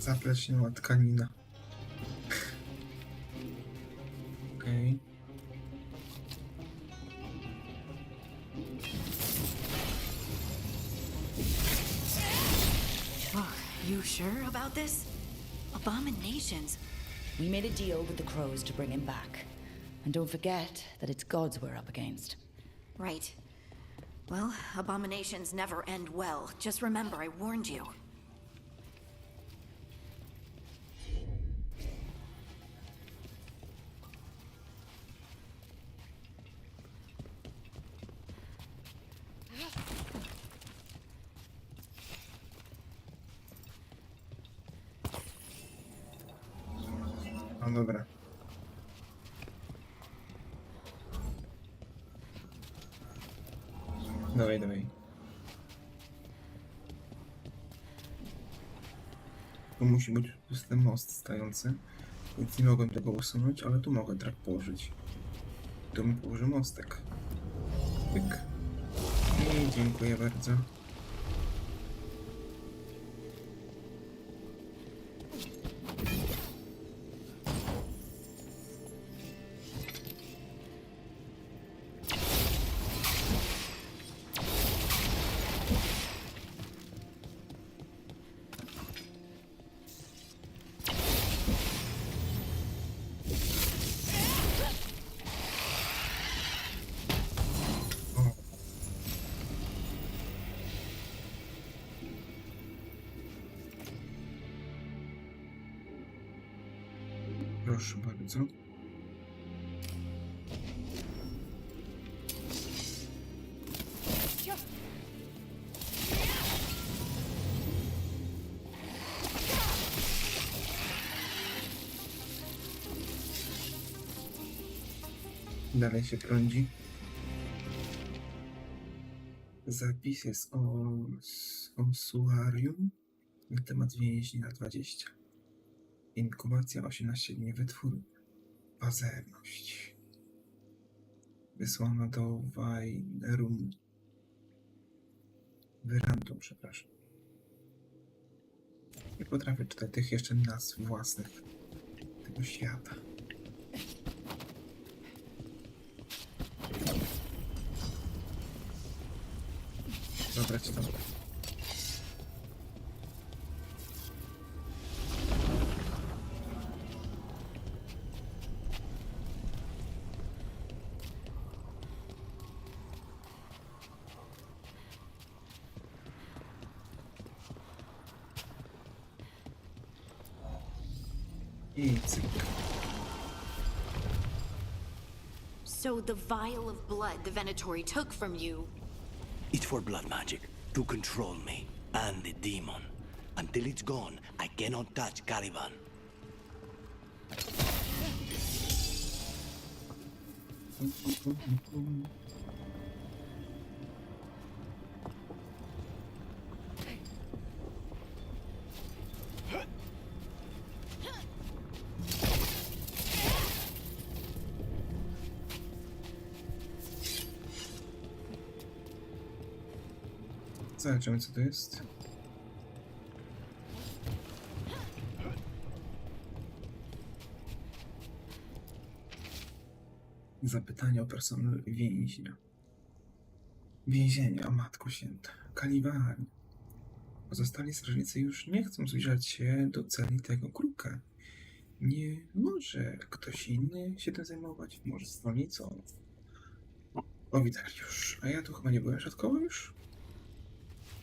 Zapleśniała tkanina. Okej. You sure about this? Abominations. We made a deal with the crows to bring him back. And don't forget that it's gods we're up against. Right. Well, abominations never end well. Just remember, I warned you. No dobra. Dawaj, dawaj. Tu musi być pusty most stający, więc nie mogłem tego usunąć, ale tu mogę trak położyć. Tu mi położę mostek. Pyk. I dziękuję bardzo. Proszę bardzo. Dalej się prądzi. Zapis jest o suarium na temat więźni na 20. Inkubacja 18 dni, wytwór pazerność. Wysłano do Wyrandum, przepraszam. Nie potrafię czytać tych jeszcze nazw własnych tego świata. Zabrać to. So the vial of blood the Venatori took from you... It's for blood magic, to control me, and the demon. Until it's gone, I cannot touch Caliban. Zobaczymy, co to jest. Zapytanie o personel więźnia. Więzienie, o Matko Święta. Kaliwani. Pozostali strażnicy już nie chcą zbliżać się do celi tego kruka. Nie może ktoś inny się tym zajmować? Może stolnicą? O, Witaliusz. A ja tu chyba nie byłem środkowo już?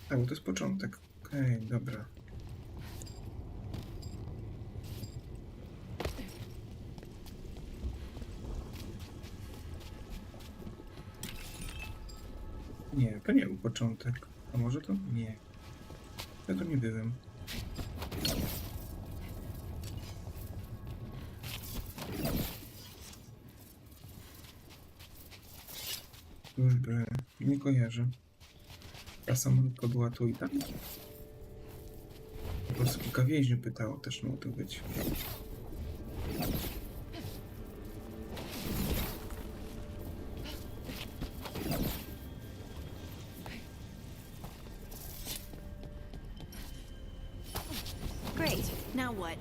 Tak, bo to jest początek. Okej, dobra. Nie, to nie był początek. A może to? Nie. Ja tu nie byłem. Już byłem. Nie kojarzę. Ta samolotka była tu i tam. Po prostu kilka więźniów pytało, też mogło to być. Great. Now what?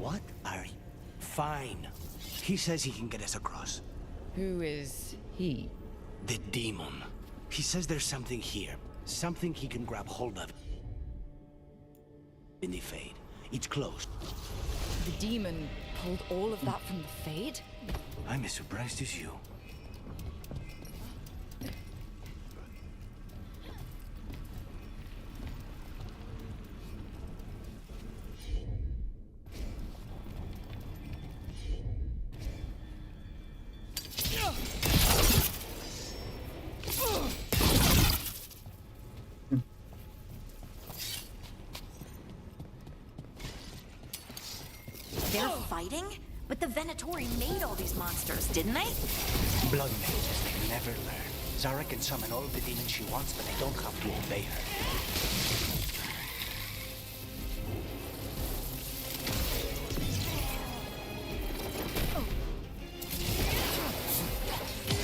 What are you? Fine. He says he can get us across. Who is he? The demon. He says there's something here. Something he can grab hold of. In the Fade. It's closed. The demon pulled all of that from the Fade? I'm as surprised as you. They're fighting? But the Venatori made all these monsters, didn't they? Blood mages, they never learn. Zara can summon all the demons she wants, but they don't have to obey her.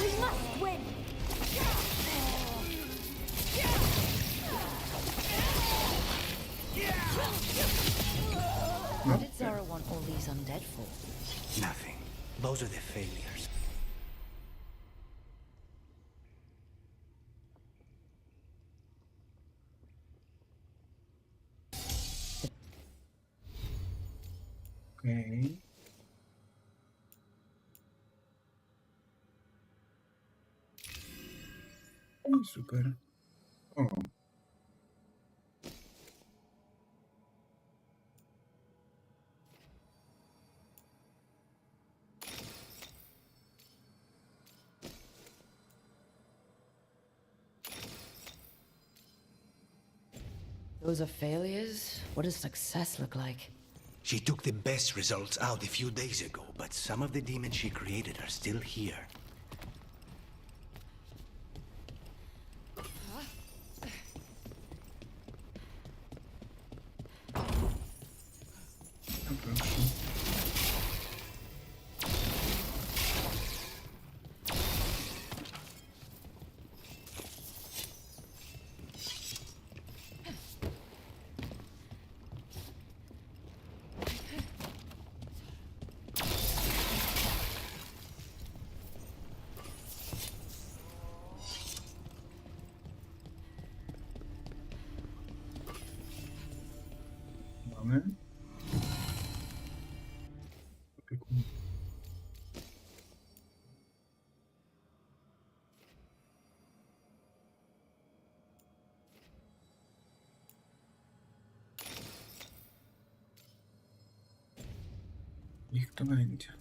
We must win! What did Zara want all these undead for? Nothing. Those are the failures. Okej. No super. O. Those are failures? What does success look like? She took the best results out a few days ago, but some of the demons she created are still here. Mamy. Opiekun. Niech to będzie.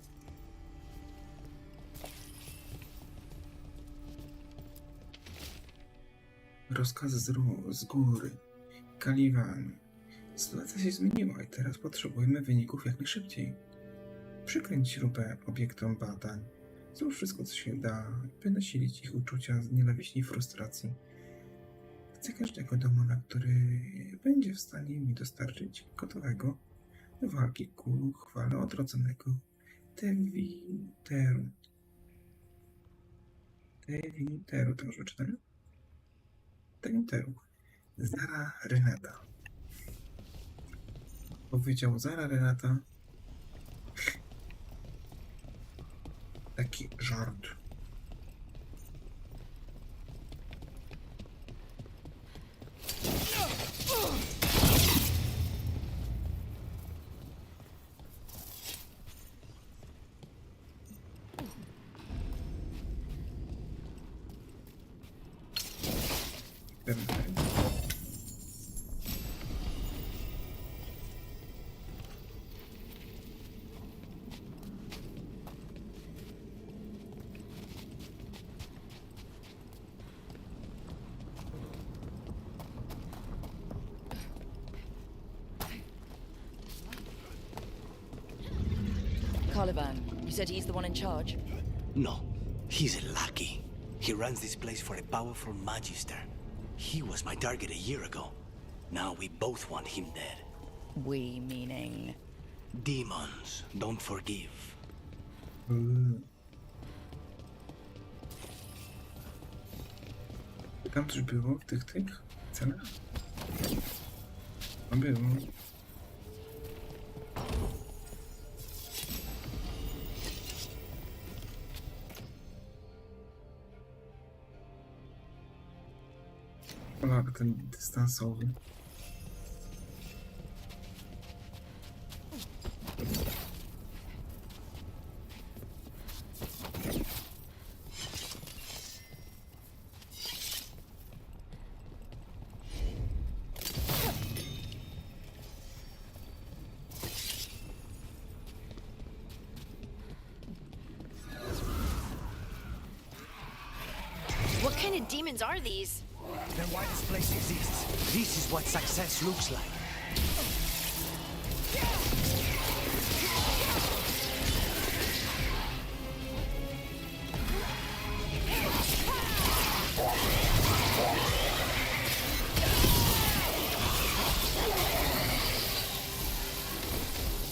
Rozkaz z góry. Kaliwan. Sytuacja się zmieniła i teraz potrzebujemy wyników jak najszybciej. Przykręć śrubę obiektom badań. Zrób wszystko, co się da, by nasilić ich uczucia z nienawiści i frustracji. Chcę każdego demona, który będzie w stanie mi dostarczyć gotowego do walki ku chwale odrodzonego Tewiteru. Tewiteru, to już wyczytałem? Tewiteru. Zara Renata. Powiedział Zara Renata. Taki żart. Caliban, you said he's the one in charge? No, he's a lackey. He runs this place for a powerful magister. He was my target a year ago. Now we both want him dead. We meaning? Demons don't forgive. Tam coś było w tych cenach? No było. Ale ten dystansowy. What kind of demons are these? Then why this place exists? This is what success looks like.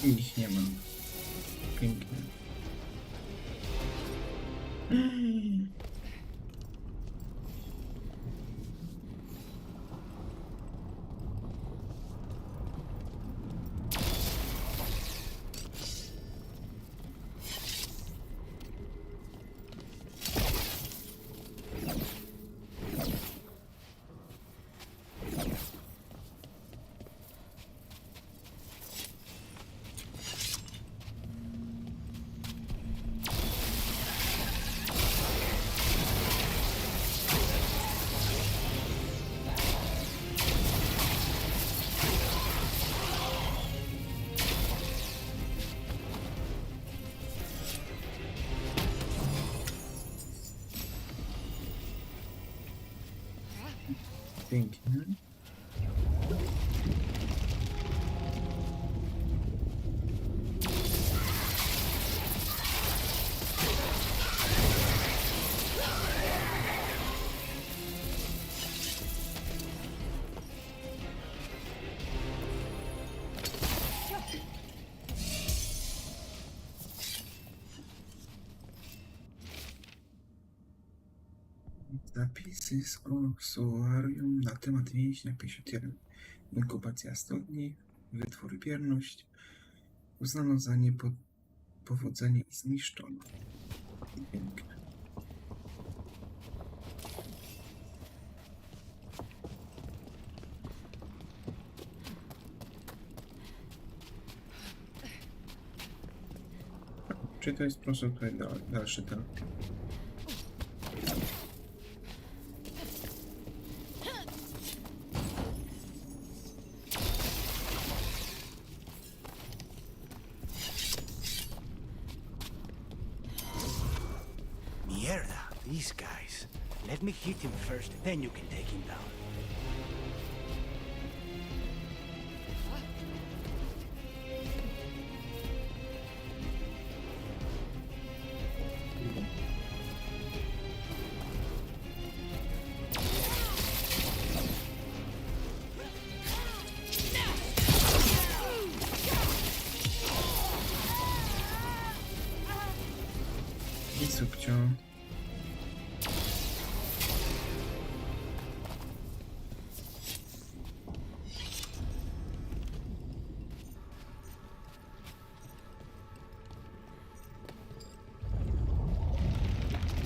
Ich nie mam. Pięknie. Pięknie. Zapisy z oksuarium na temat więźnia 51. Inkubacja 100 dni. Wytwór bierność. Uznano za niepowodzenie i zniszczono. Piękne. Czy to jest proszę tutaj dalszy ten? Mierda, these guys. Let me hit him first, then you can take him down. I subcio.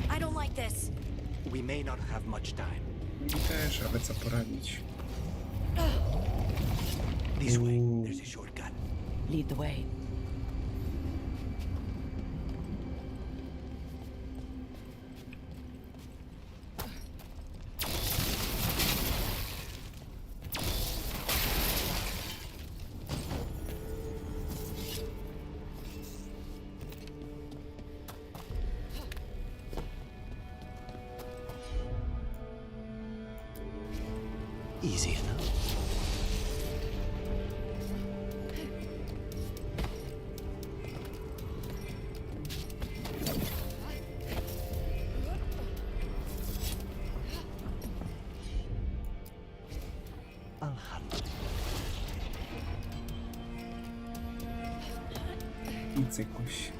I don't like this. We may not have much time. I też, ale co poradzić? This way, there's a shortcut. Lead the way. Easy enough. I'll handle it. I cykuś.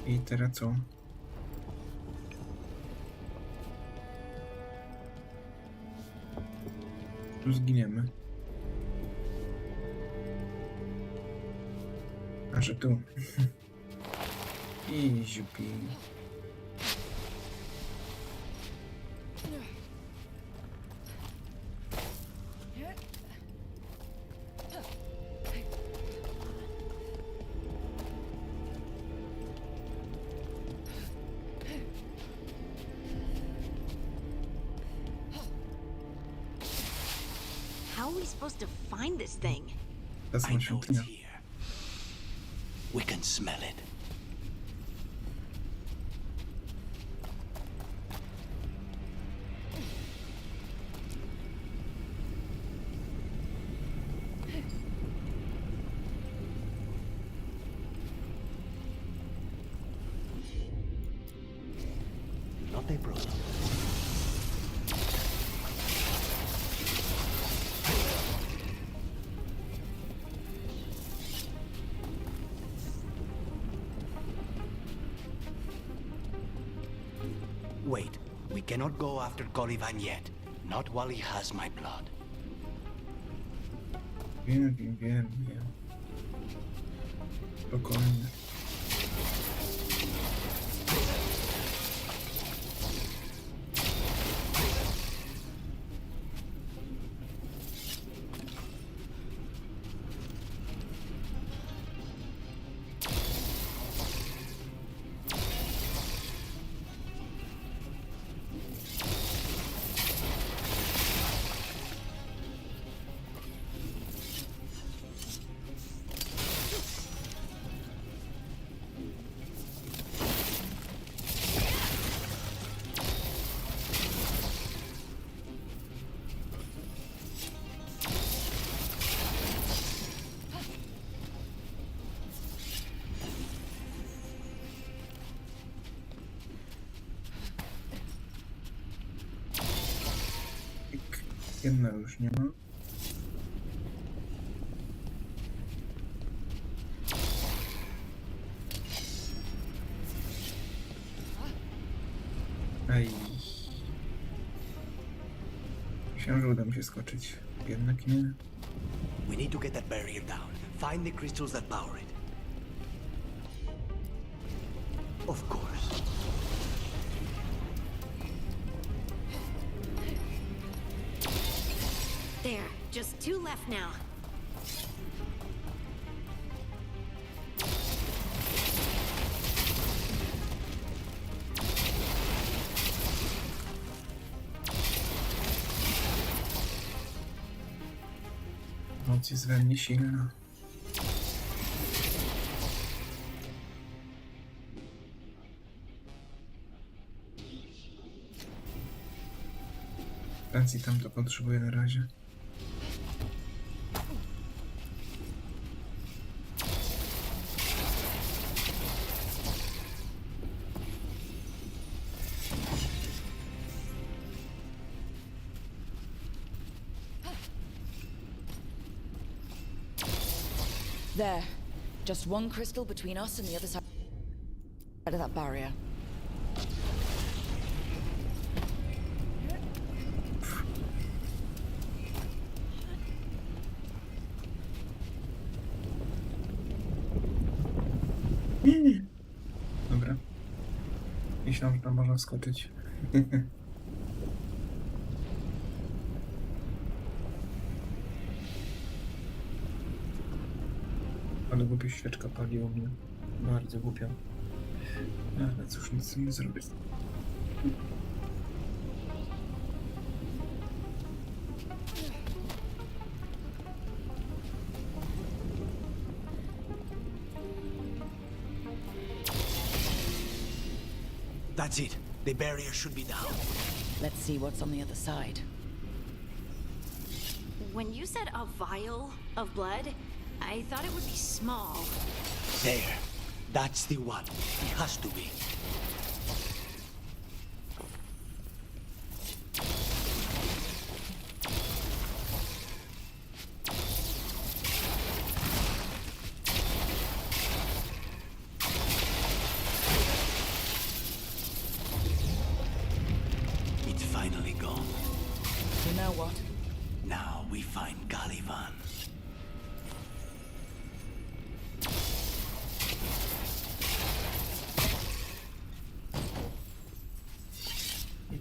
I teraz co? Tu zginiemy. A że tu. I ziupi. How are we supposed to find this thing? Ta sama świątynia. We can smell it. Not a problem. Wait, we cannot go after Colivan yet. Not while he has my blood. Wiem. Spokojnie. Jedna już nie ma. Ej. Myślałem, że uda mi się skoczyć. Jednak nie. We need to get that barrier down. Find the crystals that power it. Of course. There, just 2 left now. Moc jest we mnie silna. Francji tam to potrzebuję na razie. There. Just one crystal between us and the other side of that barrier. Dobra. Myślałem, że tam można skoczyć. Ale głupia świeczka paliła mnie. Bardzo głupia. Ale cóż, nic z tym nie zrobię. That's it. The barrier should be down. Let's see what's on the other side. When you said a vial of blood, I thought it would be small. There. That's the one. It has to be. It's finally gone. So now what? Now we find Caliban.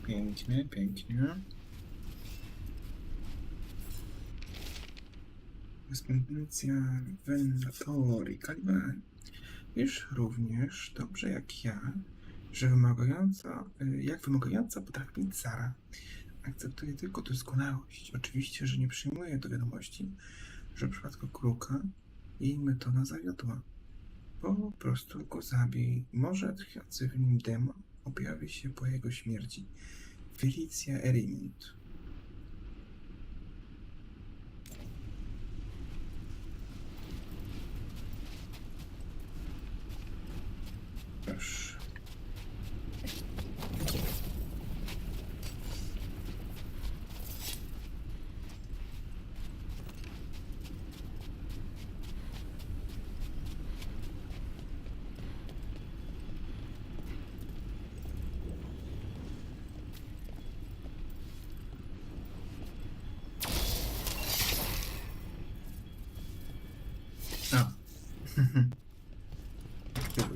Pięknie, pięknie. Korespondencja Veilguard, Caliban. Wiesz również dobrze jak ja, że wymagająca potrafi być Sara. Akceptuję tylko doskonałość. Oczywiście, że nie przyjmuję do wiadomości, że w przypadku kruka jej metoda zawiodła. Po prostu go zabij. Może tkwiący w nim demon objawi się po jego śmierci. Felicia Erimund. Proszę.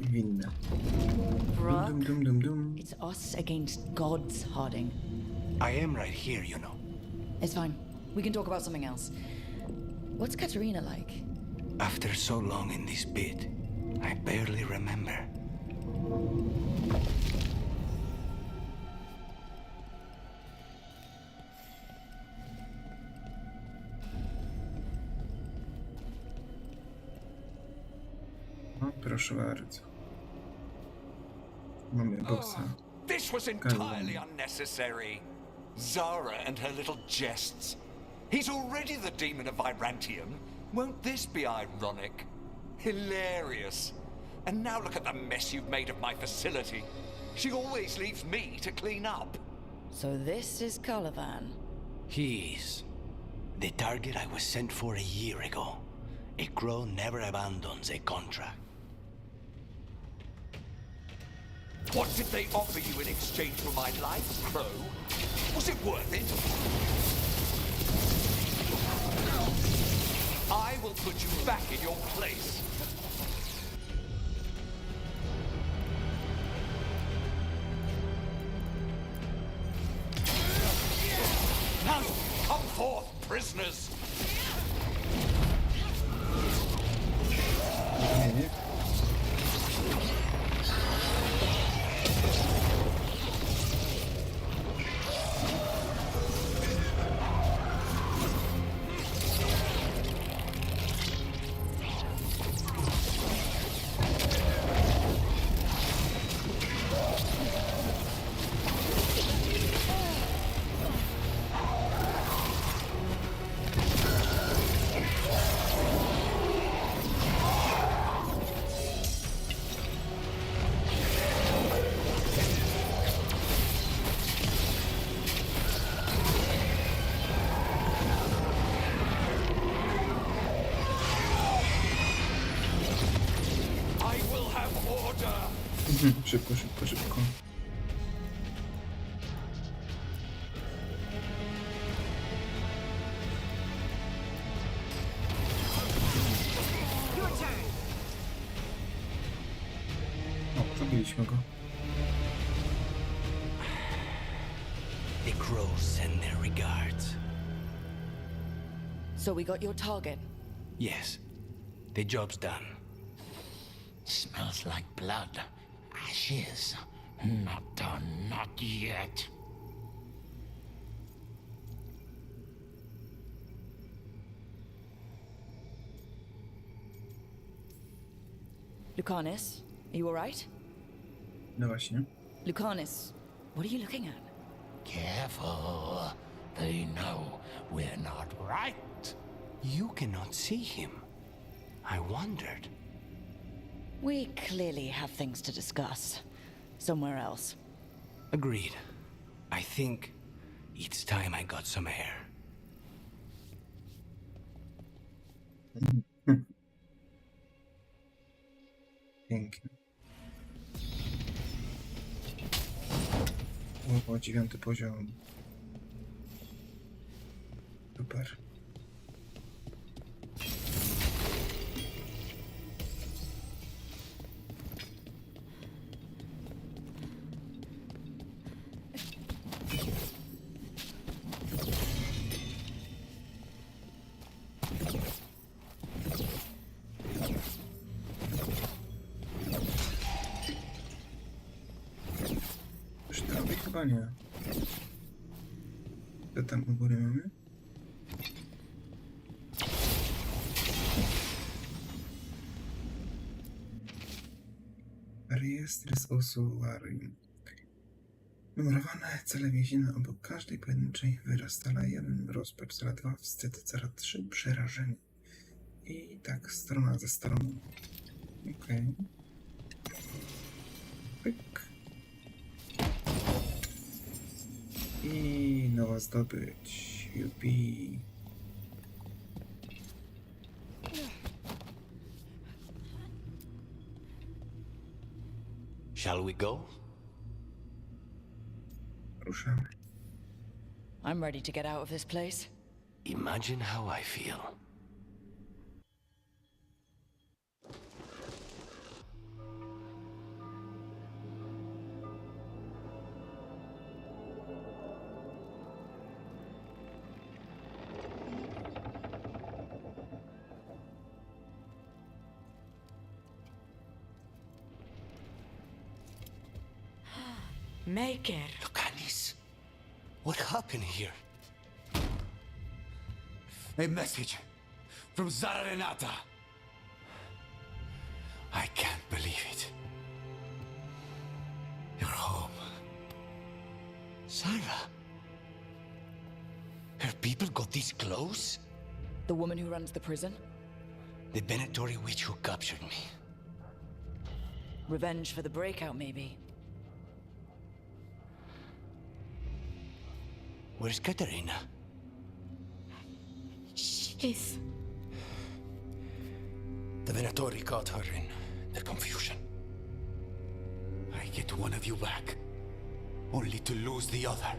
Winna. Brock, it's us against gods, Harding. I am right here, you know. It's fine. We can talk about something else. What's Katerina like? After so long in this pit, I barely remember. No, proszę bardzo. Mamy bossa. This was entirely unnecessary. Zara and her little jests. He's already the demon of Virantium. Won't this be ironic? Hilarious. And now look at the mess you've made of my facility. She always leaves me to clean up. So this is Caliban. He is. The target I was sent for a year ago. A crow never abandons a contract. What did they offer you in exchange for my life, Crow? Was it worth it? I will put you back in your place. Now, come forth, prisoners! Szybko, szybko, szybko. O, zabiliśmy go. The crows send their regards. So we got your target? Yes. The job's done. Smells like blood. Ashes. Not done, not yet. Lucanus, are you alright? No właśnie. Lucanus, what are you looking at? Careful. They know we're not right. You cannot see him. I wondered. We clearly have things to discuss. Somewhere else. Agreed. I think it's time I got some air. Pięknie. O, 9. poziom. Super. Chyba nie. Co tam u góry mamy? Rejestr z usuarium. Numerowane cele więzienne obok każdej pojedynczej wyraz. Cala 1 rozpacz, cala 2 wstyd, cala 3 przerażenie. I tak, strona za stroną. Okej. Pyk. I nowa zdobycz. Jupi. Shall we go? Ruszamy. I'm ready to get out of this place. Imagine how I feel. Make it. Lucanis, what happened here? A message from Zara Renata. I can't believe it. You're home. Sarah? Her people got this close? The woman who runs the prison? The Venatori witch who captured me. Revenge for the breakout, maybe. Where's Katerina? Is... The Venatori caught her in their confusion. I get one of you back, only to lose the other.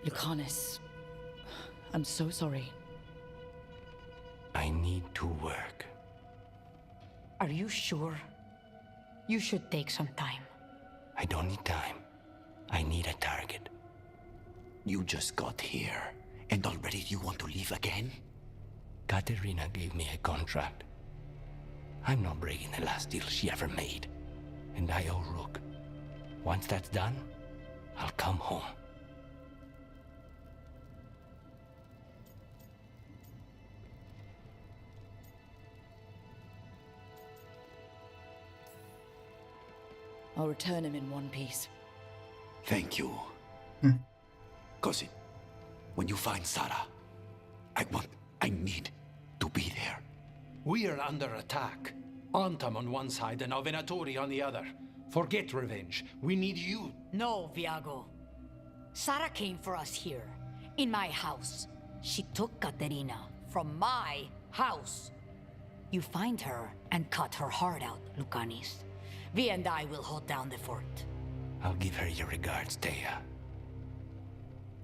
Lucanus, I'm so sorry. I need to work. Are you sure? You should take some time. I don't need time. I need a target. You just got here, and already you want to leave again? Katerina gave me a contract. I'm not breaking the last deal she ever made. And I owe Rook. Once that's done, I'll come home. I'll return him in one piece. Thank you. Cousin, when you find Sarah, I need to be there. We are under attack. Antam on one side and Venatori on the other. Forget revenge. We need you. No, Viago. Sarah came for us here, in my house. She took Katerina from my house. You find her and cut her heart out, Lucanis. Vi and I will hold down the fort. I'll give her your regards, Thea.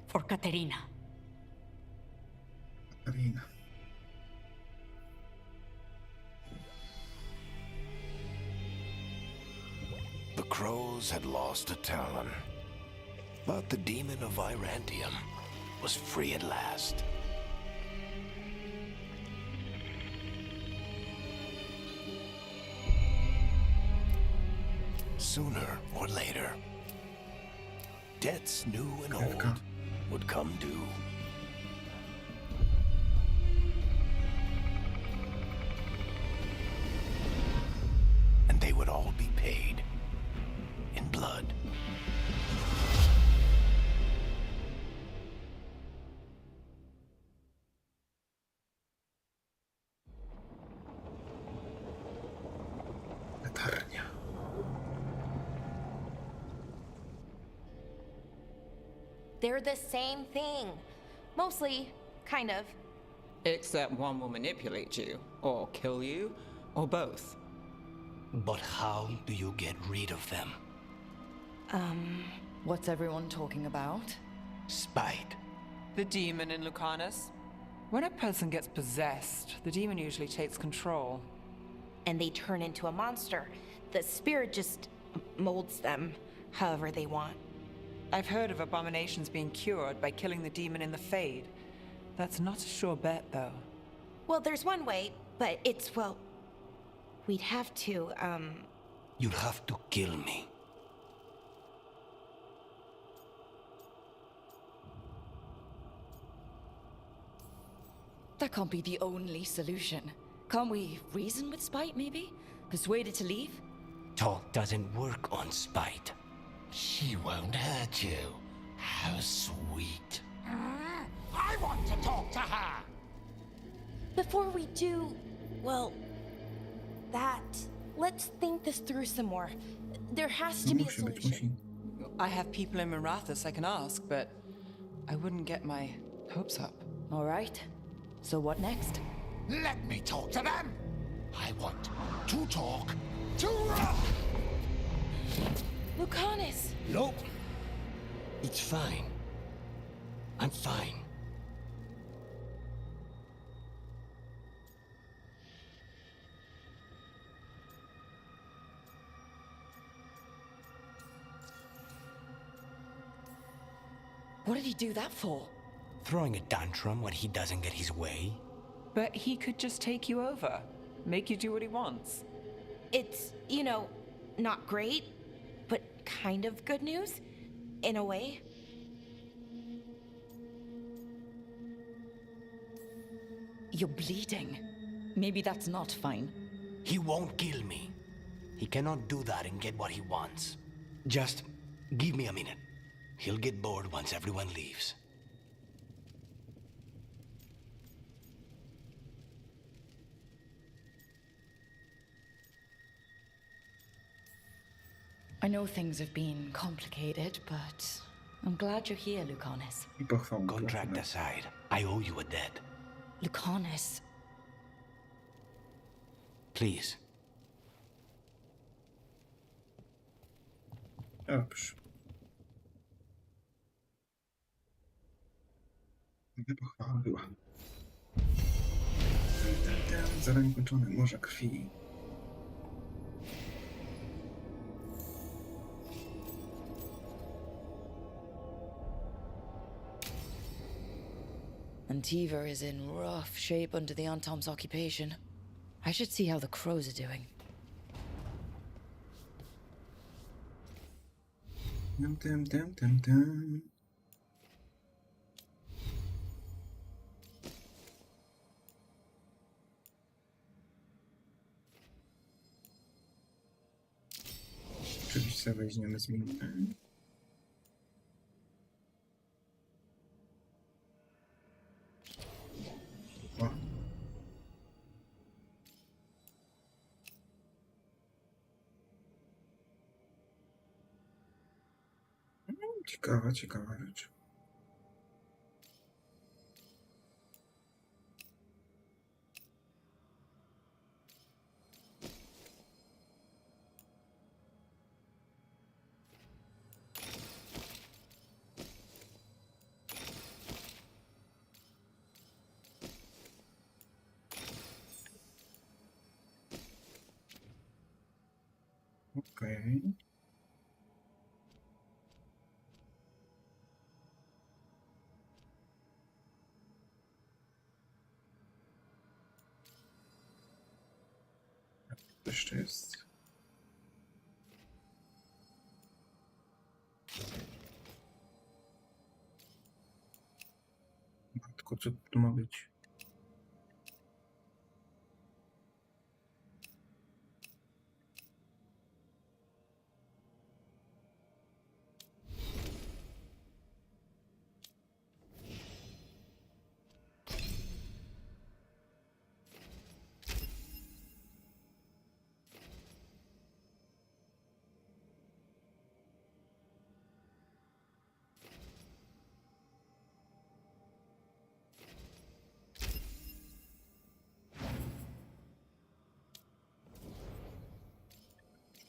For Katerina. Katerina. The crows had lost a talon, but the demon of Irantium was free at last. Sooner or later, debts new and old would come due. And they would all be paid in blood. Latarnia. They're the same thing. Mostly, kind of. Except one will manipulate you, or kill you, or both. But how do you get rid of them? What's everyone talking about? Spite. The demon in Lucanus. When a person gets possessed, the demon usually takes control. And they turn into a monster. The spirit just molds them however they want. I've heard of abominations being cured by killing the demon in the Fade. That's not a sure bet, though. Well, there's one way, but it's, well... We'd have to, You'll have to kill me. That can't be the only solution. Can't we reason with spite, maybe? Persuade it to leave? Talk doesn't work on spite. She won't hurt you. How sweet. I want to talk to her. Before we do, well, that... Let's think this through some more. There has to be a solution. I have people in Marathas I can ask, but I wouldn't get my hopes up. All right. So what next? Let me talk to them. I want to talk to Rock. Lucanus! Nope. It's fine. I'm fine. What did he do that for? Throwing a tantrum when he doesn't get his way? But he could just take you over. Make you do what he wants. It's, you know, not great, but kind of good news, in a way. You're bleeding. Maybe that's not fine. He won't kill me. He cannot do that and get what he wants. Just give me a minute. He'll get bored once everyone leaves. I know things have been complicated, but I'm glad you're here, Lucanus. Contract aside, I owe you a debt. Lucanus. Please. Dobrze. Pochwała była. Zadanie kończone. Morze krwi. Antiva is in rough shape under the Antom's occupation. I should see how the crows are doing. Oczywiście weźmiemy z minutę. Ciekawa rzecz. Okej. Jeszcze jest. Matko, co tu ma być?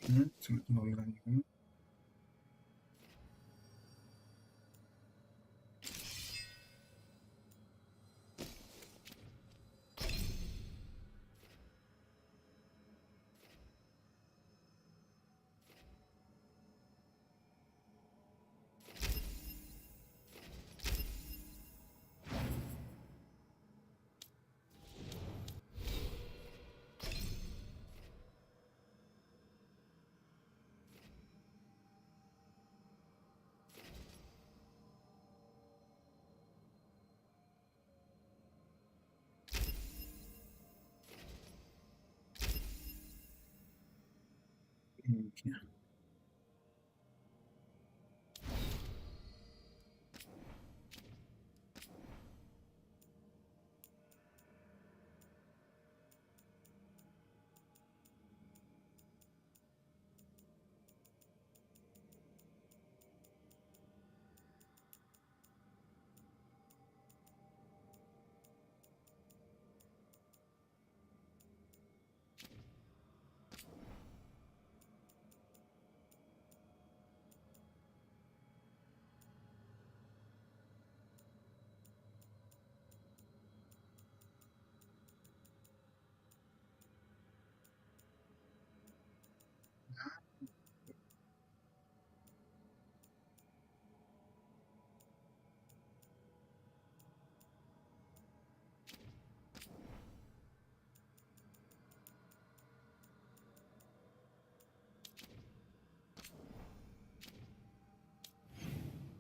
Co my tu mamy na niego? Pięknie.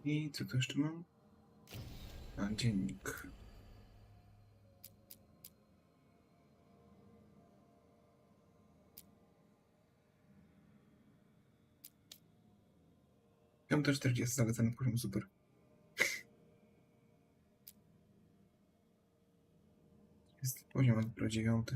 I co tu jeszcze mam? A, dziennik. Ja mam też 40 zalecany poziom, super. Jest poziom dopiero 9.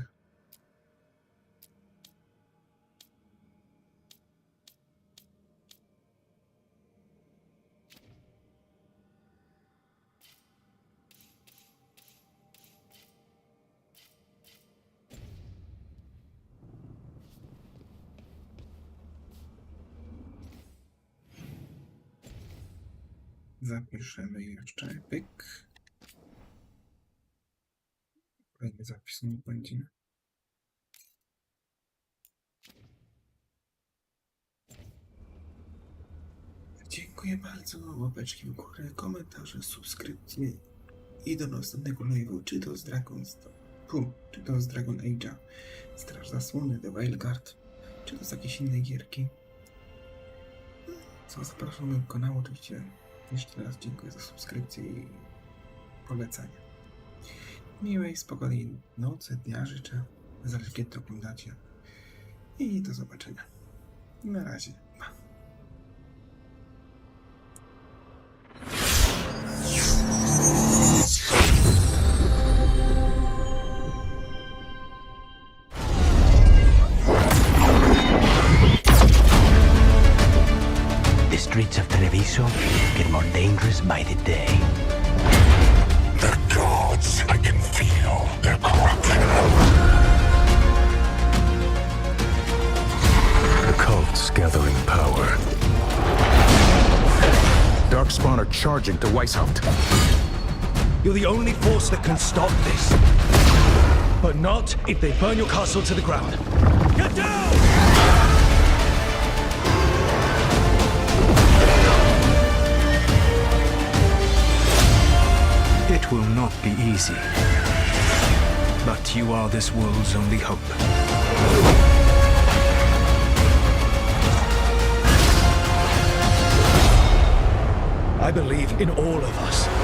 Zapiszemy jeszcze pyk. Kolejny zapis nie będzie. Dziękuję bardzo. Łapeczki w górę, komentarze, subskrypcje i do następnego live'u, czy to z czy to z Dragon Age'a, Straż Zasłony, The Veilguard, czy to z jakiejś innej gierki. Co, zapraszam do mojego kanału, oczywiście. Jeszcze raz dziękuję za subskrypcję i polecanie. Miłej, spokojnej nocy, dnia życzę, zależy kiedy to oglądacie. I do zobaczenia. Na razie. Pa. The streets of Treviso get more dangerous by the day. The gods, I can feel their corruption. The cult's gathering power. Darkspawn are charging to Weishaupt. You're the only force that can stop this. But not if they burn your castle to the ground. Get down! It will not be easy. But you are this world's only hope. I believe in all of us.